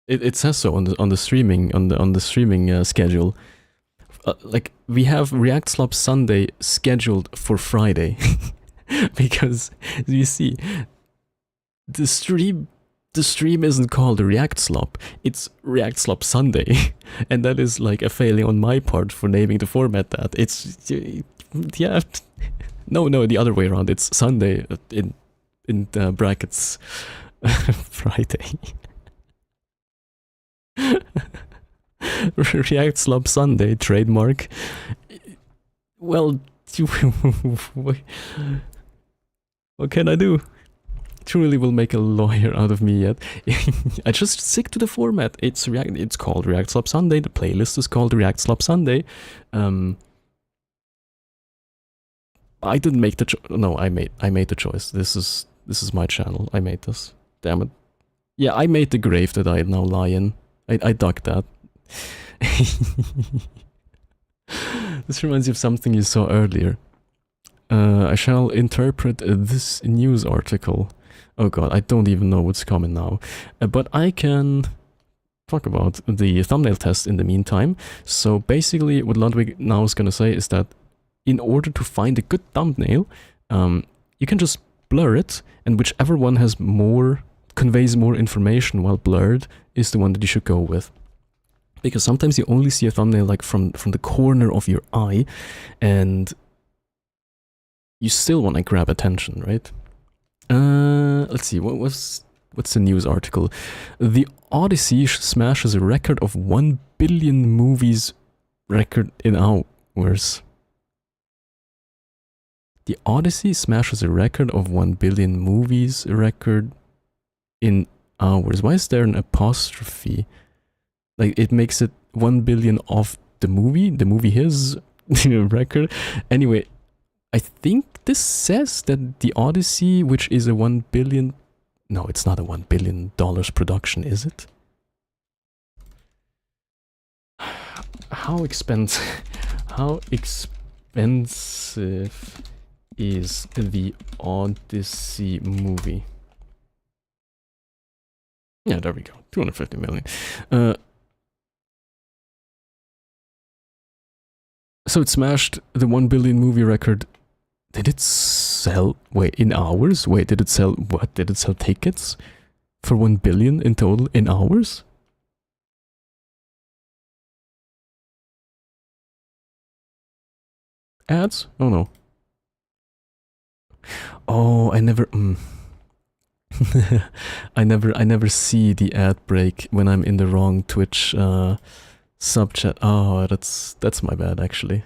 It says so on the streaming schedule. Like, we have React Slop Sunday scheduled for Friday. Because you see, the stream isn't called React Slop, it's React Slop Sunday. And that is like a failing on my part for naming the format that. It's, yeah, no, the other way around. It's Sunday in brackets Friday. React Slop Sunday, trademark. Well, what can I do? Truly will make a lawyer out of me yet. I just stick to the format. It's called React Slop Sunday. The playlist is called React Slop Sunday. I didn't make the choice. No, I made the choice. This is my channel. I made this. Damn it. Yeah, I made the grave that I now lie in. I dug that. This reminds me of something you saw earlier. I shall interpret this news article. Oh god, I don't even know what's coming now. But I can talk about the thumbnail test in the meantime. So basically what Ludwig now is gonna say is that in order to find a good thumbnail, you can just blur it, and whichever one conveys more information while blurred is the one that you should go with. Because sometimes you only see a thumbnail like from the corner of your eye, and you still want to grab attention, right? Let's see, what's the news article? The Odyssey smashes a record of 1 billion movies record in hours. The Odyssey smashes a record of 1 billion movies record in hours. Why is there an apostrophe? Like, it makes it 1 billion of the movie his record. Anyway, I think this says that the Odyssey, which is a 1 billion... No, it's not a $1 billion production, is it? How expensive is the Odyssey movie? Yeah, there we go. 250 million. So it smashed the 1 billion movie record. Did it sell... Wait, in hours? Wait, did it sell... What? Did it sell tickets for 1 billion in total in hours? Ads? Oh no. Oh, I never... I never see the ad break when I'm in the wrong Twitch sub chat. Oh, that's my bad actually.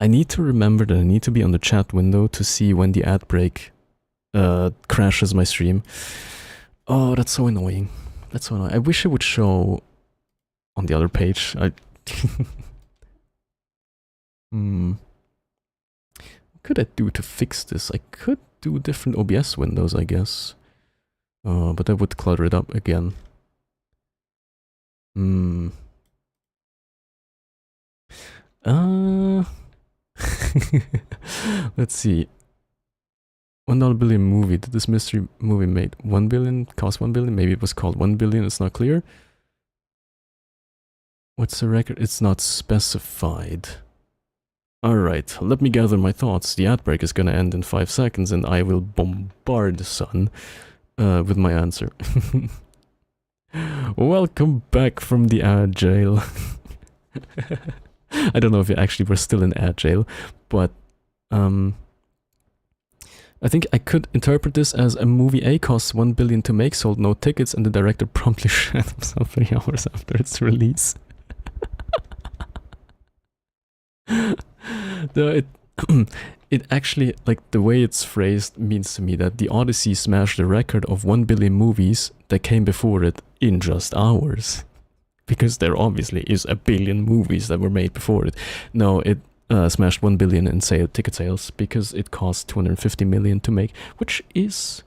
I need to remember that I need to be on the chat window to see when the ad break crashes my stream. Oh, that's so annoying. That's so annoying. I wish it would show on the other page. What could I do to fix this? I could do different OBS windows, I guess. But that would clutter it up again. Let's see. $1 billion movie. Did this mystery movie made 1 billion? Cost 1 billion? Maybe it was called 1 billion. It's not clear. What's the record? It's not specified. Alright, let me gather my thoughts. The ad break is gonna end in 5 seconds and I will bombard the sun with my answer. Welcome back from the ad jail. I don't know if you actually were still in ad jail, but I think I could interpret this as a movie A costs 1 billion to make, sold no tickets, and the director promptly shot himself 3 hours after its release. it it actually, like, the way it's phrased means to me that the Odyssey smashed the record of 1 billion movies that came before it in just hours. Because there obviously is a billion movies that were made before it. No, it smashed 1 billion in ticket sales because it cost 250 million to make, which is...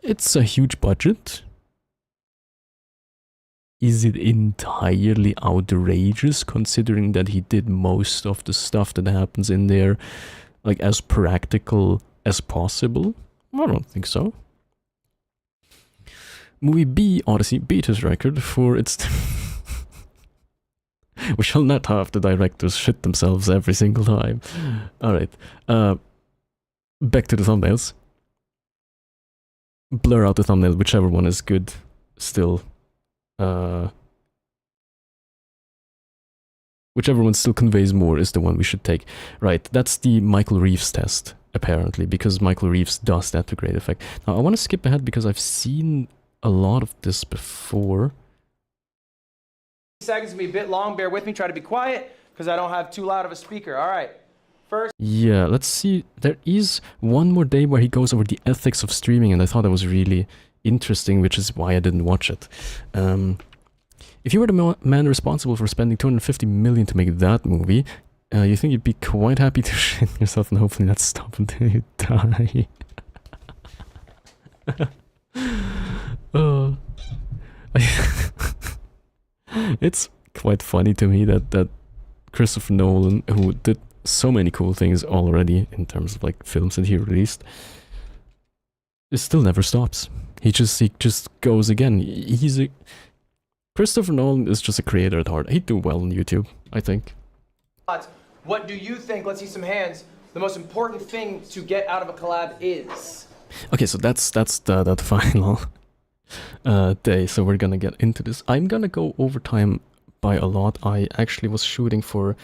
It's a huge budget. Is it entirely outrageous considering that he did most of the stuff that happens in there, like, as practical as possible? I don't think so. Movie B, Odyssey, beat his record for its... We shall not have the directors shit themselves every single time. Alright, back to the thumbnails. Blur out the thumbnail, whichever one is good still. Whichever one still conveys more is the one we should take. Right, that's the Michael Reeves test, apparently, because Michael Reeves does that to great effect. Now, I want to skip ahead because I've seen a lot of this before. Seconds will be a bit long. Bear with me. Try to be quiet because I don't have too loud of a speaker. All right. First. Yeah, let's see. There is one more day where he goes over the ethics of streaming, and I thought that was really interesting, which is why I didn't watch it. If you were the man responsible for spending 250 million to make that movie, you think you'd be quite happy to shit yourself and hopefully not stop until you die. It's quite funny to me that Christopher Nolan, who did so many cool things already in terms of, like, films that he released, it still never stops. He just goes again. Christopher Nolan is just a creator at heart. He'd do well on YouTube, I think. What do you think, let's see some hands, the most important thing to get out of a collab is? Okay, so that's that final day, so we're gonna get into this. I'm gonna go overtime by a lot. I actually was shooting for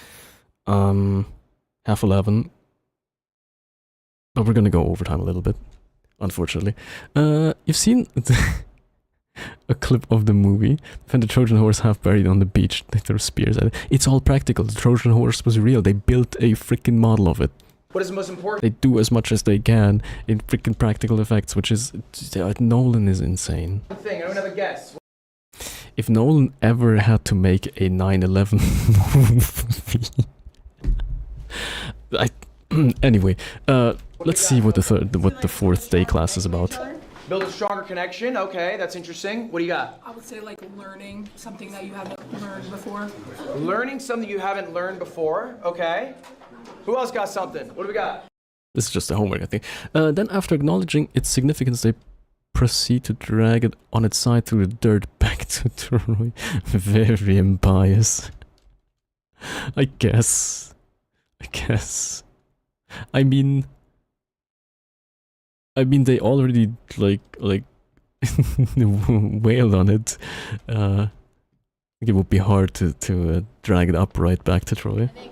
11:30, but we're gonna go overtime a little bit, unfortunately. You've seen a clip of the movie, and the Trojan horse half buried on the beach. They throw spears at it. It's all practical. The Trojan horse was real. They built a freaking model of it. What is the most important? They do as much as they can in freaking practical effects, which is... Nolan is insane. Thing. I don't have a guess. If Nolan ever had to make a 9/11 movie... Anyway, let's see what the fourth day class is about. Build a stronger connection. Okay, that's interesting. What do you got? I would say, like, learning something that you haven't learned before. Learning something you haven't learned before. Okay. Who else got something? What do we got? This is just a homework, I think. Then after acknowledging its significance, they proceed to drag it on its side through the dirt back to Troy. Very impious. I guess. I mean, they already, like wailed on it. It would be hard to drag it upright back to Troy. I think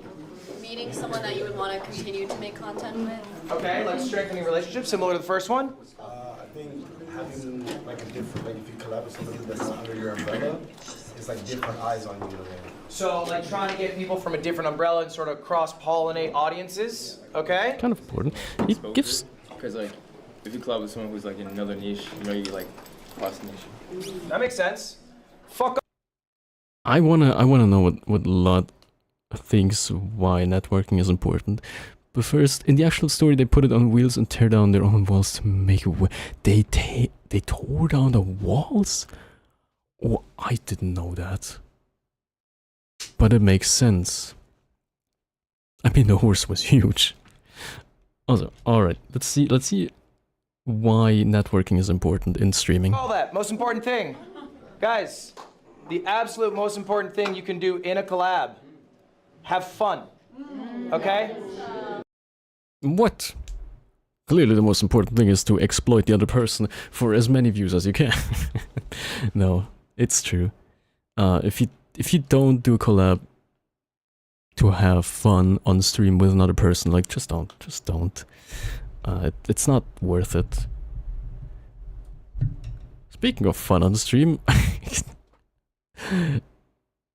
meeting someone that you would want to continue to make content with. Okay, like strengthening relationships, similar to the first one. I think having, like, a different, like, if you collab with somebody that's under your umbrella, it's like different eyes on you. So, like, trying to get people from a different umbrella and sort of cross-pollinate audiences. Okay. Kind of important. It gives. Because, like, if you collab with someone who's, like, in another niche, you know, you like cross niche. That makes sense. Fuck. I wanna know what Lud thinks why networking is important. But first, in the actual story, they put it on wheels and tear down their own walls to make a way. They tore down the walls? Oh, I didn't know that. But it makes sense. I mean, the horse was huge. Also, alright, let's see why networking is important in streaming. All that, most important thing. Guys, the absolute most important thing you can do in a collab. Have fun. Okay? What? Clearly the most important thing is to exploit the other person for as many views as you can. No, it's true. if you don't do a collab to have fun on stream with another person, like just don't. It's not worth it. Speaking of fun on stream, I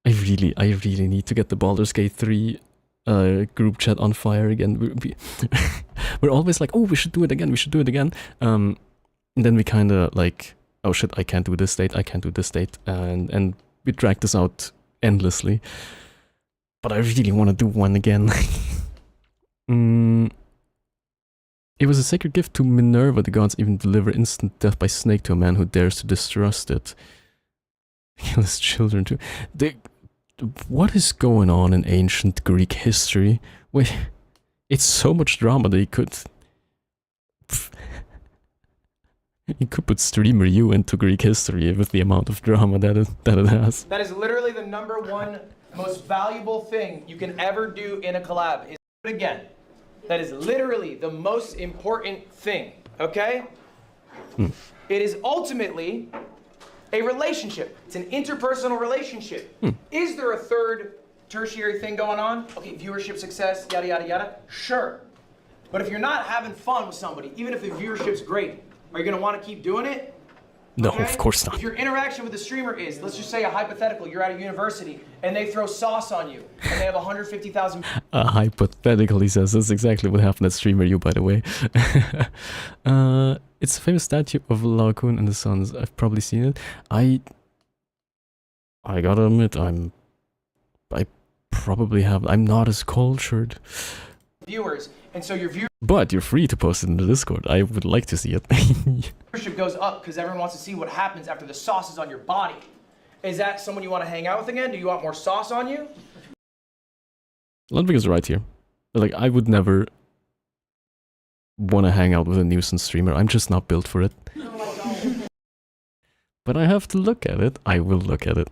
really need to get the Baldur's Gate 3 group chat on fire again. We're always like, oh, we should do it again. And then we kind of like, oh shit, I can't do this date, and we drag this out endlessly. But I really want to do one again. It was a sacred gift to Minerva. The gods even deliver instant death by snake to a man who dares to distrust it. Kill his children too. What is going on in ancient Greek history? Wait, it's so much drama that you could put Streamer U into Greek history with the amount of drama that it has. That is literally the #1 most valuable thing you can ever do in a collab. Is do it again. That is literally the most important thing, okay? It is ultimately a relationship. It's an interpersonal relationship. Is there a third tertiary thing going on? Okay, viewership success, yada, yada, yada. Sure. But if you're not having fun with somebody, even if the viewership's great, are you gonna wanna keep doing it? No, Okay? of course not. If your interaction with the streamer is, let's just say a hypothetical, you're at a university and they throw sauce on you and they have 150,000. Hypothetical, he says. That's exactly what happened at Streamer U, by the way. It's a famous statue of Laocoon and the Sons. I've probably seen it. I gotta admit, I probably have. I'm not as cultured. Viewers, and so your But you're free to post it in the Discord. I would like to see it. viewership goes up because everyone wants to see what happens after the sauce is on your body. Is that someone you want to hang out with again? Do you want more sauce on you? Ludwig is right here. Like, I would never want to hang out with a nuisance streamer. I'm just not built for it. But I have to look at it. I will look at it.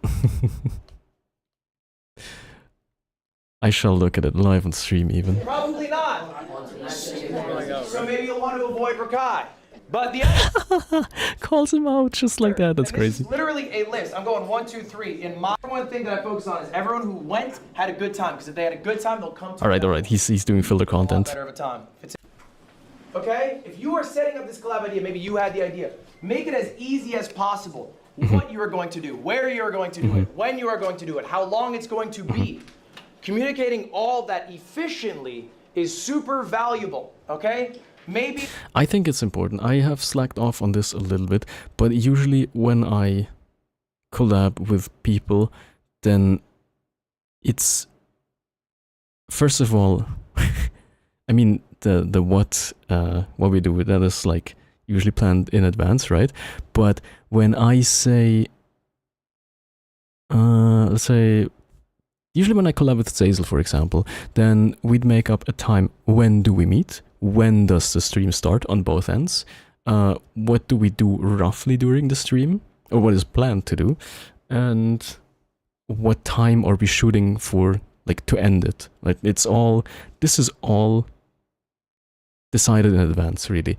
I shall look at it live on stream even. Probably not. So maybe you'll want to avoid Rakai. But the other calls him out just like that. That's crazy. It's literally a list. I'm going 1, 2, 3. In my one thing that I focus on is everyone who went had a good time. Because if they had a good time, they'll come to All right. He's doing filler content. better of a time. Okay? If you are setting up this collab idea, maybe you had the idea. Make it as easy as possible. What you are going to do, where you are going to do it, when you are going to do it, how long it's going to be. Communicating all that efficiently is super valuable. Okay? Maybe. I think it's important. I have slacked off on this a little bit, but usually when I collab with people, then it's first of all, I mean the what we do with that is like usually planned in advance, right? But when I say, let's say, usually when I collab with Zazel, for example, then we'd make up a time. When do we meet? When does the stream start on both ends? What do we do roughly during the stream? Or what is planned to do? And what time are we shooting for, like, to end it? Like, this is all decided in advance, really.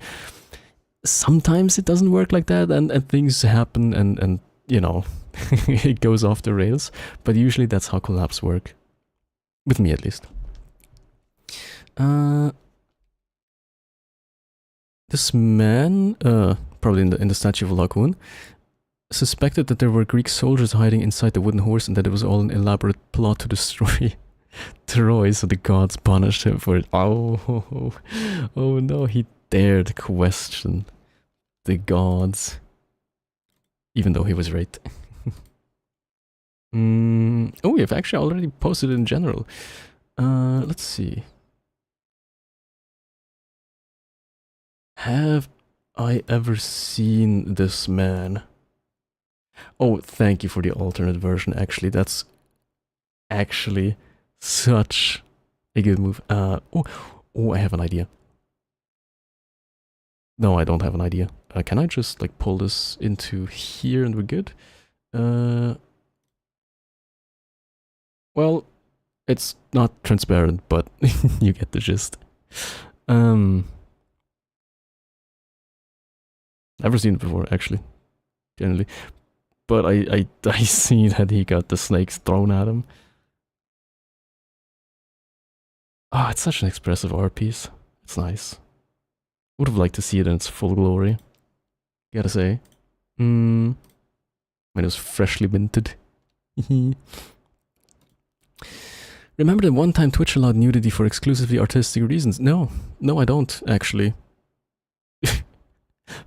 Sometimes it doesn't work like that, and things happen, and you know, it goes off the rails. But usually that's how collabs work. With me, at least. This man, probably in the statue of Laocoon, suspected that there were Greek soldiers hiding inside the wooden horse and that it was all an elaborate plot to destroy Troy, so the gods punished him for it. Oh no, he dared question the gods, even though he was right. Oh, we've actually already posted it in general. Let's see. Have I ever seen this man? Oh, thank you for the alternate version, actually. That's actually such a good move. Oh, I have an idea. No, I don't have an idea. Can I just, like, pull this into here and we're good? Well, it's not transparent, but you get the gist. Never seen it before, actually. Generally. but I see that he got the snakes thrown at him. Ah, it's such an expressive art piece. It's nice. Would have liked to see it in its full glory. Gotta say. When it was freshly minted. Remember that one time Twitch allowed nudity for exclusively artistic reasons? No, I don't, actually.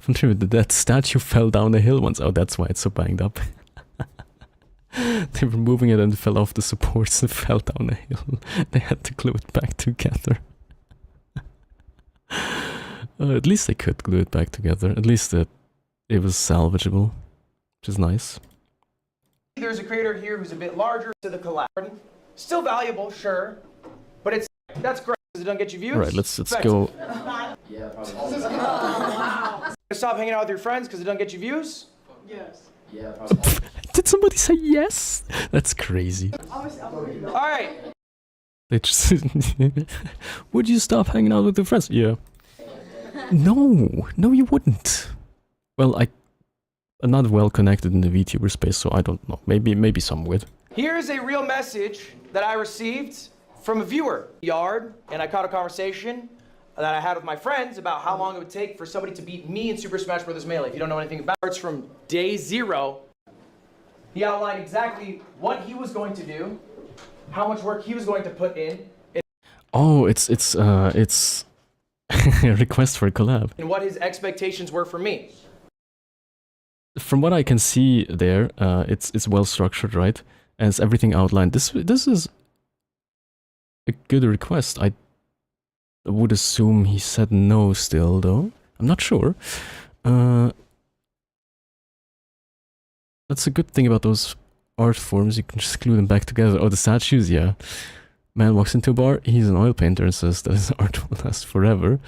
That statue fell down a hill once. Oh, that's why it's so banged up. They were moving it and it fell off the supports and fell down a hill. They had to glue it back together. At least they could glue it back together. At least it was salvageable, which is nice. There's a creator here who's a bit larger to the collab. Still valuable, sure, but that's great because it doesn't get you views. All right, let's go. Yeah, probably. Stop hanging out with your friends because it doesn't get you views. Yes. Yeah, probably. Did somebody say yes? That's crazy. All right. They just would you stop hanging out with your friends? Yeah. No, you wouldn't. Well, I'm not well connected in the VTuber space, so I don't know. Maybe some would. Here's a real message that I received from a viewer. Yard, and I caught a conversation that I had with my friends about how long it would take for somebody to beat me in Super Smash Bros. Melee. If you don't know anything about it, it's from day 0. He outlined exactly what he was going to do, how much work he was going to put in. Oh, it's a request for a collab. And what his expectations were for me. From what I can see there, it's well structured, right? And it's everything outlined. This is a good request. I would assume he said no still, though. I'm not sure. That's a good thing about those art forms. You can just glue them back together. Oh, the statues, yeah. Man walks into a bar. He's an oil painter and says that his art will last forever.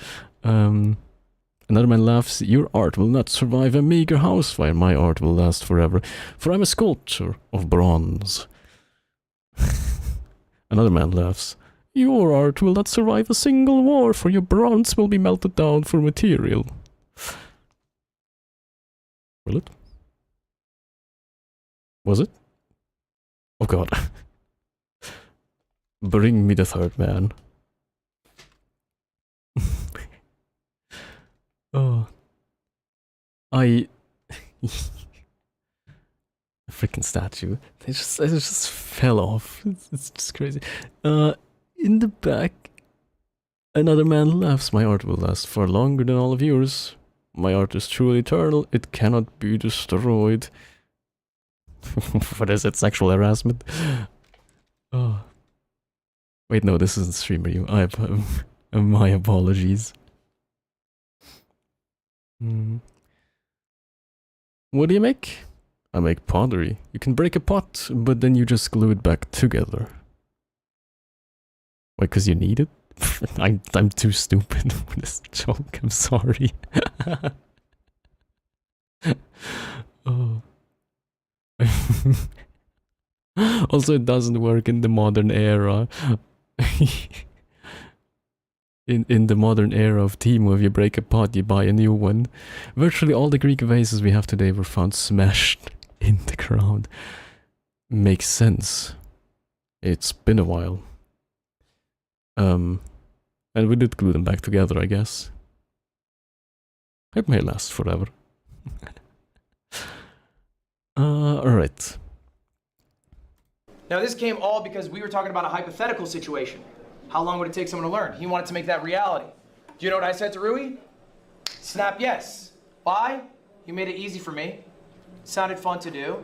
Another man laughs. Your art will not survive a meager house fire. My art will last forever, for I'm a sculptor of bronze. Another man laughs. Your art will not survive a single war, for your bronze will be melted down for material. Will it? Was it? Oh god. Bring me the third man. Oh. A freaking statue. It just fell off. It's just crazy. In the back, another man laughs. My art will last far longer than all of yours. My art is truly eternal. It cannot be destroyed. What is it? Sexual harassment? Oh. Wait, no, this isn't streamer you. My apologies. What do you make? I make pottery. You can break a pot, but then you just glue it back together. Why, because you need it? I'm too stupid for this joke, I'm sorry. Oh. Also, it doesn't work in the modern era. In the modern era of Temu, if you break a pot, you buy a new one. Virtually all the Greek vases we have today were found smashed in the ground. Makes sense. It's been a while. And we did glue them back together, I guess. It may last forever. Alright. Now this came all because we were talking about a hypothetical situation. How long would it take someone to learn? He wanted to make that reality. Do you know what I said to Rui? Snap yes. Why? He made it easy for me. Sounded fun to do.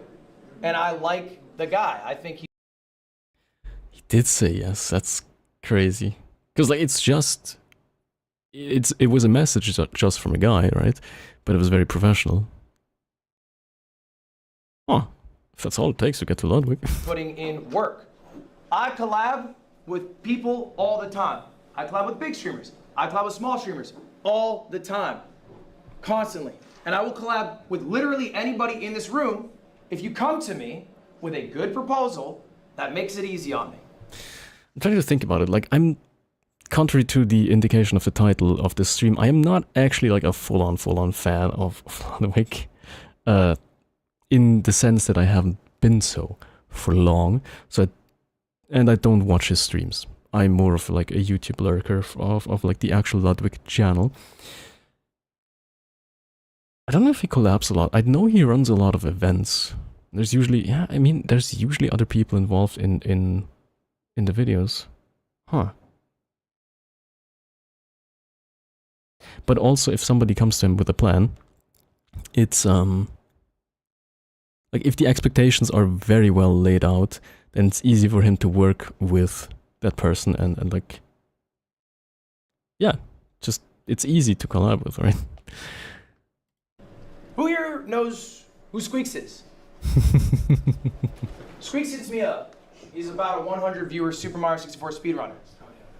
And I like the guy. I think he did say yes. That's crazy. Because like it was a message just from a guy, right? But it was very professional. Oh, if that's all it takes to get to Ludwig. putting in work. I collab with people all the time. I collab with big streamers. I collab with small streamers all the time, constantly. And I will collab with literally anybody in this room if you come to me with a good proposal that makes it easy on me. I'm trying to think about it. Like, I'm, contrary to the indication of the title of this stream, I am not actually like a full-on fan of Ludwig. in the sense that I haven't been so for long. And I don't watch his streams. I'm more of like a YouTube lurker of like the actual Ludwig channel. I don't know if he collabs a lot. I know he runs a lot of events. There's usually, yeah, I mean, there's usually other people involved in the videos. Huh. But also, if somebody comes to him with a plan, it's, like, if the expectations are very well laid out, then it's easy for him to work with that person and like, yeah, just, it's easy to collab with, right? Who here knows who Squeaks is? Squeaks hits me up. He's about a 100 viewer Super Mario 64 speedrunner.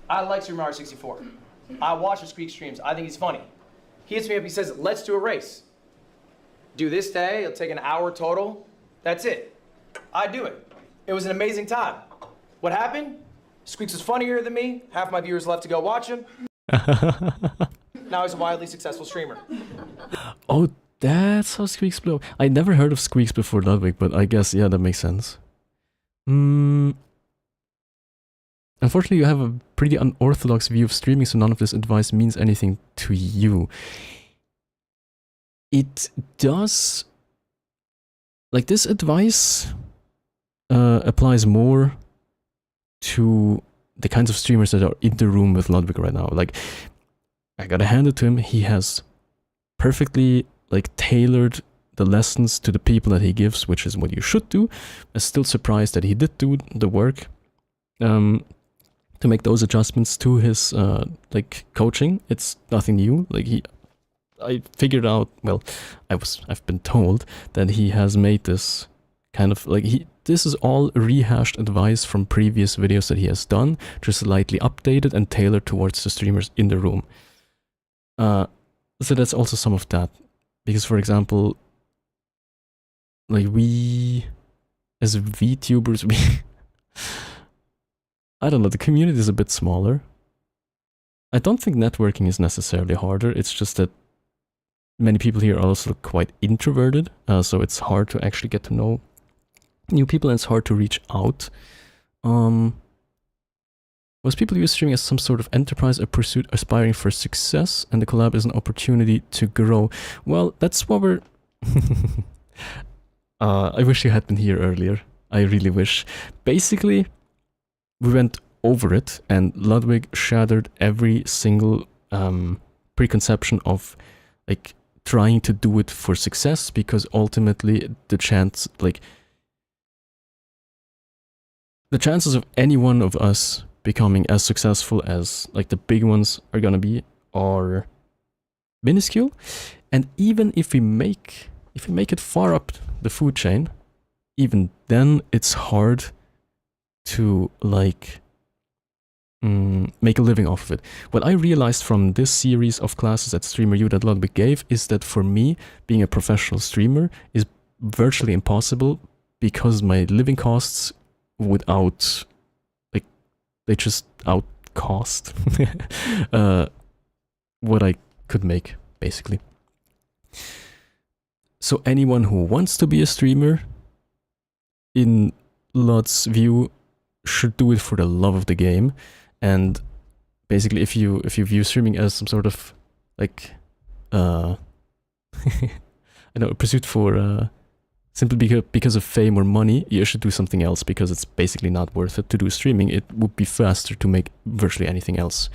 I like Super Mario 64. I watch the Squeak streams. I think he's funny. He hits me up, he says, let's do a race. Do this day, it'll take an hour total. That's it. I do it. It was an amazing time. What happened? Squeaks was funnier than me. Half my viewers left to go watch him. Now he's a wildly successful streamer. Oh, that's how Squeaks blew up. I never heard of Squeaks before Ludwig, but I guess, yeah, that makes sense. Unfortunately, you have a pretty unorthodox view of streaming, so none of this advice means anything to you. It does... Like, this advice applies more to the kinds of streamers that are in the room with Ludwig right now. Like, I gotta hand it to him, he has perfectly, like, tailored the lessons to the people that he gives, which is what you should do. I'm still surprised that he did do the work to make those adjustments to his like coaching. It's nothing new. Like I figured out. Well, I've been told that he has made this kind of like this is all rehashed advice from previous videos that he has done, just slightly updated and tailored towards the streamers in the room. So that's also some of that, because for example, like we as VTubers, I don't know, the community is a bit smaller. I don't think networking is necessarily harder, it's just that many people here are also quite introverted, so it's hard to actually get to know new people and it's hard to reach out. Most people use streaming as some sort of enterprise, a pursuit aspiring for success, and the collab is an opportunity to grow. Well, that's what we're... I wish you had been here earlier. I really wish. Basically, we went over it, and Ludwig shattered every single preconception of like trying to do it for success, because ultimately the chances of any one of us becoming as successful as like the big ones are gonna be are minuscule. And even if we make it far up the food chain, even then it's hard to like make a living off of it. What I realized from this series of classes at Streamer U that Ludwig gave is that for me, being a professional streamer is virtually impossible, because my living costs without, like, they just outcost what I could make, basically. So anyone who wants to be a streamer, in Lud's view, should do it for the love of the game. And basically, if you view streaming as some sort of like I know, a pursuit for simply because of fame or money, you should do something else, because it's basically not worth it to do streaming. It would be faster to make virtually anything else.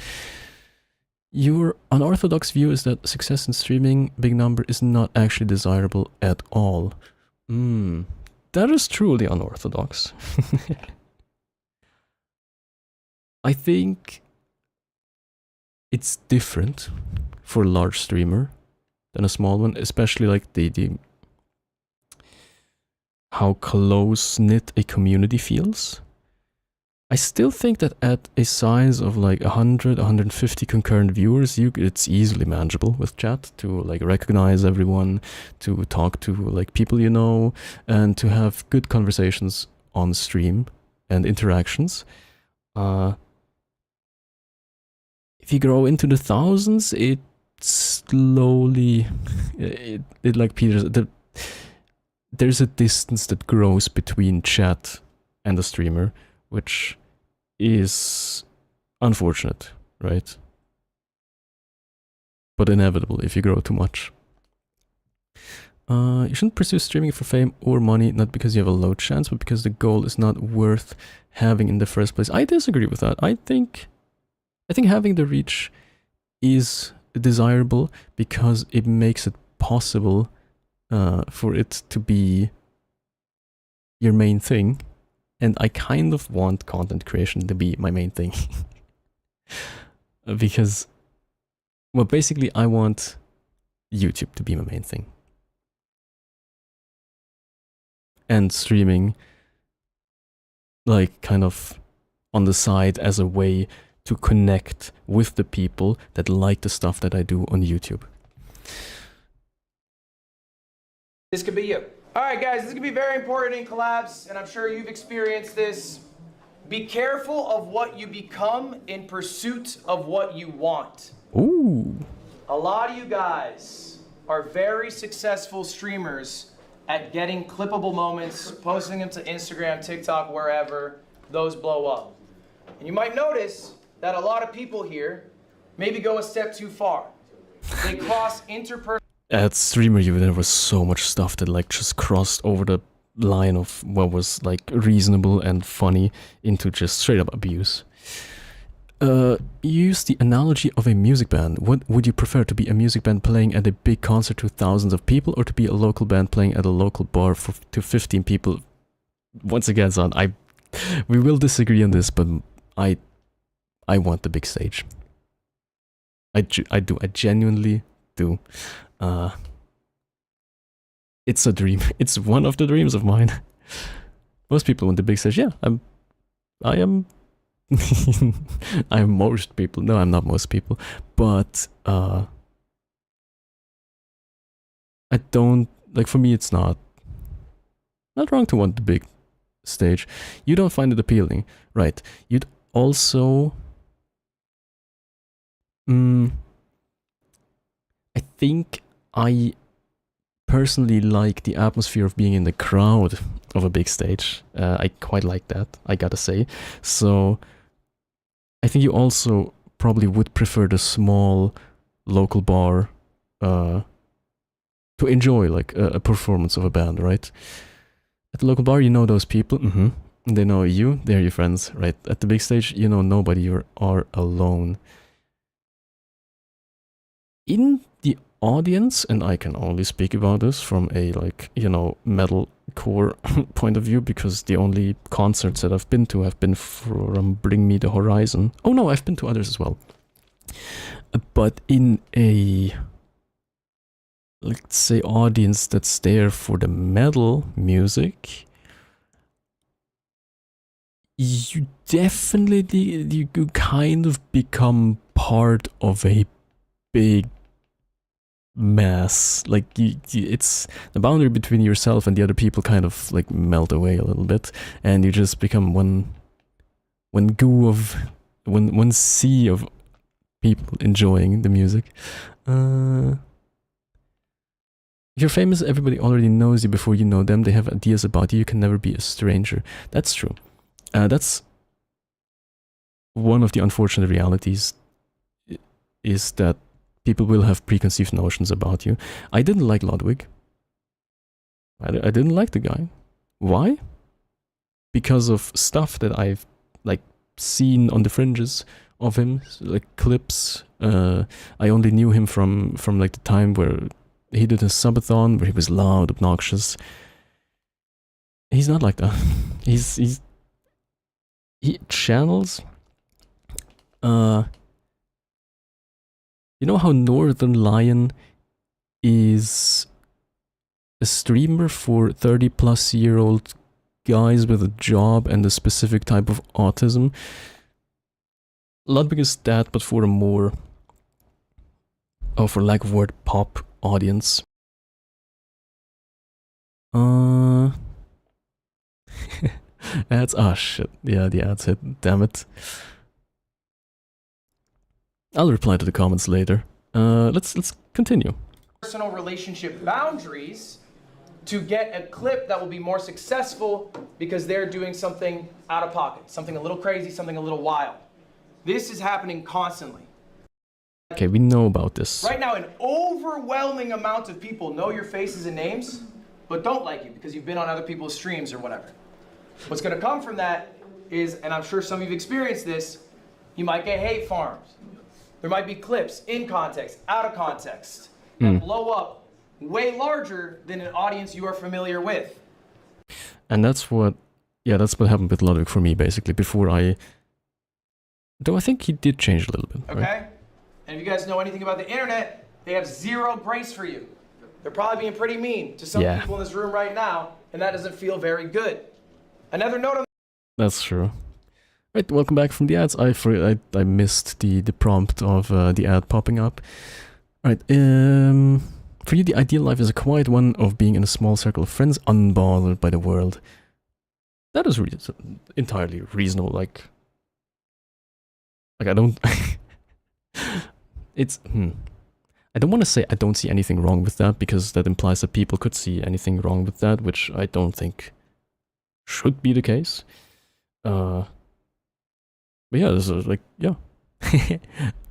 Your unorthodox view is that success in streaming, big number, is not actually desirable at all. That is truly unorthodox. I think it's different for a large streamer than a small one, especially like the how close-knit a community feels. I still think that at a size of like 100, 150 concurrent viewers, it's easily manageable with chat to like recognize everyone, to talk to like people you know, and to have good conversations on stream and interactions. If you grow into the thousands, it slowly, it like peters. there's a distance that grows between chat and the streamer, which is unfortunate, right? But inevitable if you grow too much. You shouldn't pursue streaming for fame or money, not because you have a low chance, but because the goal is not worth having in the first place. I disagree with that. I think having the reach is desirable because it makes it possible for it to be your main thing. And I kind of want content creation to be my main thing. Because, well, basically I want YouTube to be my main thing. And streaming, like, kind of on the side as a way to connect with the people that like the stuff that I do on YouTube. This could be you. All right, guys, this could be very important in collabs, and I'm sure you've experienced this. Be careful of what you become in pursuit of what you want. Ooh. A lot of you guys are very successful streamers at getting clippable moments, posting them to Instagram, TikTok, wherever, those blow up. And you might notice that a lot of people here maybe go a step too far. They cross interpersonal. At StreamerU, there was so much stuff that like just crossed over the line of what was like reasonable and funny into just straight up abuse. Use the analogy of a music band. What would you prefer, to be a music band playing at a big concert to thousands of people, or to be a local band playing at a local bar to 15 people? Once again, son, we will disagree on this, but I want the big stage. I genuinely do. It's a dream. It's one of the dreams of mine. Most people want the big stage. Yeah, I am. I'm most people. No, I'm not most people. But I don't like. For me, it's not wrong to want the big stage. You don't find it appealing, right? You'd also. I think I personally like the atmosphere of being in the crowd of a big stage. I quite like that, I gotta say. So I think you also probably would prefer the small local bar to enjoy like a performance of a band, right? At the local bar, you know those people. They know you, they're your friends, right? At the big stage, you know nobody, you are alone. In the audience, and I can only speak about this from a, like, you know, metalcore point of view, because the only concerts that I've been to have been from Bring Me the Horizon. Oh no, I've been to others as well. But in a, let's say, audience that's there for the metal music, you definitely, you kind of become part of a big mass. Like it's the boundary between yourself and the other people kind of like melt away a little bit, and you just become one sea of people enjoying the music. If you're famous, everybody already knows you before you know them. They have ideas about you. You can never be a stranger. That's true. That's one of the unfortunate realities, is that people will have preconceived notions about you. I didn't like Ludwig. I didn't like the guy. Why? Because of stuff that I've like seen on the fringes of him, like clips. I only knew him from like the time where he did a subathon where he was loud, obnoxious. He's not like that. He channels. You know how Northern Lion is a streamer for 30-plus-year-old guys with a job and a specific type of autism? Ludwig is that, but for a more, for lack of word, pop audience. Ads, shit, yeah, the ads hit, damn it. I'll reply to the comments later. Let's continue. Personal relationship boundaries, to get a clip that will be more successful because they're doing something out of pocket, something a little crazy, something a little wild. This is happening constantly. Okay, we know about this. Right now, an overwhelming amount of people know your faces and names, but don't like you because you've been on other people's streams or whatever. What's gonna come from that is, and I'm sure some of you've experienced this, you might get hate farms. There might be clips in context, out of context, that blow up way larger than an audience you are familiar with. And that's what happened with Ludwig for me, basically, though I think he did change a little bit. Okay? Right? And if you guys know anything about the internet, they have zero grace for you. They're probably being pretty mean to some people in this room right now, and that doesn't feel very good. Another note on That's true. Right, welcome back from the ads. I missed the prompt of the ad popping up. Right, for you, the ideal life is a quiet one of being in a small circle of friends, unbothered by the world. That is entirely reasonable. Like I don't. I don't want to say I don't see anything wrong with that, because that implies that people could see anything wrong with that, which I don't think should be the case. But yeah, this is like, yeah.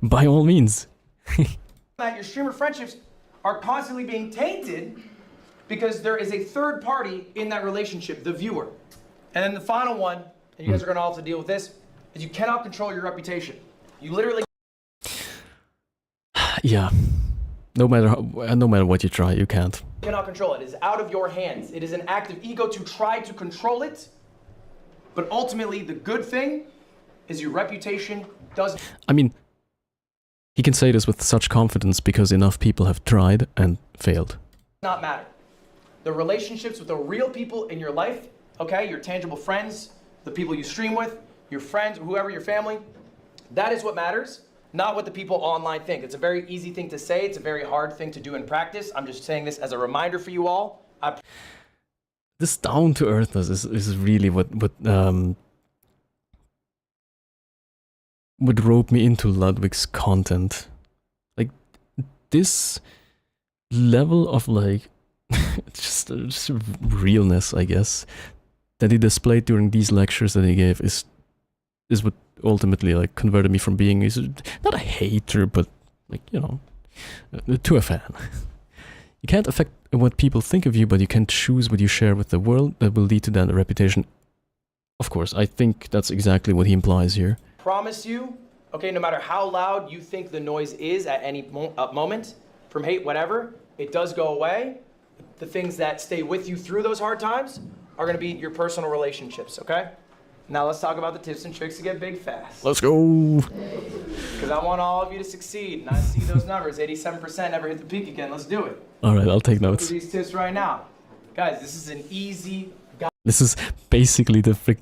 By all means. that, your streamer friendships are constantly being tainted because there is a third party in that relationship, the viewer. And then the final one, and you guys are going to all have to deal with this, is you cannot control your reputation. You literally... Yeah. No matter what you try, you can't. cannot control it. It is out of your hands. It is an act of ego to try to control it. But ultimately, the good thing is your reputation does... I mean, he can say this with such confidence because enough people have tried and failed. not matter. The relationships with the real people in your life, okay, your tangible friends, the people you stream with, your friends, whoever, your family, that is what matters, not what the people online think. It's a very easy thing to say. It's a very hard thing to do in practice. I'm just saying this as a reminder for you all. This down-to-earthness is really what roped me into Ludwig's content. Like, this level of, like, just realness, I guess, that he displayed during these lectures that he gave is what ultimately, like, converted me from being not a hater, but, like, you know, to a fan. You can't affect what people think of you, but you can choose what you share with the world that will lead to that reputation. Of course, I think that's exactly what he implies here. Promise you, okay, no matter how loud you think the noise is at any moment, from hate, whatever, it does go away. The things that stay with you through those hard times are going to be your personal relationships, okay? Now let's talk about the tips and tricks to get big fast. Let's go. Because I want all of you to succeed, and I see those numbers. 87% never hit the peak again. Let's do it. All right, I'll take Look notes. at these tips right now. Guys, this is an easy guide. This is basically the frick.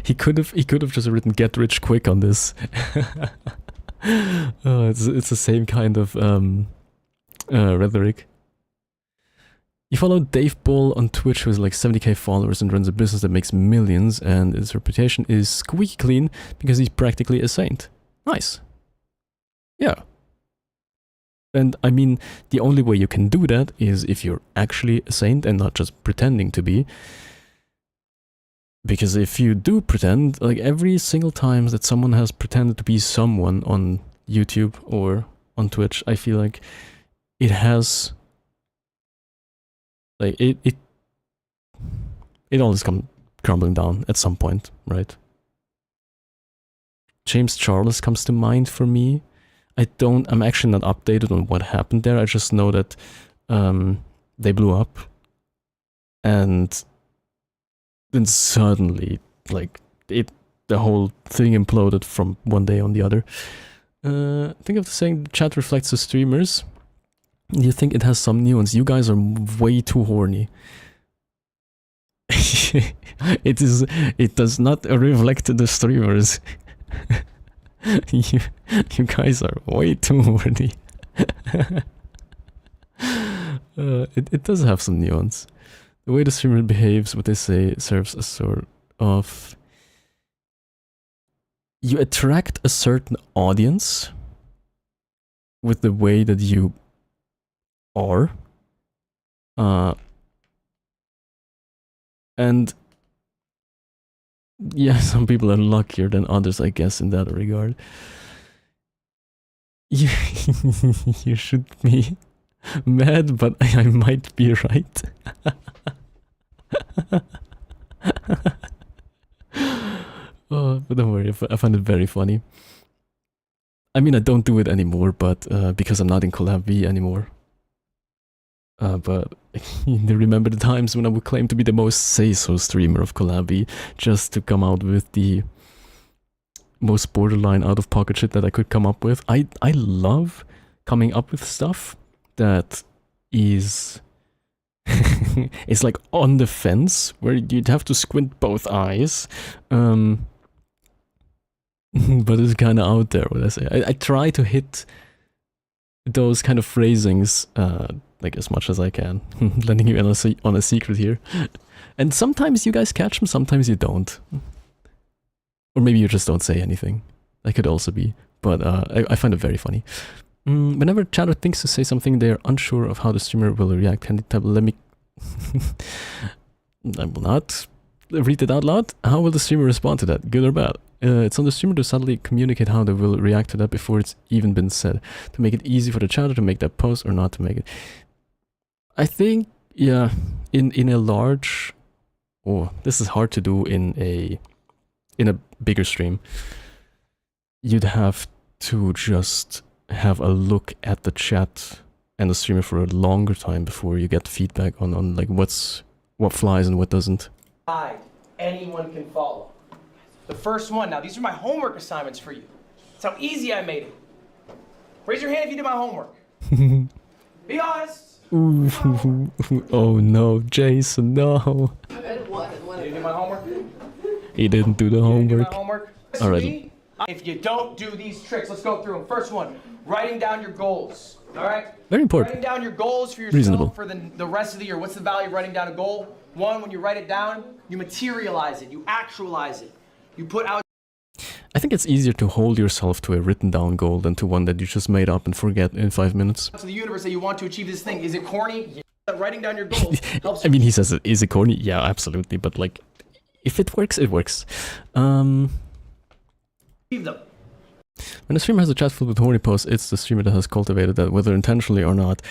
He could have just written "get rich quick" on this. It's the same kind of rhetoric. You follow Dave Bull on Twitch, who has like 70k followers and runs a business that makes millions, and his reputation is squeaky clean because he's practically a saint. Nice. Yeah. And I mean, the only way you can do that is if you're actually a saint and not just pretending to be. Because if you do pretend, like every single time that someone has pretended to be someone on YouTube or on Twitch, I feel like it has, like it always comes crumbling down at some point, right? James Charles comes to mind for me. I'm actually not updated on what happened there. I just know that they blew up, and then suddenly, like, the whole thing imploded from one day on the other. Think of the saying, the chat reflects the streamers. You think it has some nuance. You guys are way too horny. It does not reflect the streamers. You guys are way too horny. It does have some nuance. The way the streamer behaves, what they say, serves a sort of... You attract a certain audience with the way that you are. And yeah, some people are luckier than others, I guess, in that regard. You, you should be mad, but I might be right. Oh, but don't worry, I find it very funny. I mean, I don't do it anymore, but because I'm not in Collab V anymore. But you remember the times when I would claim to be the most say-so streamer of Collab V, just to come out with the most borderline out-of-pocket shit that I could come up with. I love coming up with stuff that is it's like on the fence, where you'd have to squint both eyes. But it's kind of out there, what I say. I try to hit those kind of phrasings like as much as I can. Letting you in on a secret here. And sometimes you guys catch them, sometimes you don't. Or maybe you just don't say anything. That could also be. But I find it very funny. Whenever chatter thinks to say something they're unsure of how the streamer will react, can they type, let me... I will not read it out loud. How will the streamer respond to that, good or bad? It's on the streamer to subtly communicate how they will react to that before it's even been said. To make it easy for the chatter to make that post or not to make it. I think, yeah, in a large... Oh, this is hard to do in a bigger stream. You'd have to just have a look at the chat and the streamer for a longer time before you get feedback on like what flies and what doesn't. Anyone can follow. The first one, now these are my homework assignments for you. That's how easy I made it. Raise your hand if you did my homework. Be honest. Oh no, Jason, no. You didn't do my homework? He didn't do the homework. All right. If you don't do these tricks, let's go through them. First one, writing down your goals. All right? Very important. Writing down your goals for yourself for the rest of the year. What's the value of writing down a goal? One, when you write it down, you materialize it, you actualize it. You put out... I think it's easier to hold yourself to a written down goal than to one that you just made up and forget in 5 minutes. To the universe that you want to achieve this thing. Is it corny? Yeah. Writing down your goals helps. I mean, he says, is it corny? Yeah, absolutely. But like, if it works, it works. When a streamer has a chat filled with horny posts, it's the streamer that has cultivated that, whether intentionally or not.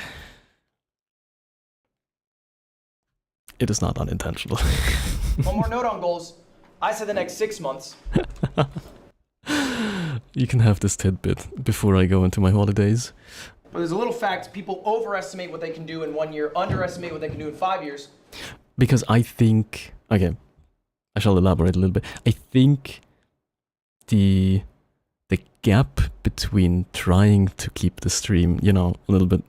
It is not unintentional. One more note on goals. I said the next 6 months. You can have this tidbit before I go into my holidays. But there's a little fact, people overestimate what they can do in 1 year, underestimate what they can do in 5 years. Because I think, okay, I shall elaborate a little bit. I think the gap between trying to keep the stream, you know, a little bit,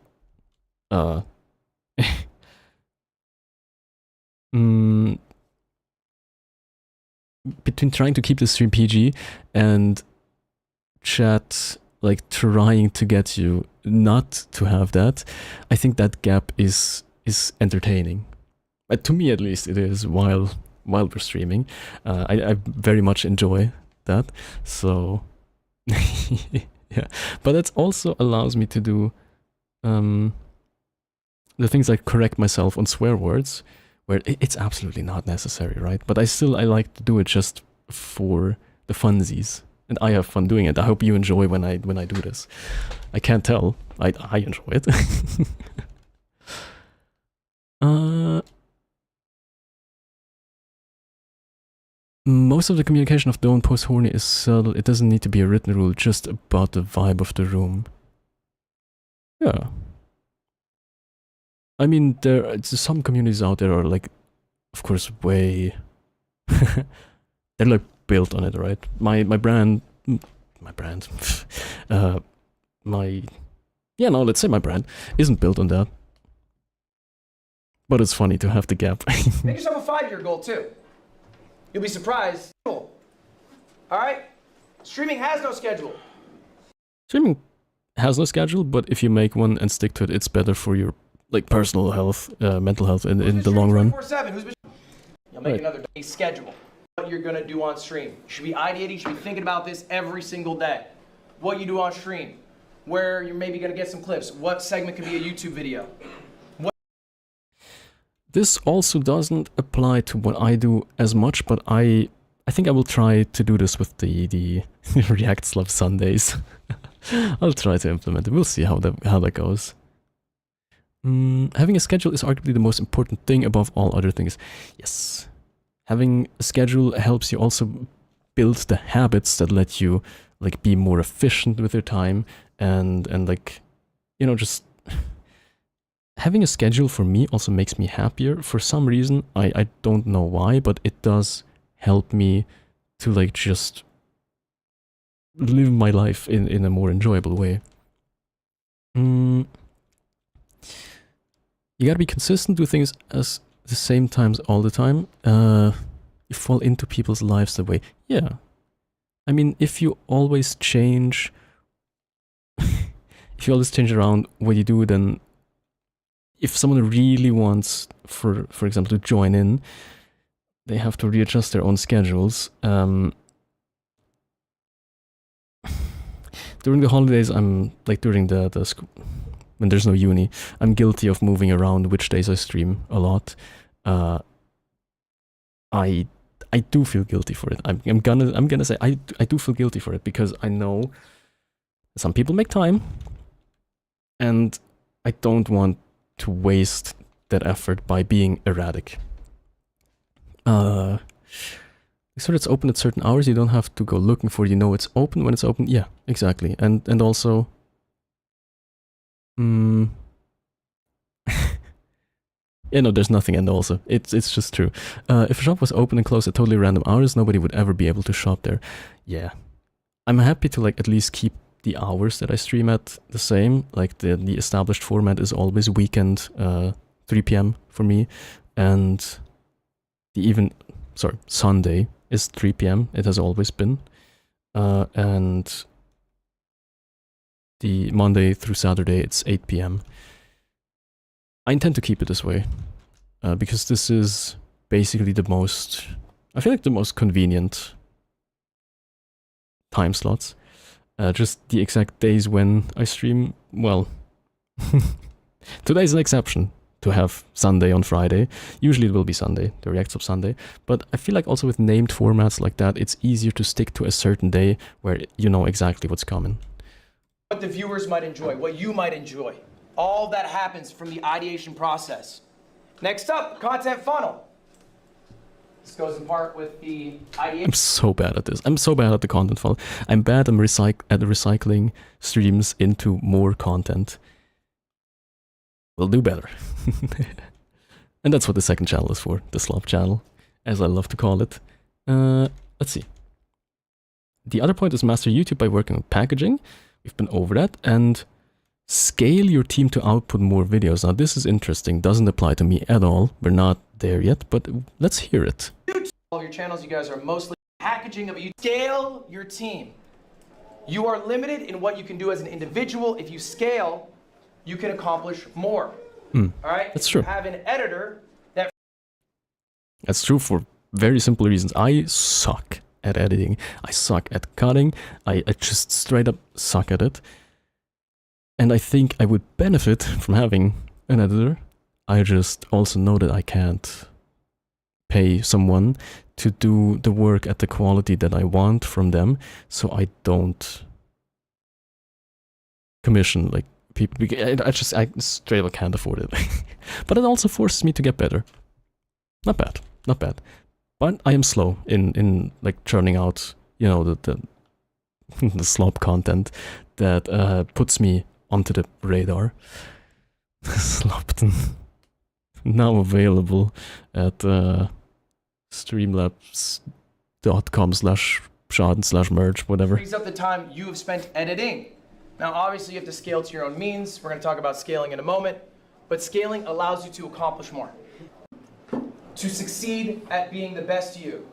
between trying to keep the stream PG and chat like trying to get you not to have that, I think that gap is entertaining. To me at least it is while we're streaming. I very much enjoy that. So yeah. But that also allows me to do the things like correct myself on swear words, where it's absolutely not necessary, right? But I like to do it just for the funsies. And I have fun doing it. I hope you enjoy when I do this. I can't tell. I enjoy it. Most of the communication of don't post horny is subtle. It doesn't need to be a written rule, just about the vibe of the room. Yeah. I mean, there's some communities out there are like, of course, way... they're like built on it, right? My brand... yeah, no, let's say my brand isn't built on that. But it's funny to have the gap. Make yourself a 5-year goal, too. You'll be surprised. Cool. All right? Streaming has no schedule. Streaming has no schedule, but if you make one and stick to it, it's better for your like personal health, mental health in the long run. 24/7. Who's been... You'll make another day schedule. What you're gonna do on stream. You should be ideating, you should be thinking about this every single day. What you do on stream. Where you're maybe gonna get some clips. What segment could be a YouTube video. this also doesn't apply to what I do as much, but I think I will try to do this with the React Slab Sundays. I'll try to implement it. We'll see how that goes. Having a schedule is arguably the most important thing above all other things. Yes. Having a schedule helps you also build the habits that let you like be more efficient with your time and like, you know, just having a schedule for me also makes me happier. For some reason, I don't know why, but it does help me to like just live my life in a more enjoyable way. You gotta be consistent with things at the same times all the time. You fall into people's lives that way. Yeah. I mean, if you always change... if you always change around what you do, then... If someone really wants, for example, to join in, they have to readjust their own schedules. During the holidays, I'm... Like, during the school... When there's no uni, I'm guilty of moving around which days I stream a lot. I do feel guilty for it. I'm gonna say I do feel guilty for it because I know some people make time, and I don't want to waste that effort by being erratic. So it's open at certain hours. You don't have to go looking for it. You know it's open when it's open. Yeah, exactly. And also. Yeah, no, there's nothing and also. It's just true. If a shop was open and closed at totally random hours, nobody would ever be able to shop there. Yeah. I'm happy to like at least keep the hours that I stream at the same. Like the established format is always weekend 3 p.m. for me. And Sunday is 3 p.m. It has always been. And the Monday through Saturday, it's 8 p.m. I intend to keep it this way, because this is basically I feel like the most convenient time slots. Just the exact days when I stream, well, today's an exception to have Sunday on Friday. Usually it will be Sunday, the React Sub Sunday, but I feel like also with named formats like that, it's easier to stick to a certain day where you know exactly what's coming. What the viewers might enjoy, what you might enjoy. All that happens from the ideation process. Next up, content funnel. This goes in part with the ideation. I'm so bad at this. I'm so bad at the content funnel. I'm bad at recycling streams into more content. We'll do better. And that's what the second channel is for, the slop channel, as I love to call it. Let's see. The other point is master YouTube by working on packaging. We've been over that. And scale your team to output more videos. Now this is interesting, doesn't apply to me at all. We're not there yet, but let's hear it. All of your channels, you guys are mostly packaging of you. Scale your team. You are limited in what you can do as an individual. If you scale, you can accomplish more. All right? That's true. You have an editor that... That's true for very simple reasons. I suck at editing. I suck at cutting. I just straight up suck at it. And I think I would benefit from having an editor. I just also know that I can't pay someone to do the work at the quality that I want from them, so I don't commission like people. I straight up can't afford it. But it also forces me to get better. Not bad, not bad. But I am slow in like churning out, you know, the slop content that puts me onto the radar. Slopton. Now available at streamlabs.com/Schaddn/merge, whatever. Frees up the time you have spent editing. Now, obviously, you have to scale to your own means. We're going to talk about scaling in a moment. But scaling allows you to accomplish more. To succeed at being the best you.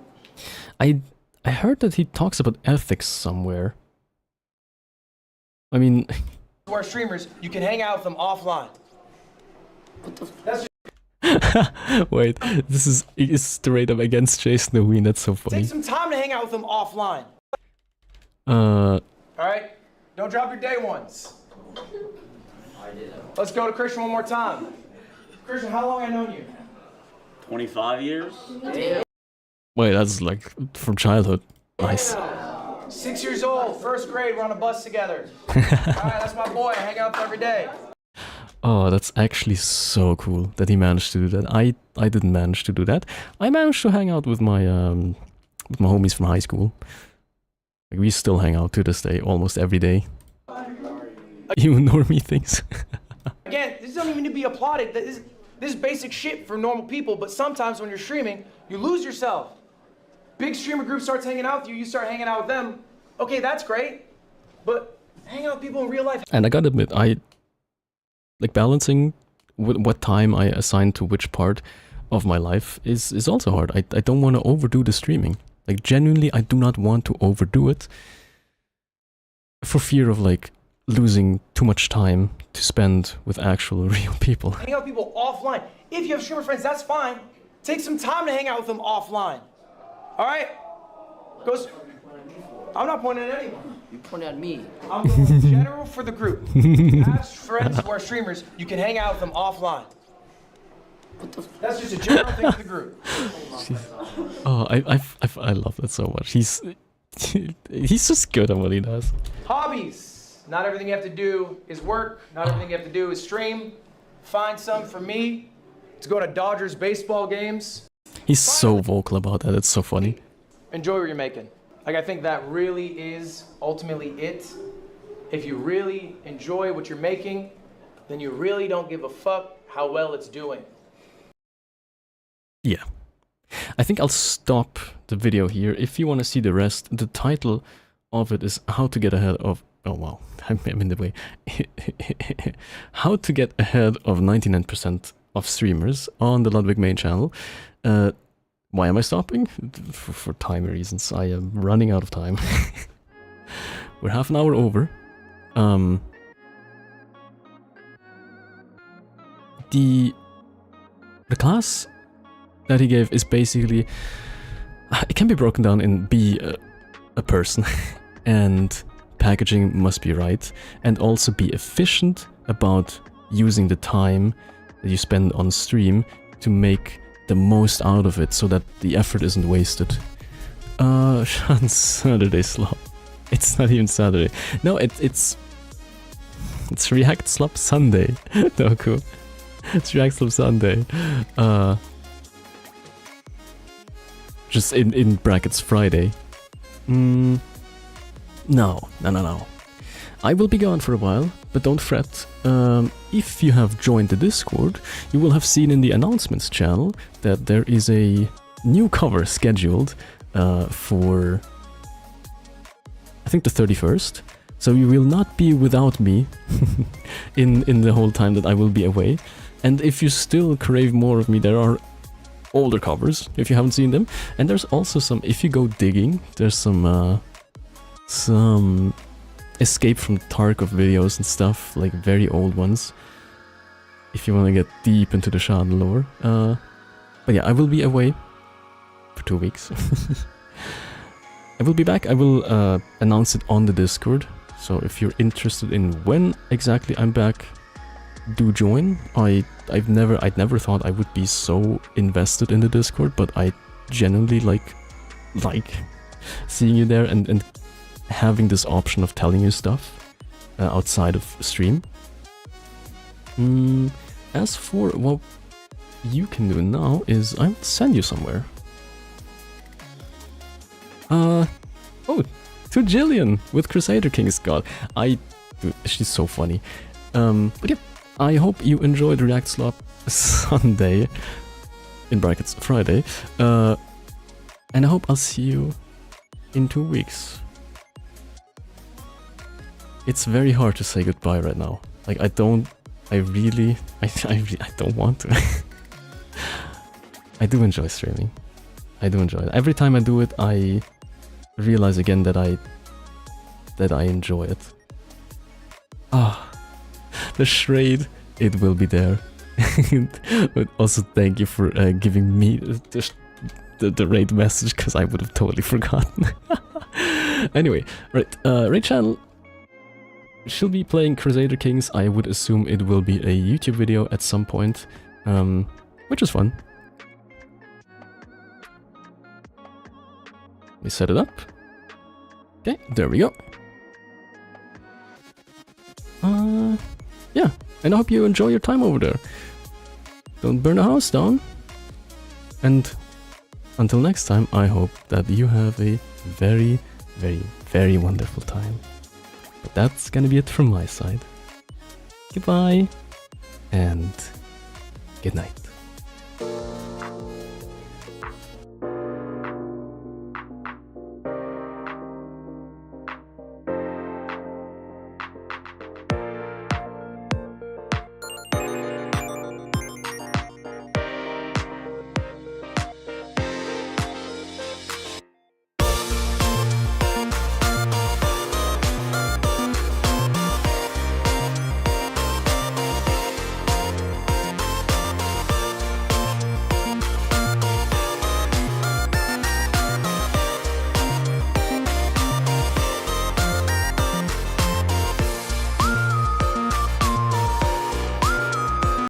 I heard that he talks about ethics somewhere. I mean... To our streamers, you can hang out with them offline. That's Wait, this is straight up against Jason Lewin. That's so funny. Take some time to hang out with them offline. All right? Don't drop your day ones. Let's go to Christian one more time. Christian, how long have I known you? 25 years? Wait, that's like from childhood. Nice. 6 years old, first grade, we're on a bus together. Alright, that's my boy, I hang out with him every day. Oh, that's actually so cool that he managed to do that. I didn't manage to do that. I managed to hang out with my homies from high school. Like, we still hang out to this day, almost every day. Even normie things. Again, this doesn't even need to be applauded. This is basic shit for normal people, but sometimes when you're streaming, you lose yourself. Big streamer group starts hanging out with you, you start hanging out with them. Okay, that's great, but hang out with people in real life. And I gotta admit, like balancing what time I assign to which part of my life is also hard. I don't want to overdo the streaming. Like, genuinely, I do not want to overdo it for fear of like losing too much time to spend with actual real people. Hang out with people offline. If you have streamer friends, that's fine. Take some time to hang out with them offline. All right? I'm not pointing at anyone. You point at me. I'm going general for the group. As friends who are streamers, you can hang out with them offline. That's just a general thing for the group. Oh, I love that so much. He's just good at what he does. Hobbies. Not everything you have to do is work. Not everything you have to do is stream. Find some for me to go to Dodgers baseball games. He's so vocal about that. It's so funny. Enjoy what you're making. Like, I think that really is ultimately it. If you really enjoy what you're making, then you really don't give a fuck how well it's doing. Yeah. I think I'll stop the video here. If you want to see the rest, the title of it is How to Get Ahead of... Oh, wow. I'm in the way. How to Get Ahead of 99% of Streamers on the Ludwig main channel. Why am I stopping? For time reasons. I am running out of time. We're half an hour over. The class that he gave is basically... It can be broken down in be a person and packaging must be right, and also be efficient about using the time that you spend on stream to make the most out of it so that the effort isn't wasted. Schaddn Saturday slop. It's not even Saturday. No, it's React Slop Sunday. No, cool. It's React Slop Sunday. Just in brackets Friday. No. I will be gone for a while, but don't fret. If you have joined the Discord, you will have seen in the announcements channel that there is a new cover scheduled for, I think, the 31st. So you will not be without me in the whole time that I will be away. And if you still crave more of me, there are older covers, if you haven't seen them. And there's also some, if you go digging, there's some Escape from Tarkov videos and stuff, like very old ones, if you want to get deep into the Schaddn lore. But yeah, I will be away for 2 weeks. I will be back. I will announce it on the Discord, so if you're interested in when exactly I'm back, do join. I'd never thought I would be so invested in the Discord, but I genuinely like seeing you there and having this option of telling you stuff outside of stream. As for what you can do now is I will send you somewhere. Oh, to Jillian with Crusader Kings God. Dude, she's so funny. But yeah, I hope you enjoyed React Slop Sunday, in brackets Friday, and I hope I'll see you in 2 weeks. It's very hard to say goodbye right now. Like, I really don't want to. I do enjoy streaming. I do enjoy it. Every time I do it, I realize again that I enjoy it. The charade, it will be there. But also thank you for giving me the raid message, because I would have totally forgotten. Anyway, right, raid channel. She'll be playing Crusader Kings. I would assume it will be a YouTube video at some point, which is fun. Let me set it up. Okay, there we go. Yeah, and I hope you enjoy your time over there. Don't burn the house down. And until next time, I hope that you have a very, very, very wonderful time. But that's gonna be it from my side. Goodbye, and good night.